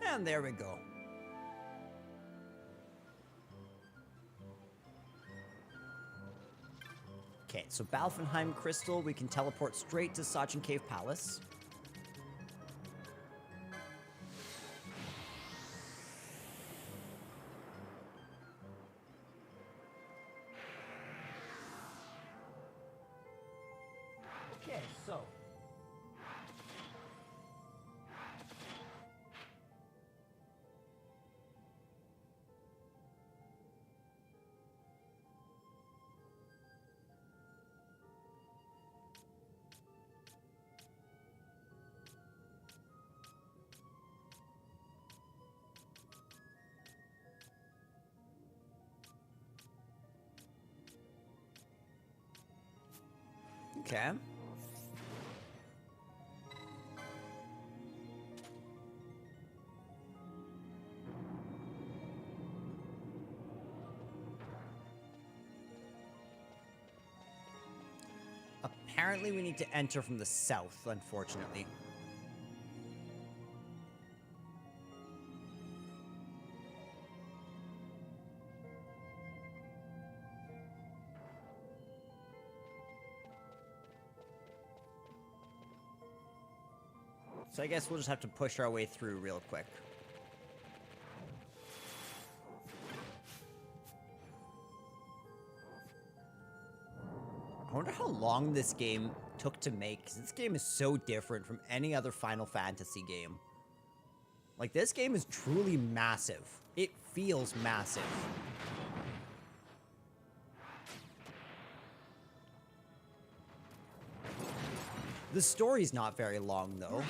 And there we go. Okay, so Balfenheim Crystal, we can teleport straight to Sachin Cave Palace. Okay, so... Okay. Apparently we need to enter from the south, unfortunately. So I guess we'll just have to push our way through real quick. I wonder how long this game took to make, because this game is so different from any other Final Fantasy game. Like, this game is truly massive. It feels massive. The story's not very long, though.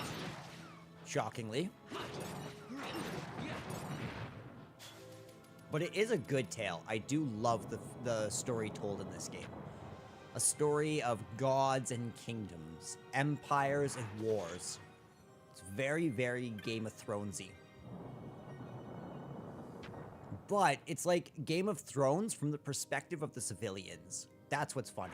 Shockingly. But it is a good tale. I do love the story told in this game. A story of gods and kingdoms, empires and wars. It's very, very Game of Thronesy. But it's like Game of Thrones from the perspective of the civilians. That's what's funny.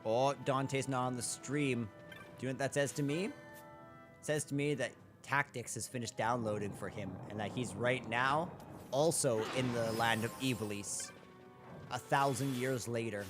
Oh, Dante's not on the stream. Do you know what that says to me? It says to me that Tactics has finished downloading for him, and that he's right now also in the land of Evilise. 1,000 years later.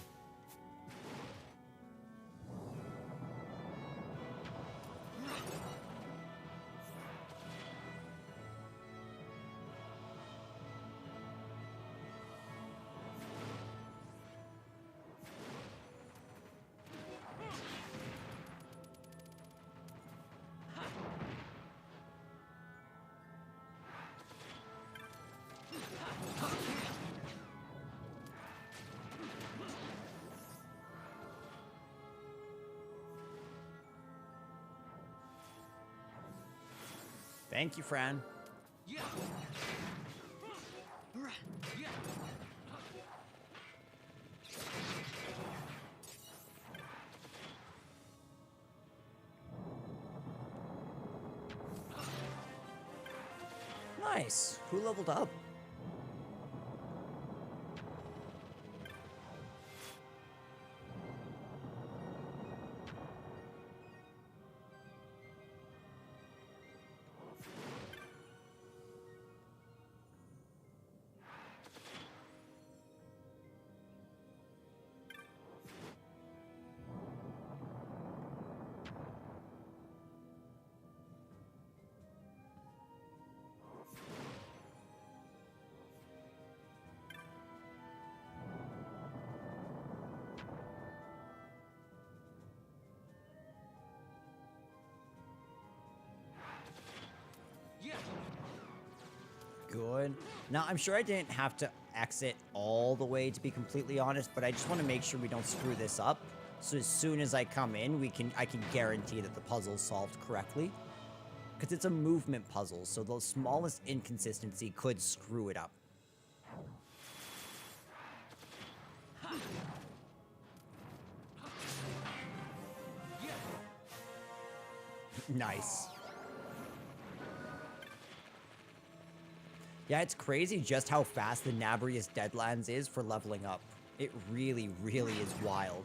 Thank you, Fran. Nice. Who leveled up? Good. Now, I'm sure I didn't have to exit all the way, to be completely honest, but I just want to make sure we don't screw this up. So as soon as I come in, I can guarantee that the puzzle's solved correctly. Because it's a movement puzzle, so the smallest inconsistency could screw it up. Nice. Yeah, it's crazy just how fast the Nabrius Deadlands is for leveling up. It really, really is wild.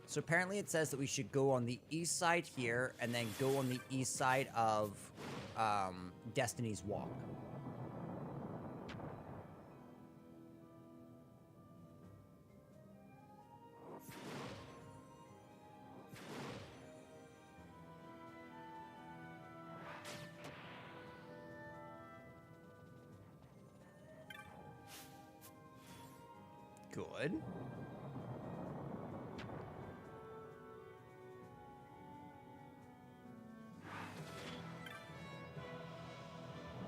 So apparently it says that we should go on the east side here, and then go on the east side of Destiny's Walk. Good.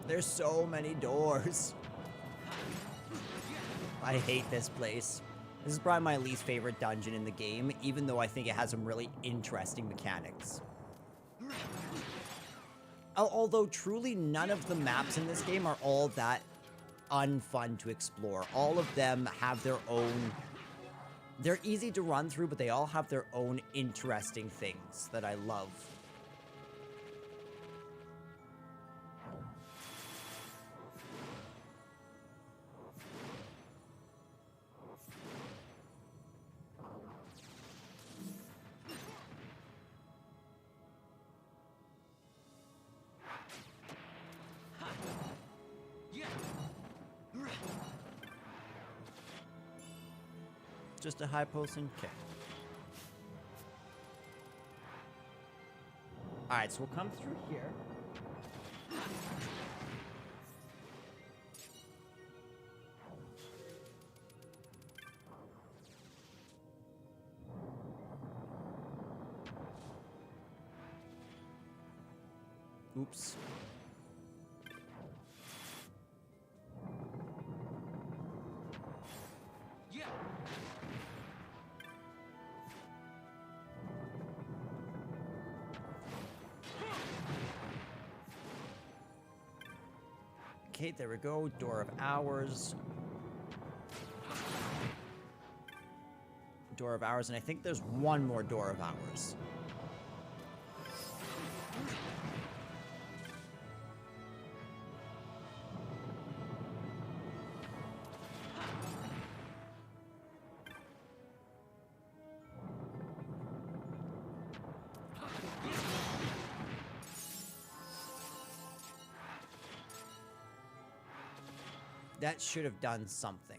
There's so many doors. I hate this place. This is probably my least favorite dungeon in the game, even though I think it has some really interesting mechanics. Although truly none of the maps in this game are all that unfun to explore. All of them have their own... They're easy to run through, but they all have their own interesting things that I love. Just a high potion kick. Alright, so we'll come through here. Oops. Okay, there we go. Door of Hours. Door of Hours, and I think there's one more Door of Hours. That should have done something.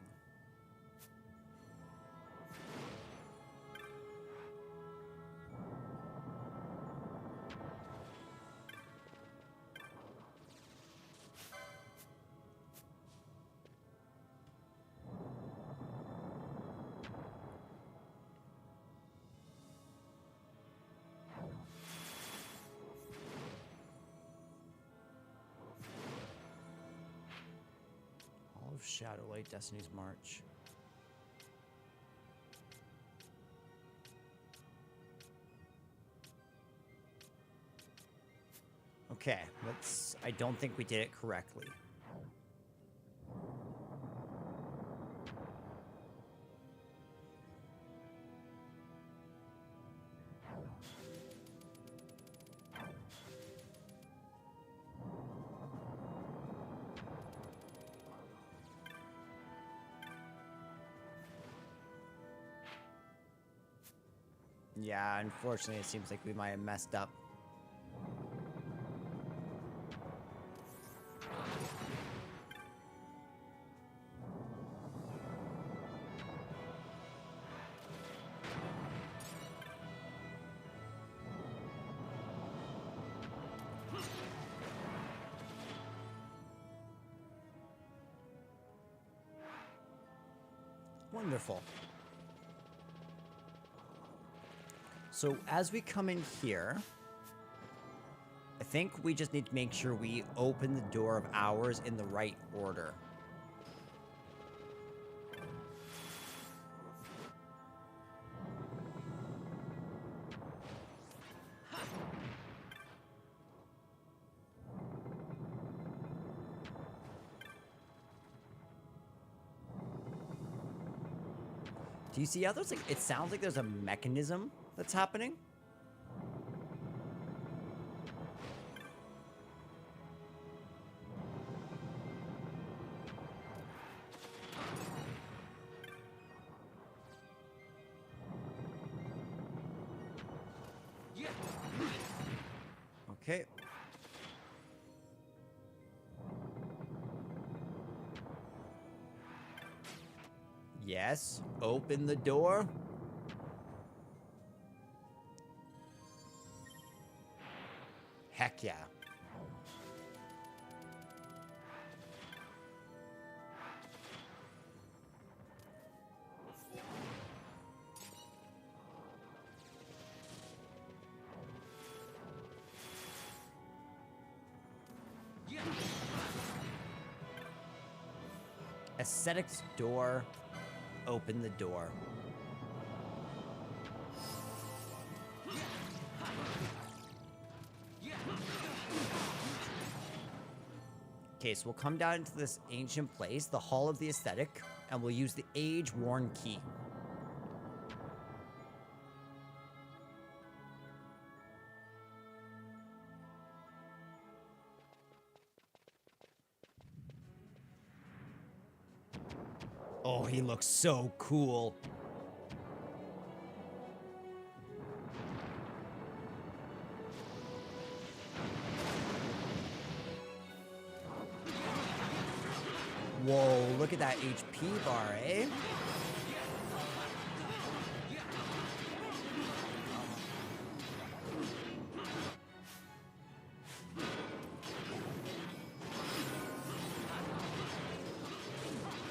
Shadowlight, Destiny's March. Okay, I don't think we did it correctly. Yeah, unfortunately, it seems like we might have messed up. Wonderful. So as we come in here, I think we just need to make sure we open the door of ours in the right order. Do you see how there's like, it sounds like there's a mechanism that's happening? Okay. Yes, open the door. Heck yeah. Aesthetics door. Open the door. Okay, so we'll come down into this ancient place, the Hall of the Aesthetic, and we'll use the age-worn key. Oh, he looks so cool. Whoa, look at that HP bar, eh?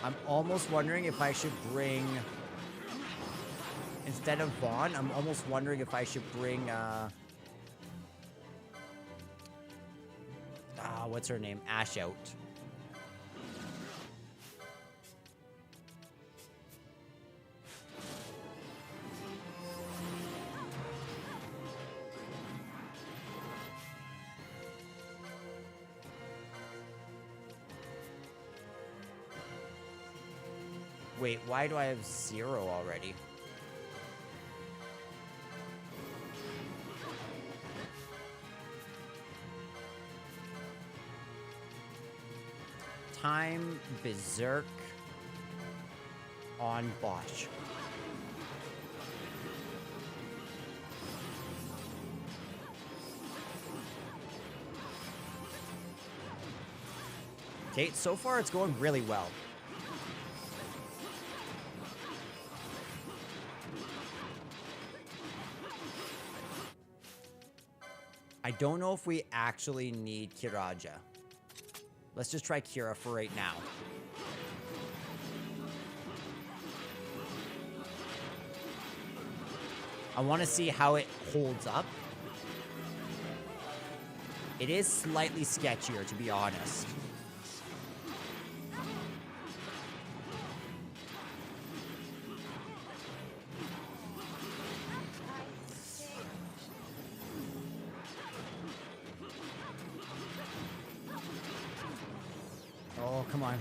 I'm almost wondering if I should bring... Instead of Vaughn, I'm almost wondering if I should bring, what's her name? Ash out. Wait, why do I have 0 already? Time Berserk on Bosch. Okay, so far it's going really well. I don't know if we actually need Kiraja. Let's just try Kira for right now. I want to see how it holds up. It is slightly sketchier, to be honest. Oh, come on.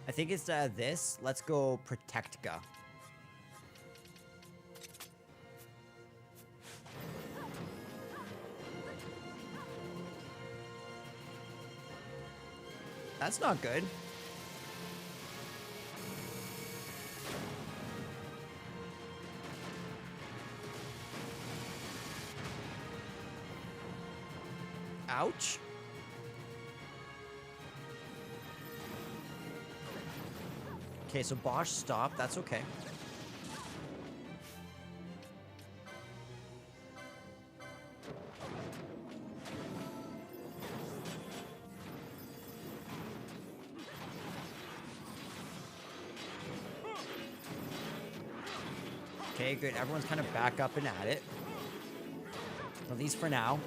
I think it's this. Let's go Protectka. That's not good. Ouch. Okay, so Bosch stopped. That's okay. Okay, good. Everyone's kind of back up and at it. At least for now.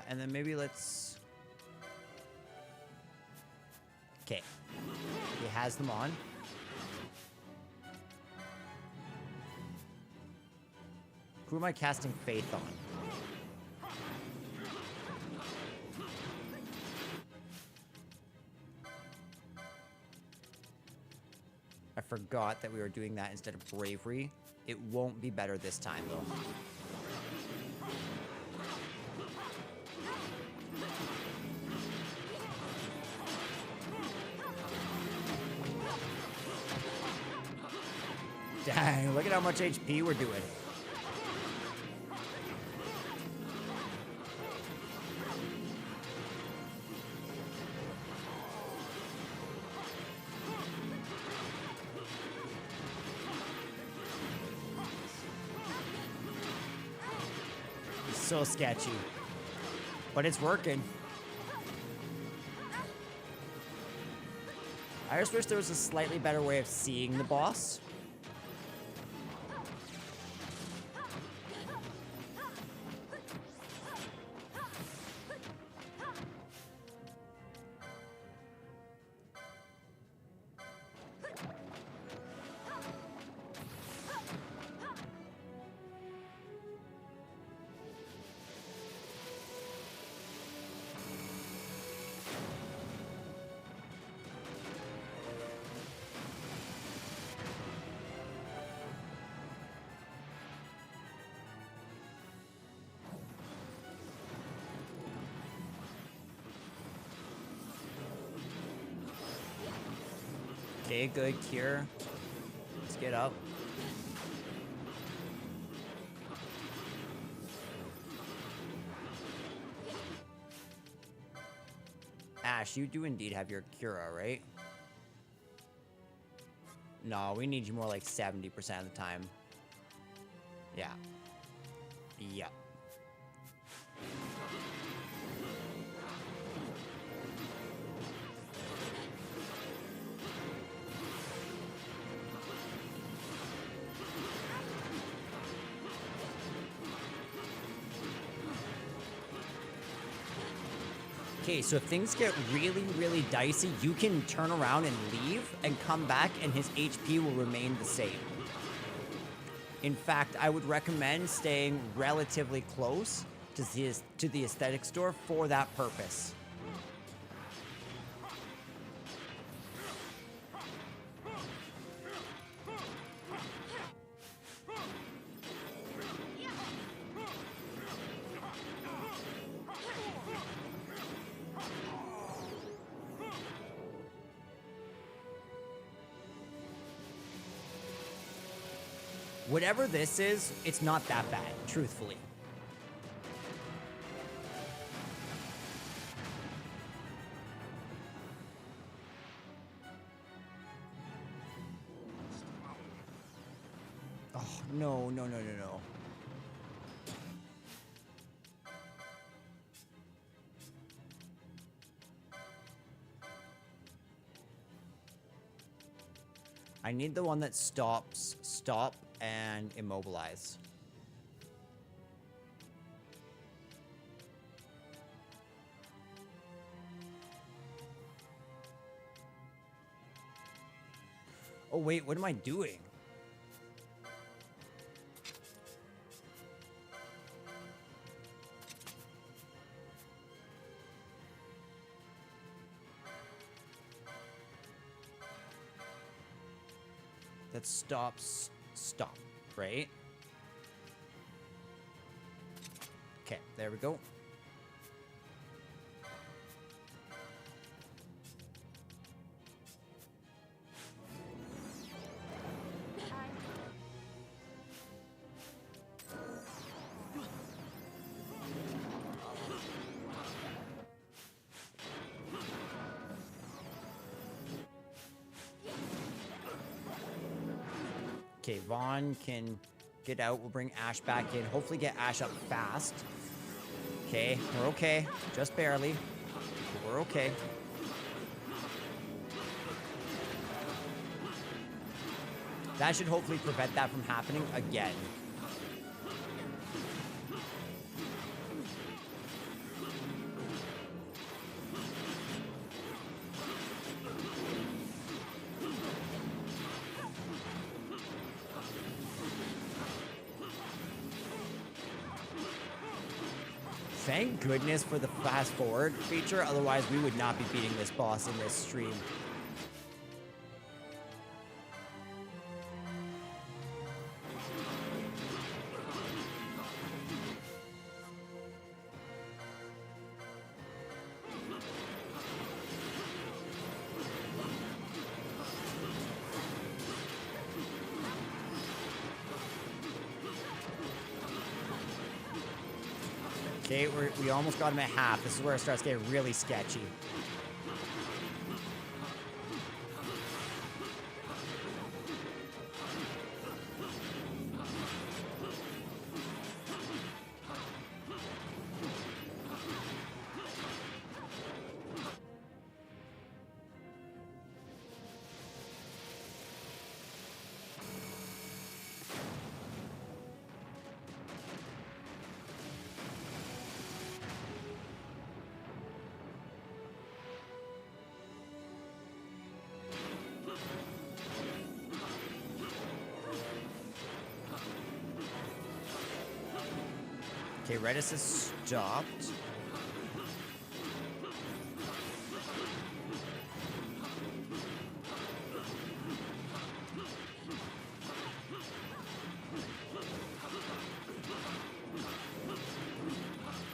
And then maybe let's... Okay. He has them on. Who am I casting Faith on? I forgot that we were doing that instead of Bravery. It won't be better this time, though. Dang, look at how much HP we're doing. It's so sketchy. But it's working. I just wish there was a slightly better way of seeing the boss. Okay, good. Cure. Let's get up. Ash, you do indeed have your Cura, right? No, we need you more like 70% of the time. Yeah. Yep. Okay, so if things get really, really dicey, you can turn around and leave and come back and his HP will remain the same. In fact, I would recommend staying relatively close to the aesthetic store for that purpose. Whatever this is, it's not that bad, truthfully. Oh, no, no, no, no, no. I need the one that stops, stop, and immobilize. Oh wait, what am I doing? That stops, stop, right? Okay, there we go. Okay, Vaughn can get out. We'll bring Ash back in. Hopefully get Ash up fast. Okay, we're okay. Just barely. But we're okay. That should hopefully prevent that from happening again. Thank goodness for the fast forward feature, otherwise we would not be beating this boss in this stream. Okay, we almost got him at half. This is where it starts getting really sketchy. Okay, Redis is stopped.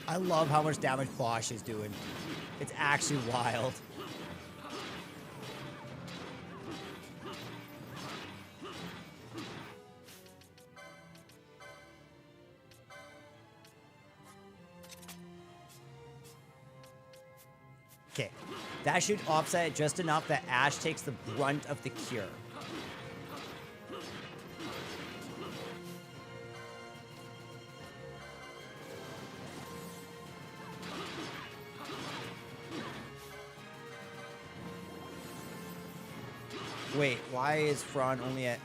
I love how much damage Bosch is doing. It's actually wild. Okay, that should offset it just enough that Ash takes the brunt of the cure. Wait, why is Fron only at...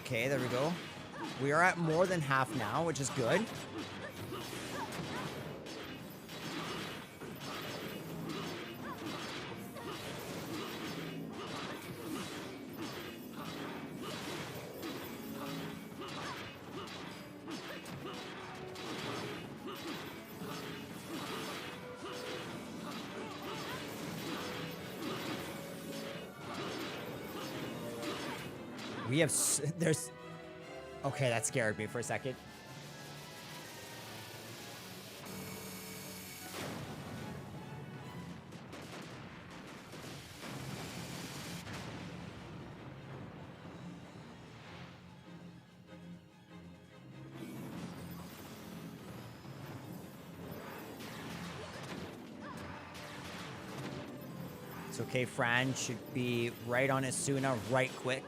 Okay, there we go. We are at more than half now, which is good. We have... There's... Okay, that scared me for a second. It's okay, Fran should be right on Asuna right quick.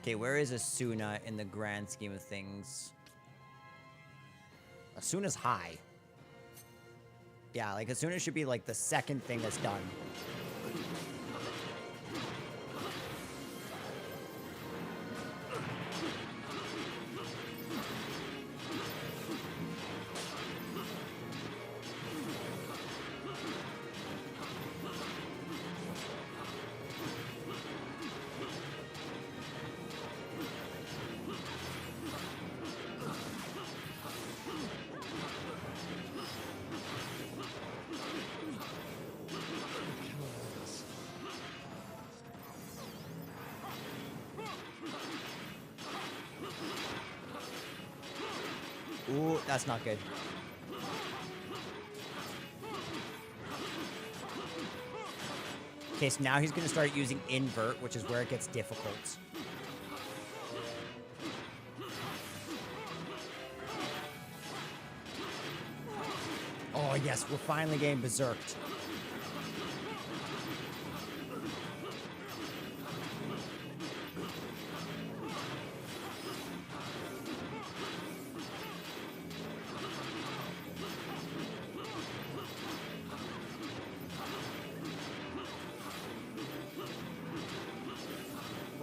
Okay, where is Asuna in the grand scheme of things? Asuna's high. Yeah, like Asuna should be like the second thing that's done. Ooh, that's not good. Okay, so now he's going to start using invert, which is where it gets difficult. Oh, yes, we're finally getting berserked.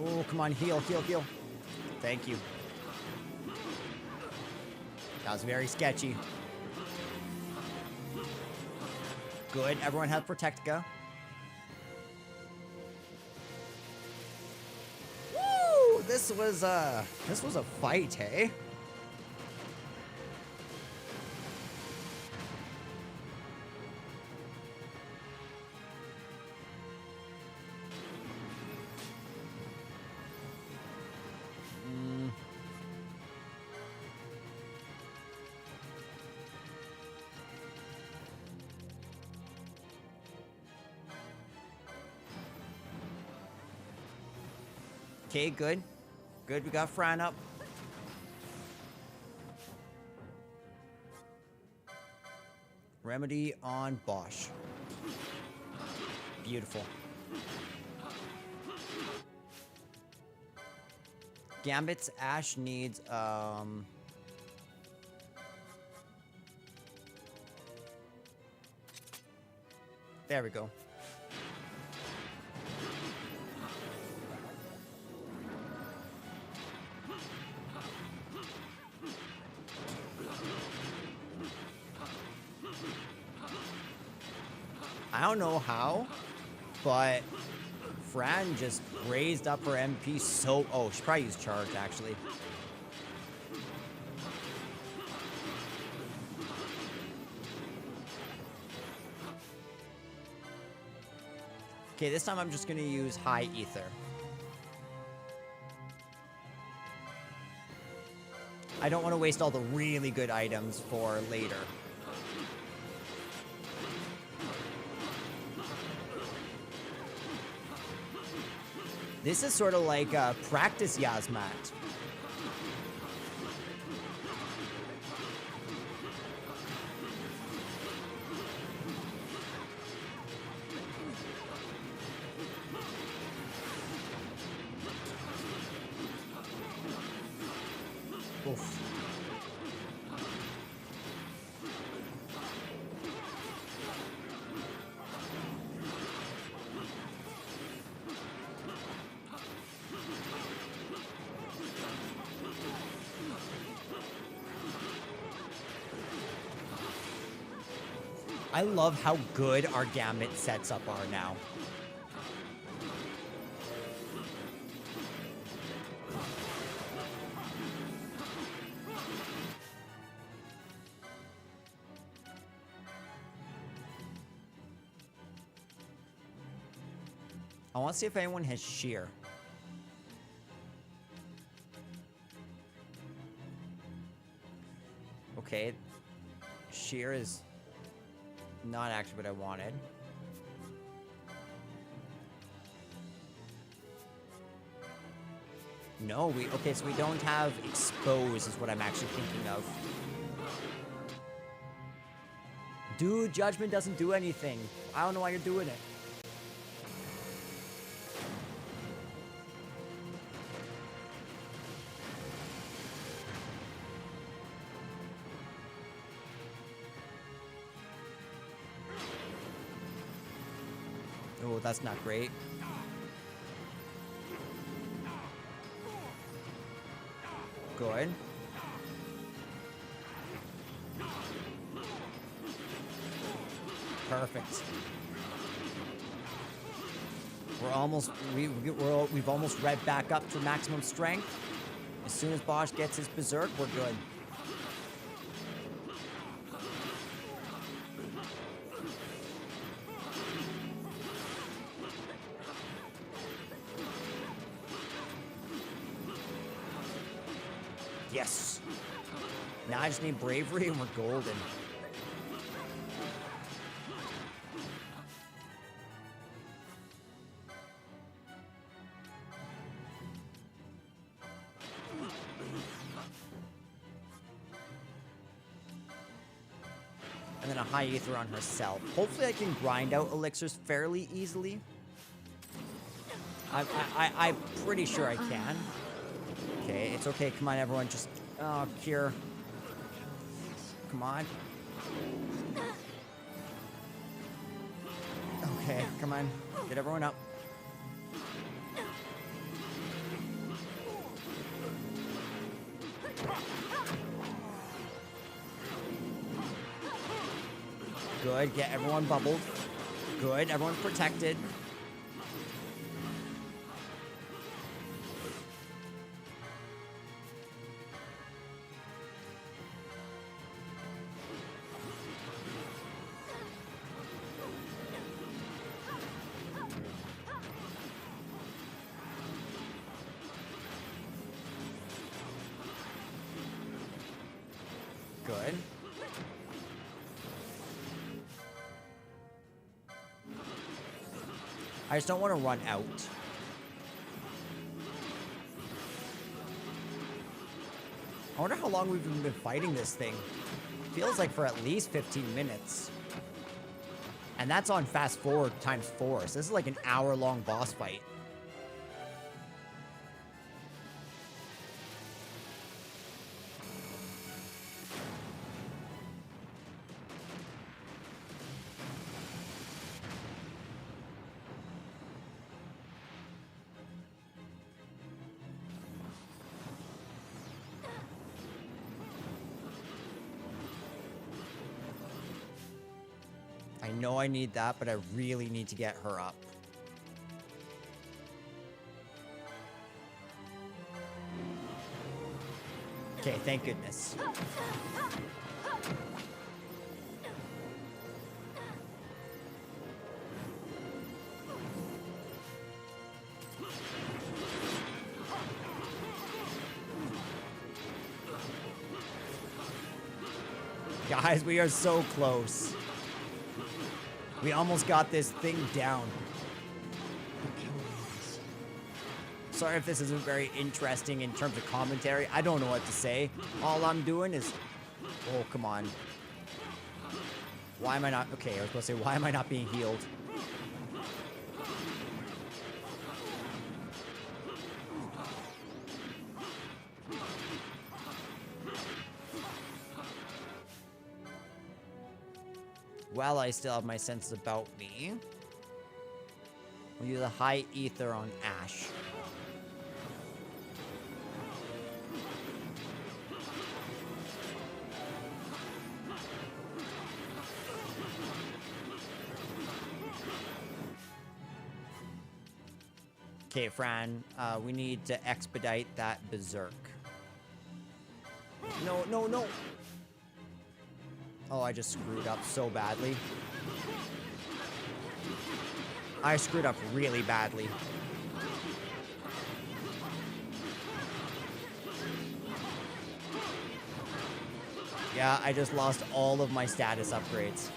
Oh, come on, heal, heal, heal. Thank you. That was very sketchy. Good, everyone has Protectica. Woo! This was a fight, hey? Okay, good. Good, we got Fran up. Remedy on Bosch. Beautiful. Gambit's Ash needs, there we go. I don't know how, but Fran just raised up her MP so... Oh, she probably used charge, actually. Okay, this time I'm just going to use High Ether. I don't want to waste all the really good items for later. This is sort of like practice Yasmat. Oof. I love how good our Gambit sets up are now. I want to see if anyone has shear. Okay. Shear is not actually what I wanted. No, okay, so we don't have expose is what I'm actually thinking of. Dude, judgment doesn't do anything. I don't know why you're doing it. Oh, that's not great. Good. Perfect. We've almost read back up to maximum strength. As soon as Bosch gets his berserk, we're good. Yes. Now I just need bravery and we're golden. And then a high ether on herself. Hopefully I can grind out elixirs fairly easily. I'm pretty sure I can. Okay, it's okay. Come on, everyone. Just, cure. Come on. Okay, come on. Get everyone up. Good, get everyone bubbled. Good, everyone's protected. Good. I just don't want to run out. I wonder how long we've been fighting this thing. Feels like for at least 15 minutes. And that's on fast forward times 4. So this is like an hour-long boss fight. I know I need that, but I really need to get her up. Okay, thank goodness. Guys, we are so close. We almost got this thing down. Sorry if this isn't very interesting in terms of commentary. I don't know what to say. All I'm doing is... Oh, come on. Why am I not... Okay, I was supposed to say, why am I not being healed? While I still have my senses about me, we'll use a high ether on Ash. Okay, Fran, we need to expedite that berserk. No, no, no! Oh, I just screwed up so badly. I screwed up really badly. Yeah, I just lost all of my status upgrades.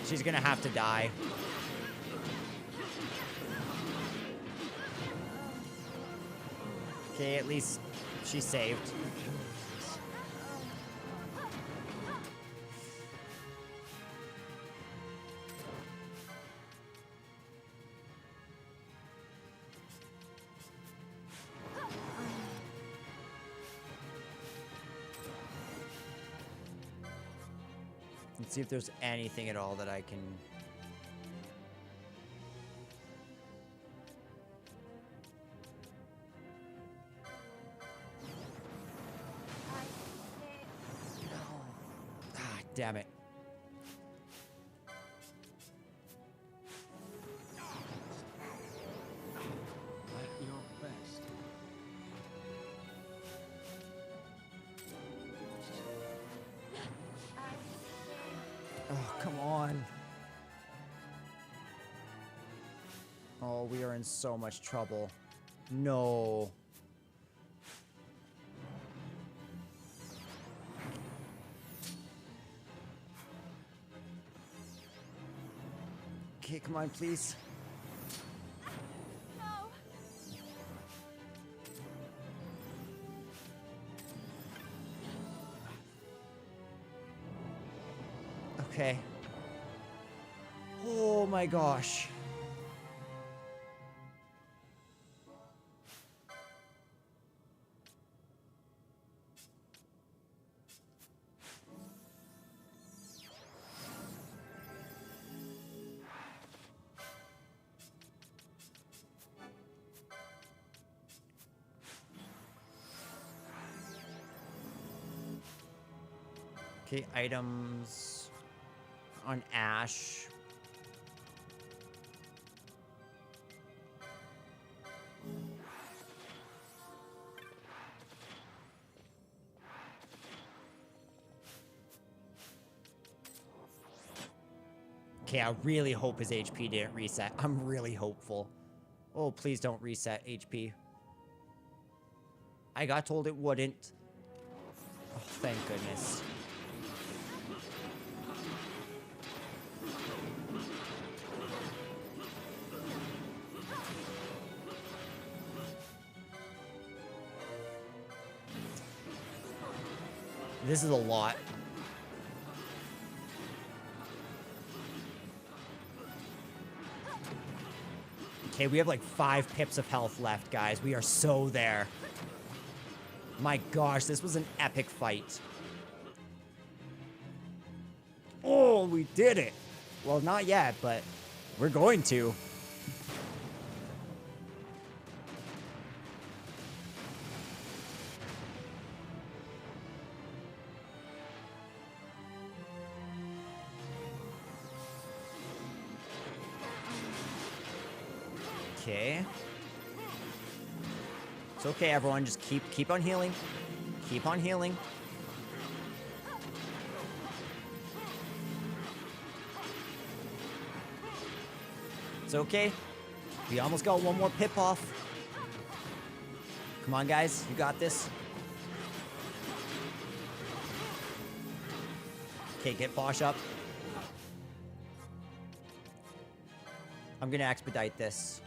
She's gonna have to die. Okay, at least she's saved. Let's see if there's anything at all that I can... Ah, damn it. At your best. Oh, come on. Oh, we are in so much trouble. No. Okay, come on, please. No. Okay. Oh my gosh. Okay, items on Ash. Okay, I really hope his HP didn't reset. I'm really hopeful. Oh, please don't reset HP. I got told it wouldn't. Oh, thank goodness. This is a lot. Okay, we have like 5 pips of health left, guys. We are so there. My gosh, this was an epic fight. Oh, we did it. Well, not yet, but we're going to. Okay. It's okay, everyone. Just keep on healing. Keep on healing. It's okay. We almost got one more pip off. Come on, guys. You got this. Okay, get Bosch up. I'm gonna expedite this.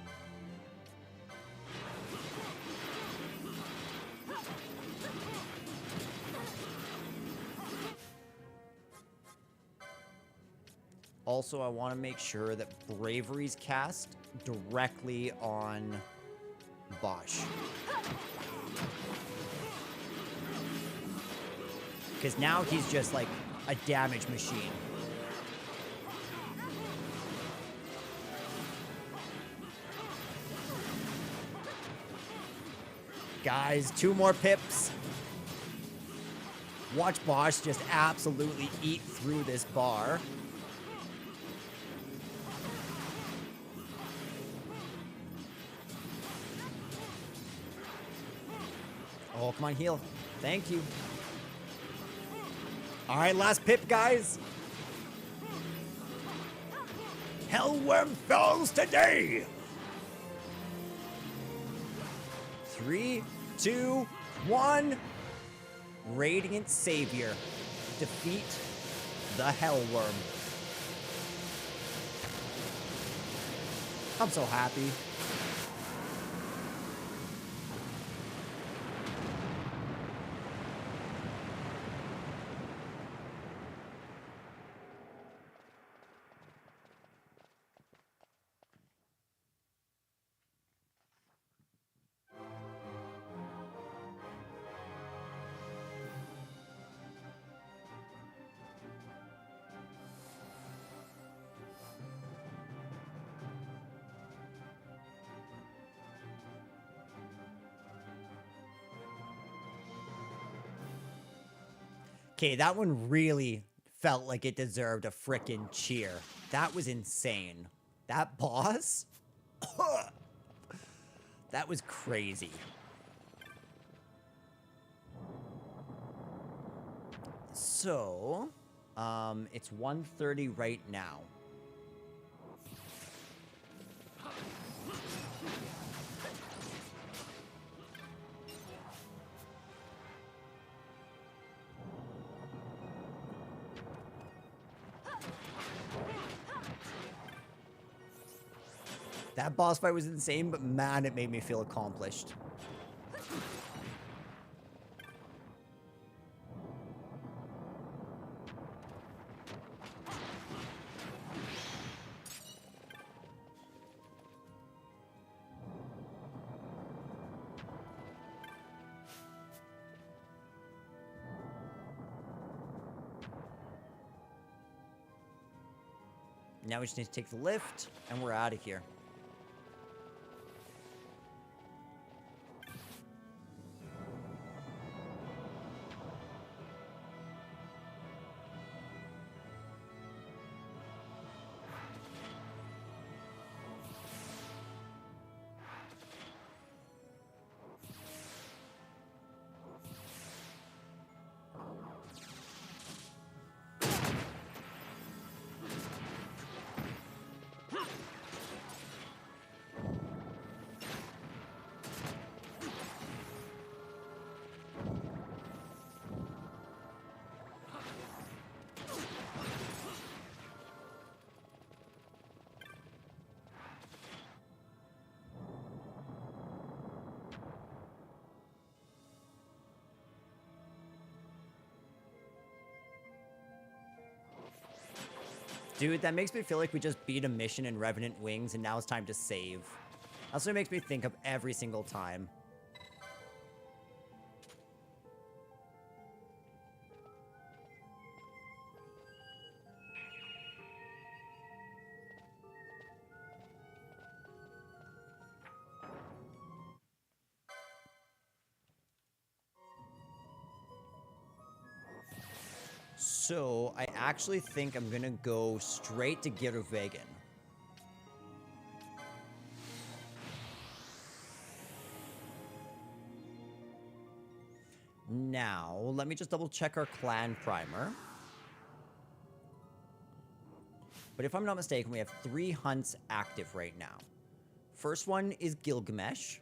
Also, I want to make sure that Bravery's cast directly on Bosch. Because now he's just like a damage machine. Guys, 2 more pips. Watch Bosch just absolutely eat through this bar. Oh, come on, heal. Thank you. All right, last pip, guys. Hellworm falls today. 3, 2, 1. Radiant Savior. Defeat the Hellworm. I'm so happy. Okay, that one really felt like it deserved a frickin' cheer. That was insane. That boss? That was crazy. So, it's 1:30 right now. That boss fight was insane, but man, it made me feel accomplished. Now we just need to take the lift, and we're out of here. Dude, that makes me feel like we just beat a mission in Revenant Wings, and now it's time to save. That's what it makes me think of every single time. So, I actually think I'm gonna go straight to Giruvegan. Now, let me just double check our clan primer. But if I'm not mistaken, we have 3 hunts active right now. First one is Gilgamesh.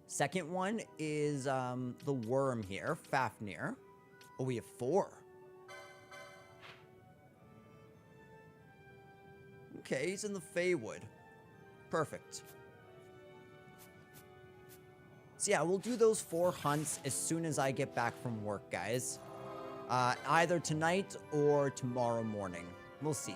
Second one is the worm here, Fafnir. Oh, we have 4. Okay, he's in the Feywood. Perfect. So yeah, we'll do those 4 hunts as soon as I get back from work, guys. Either tonight or tomorrow morning. We'll see.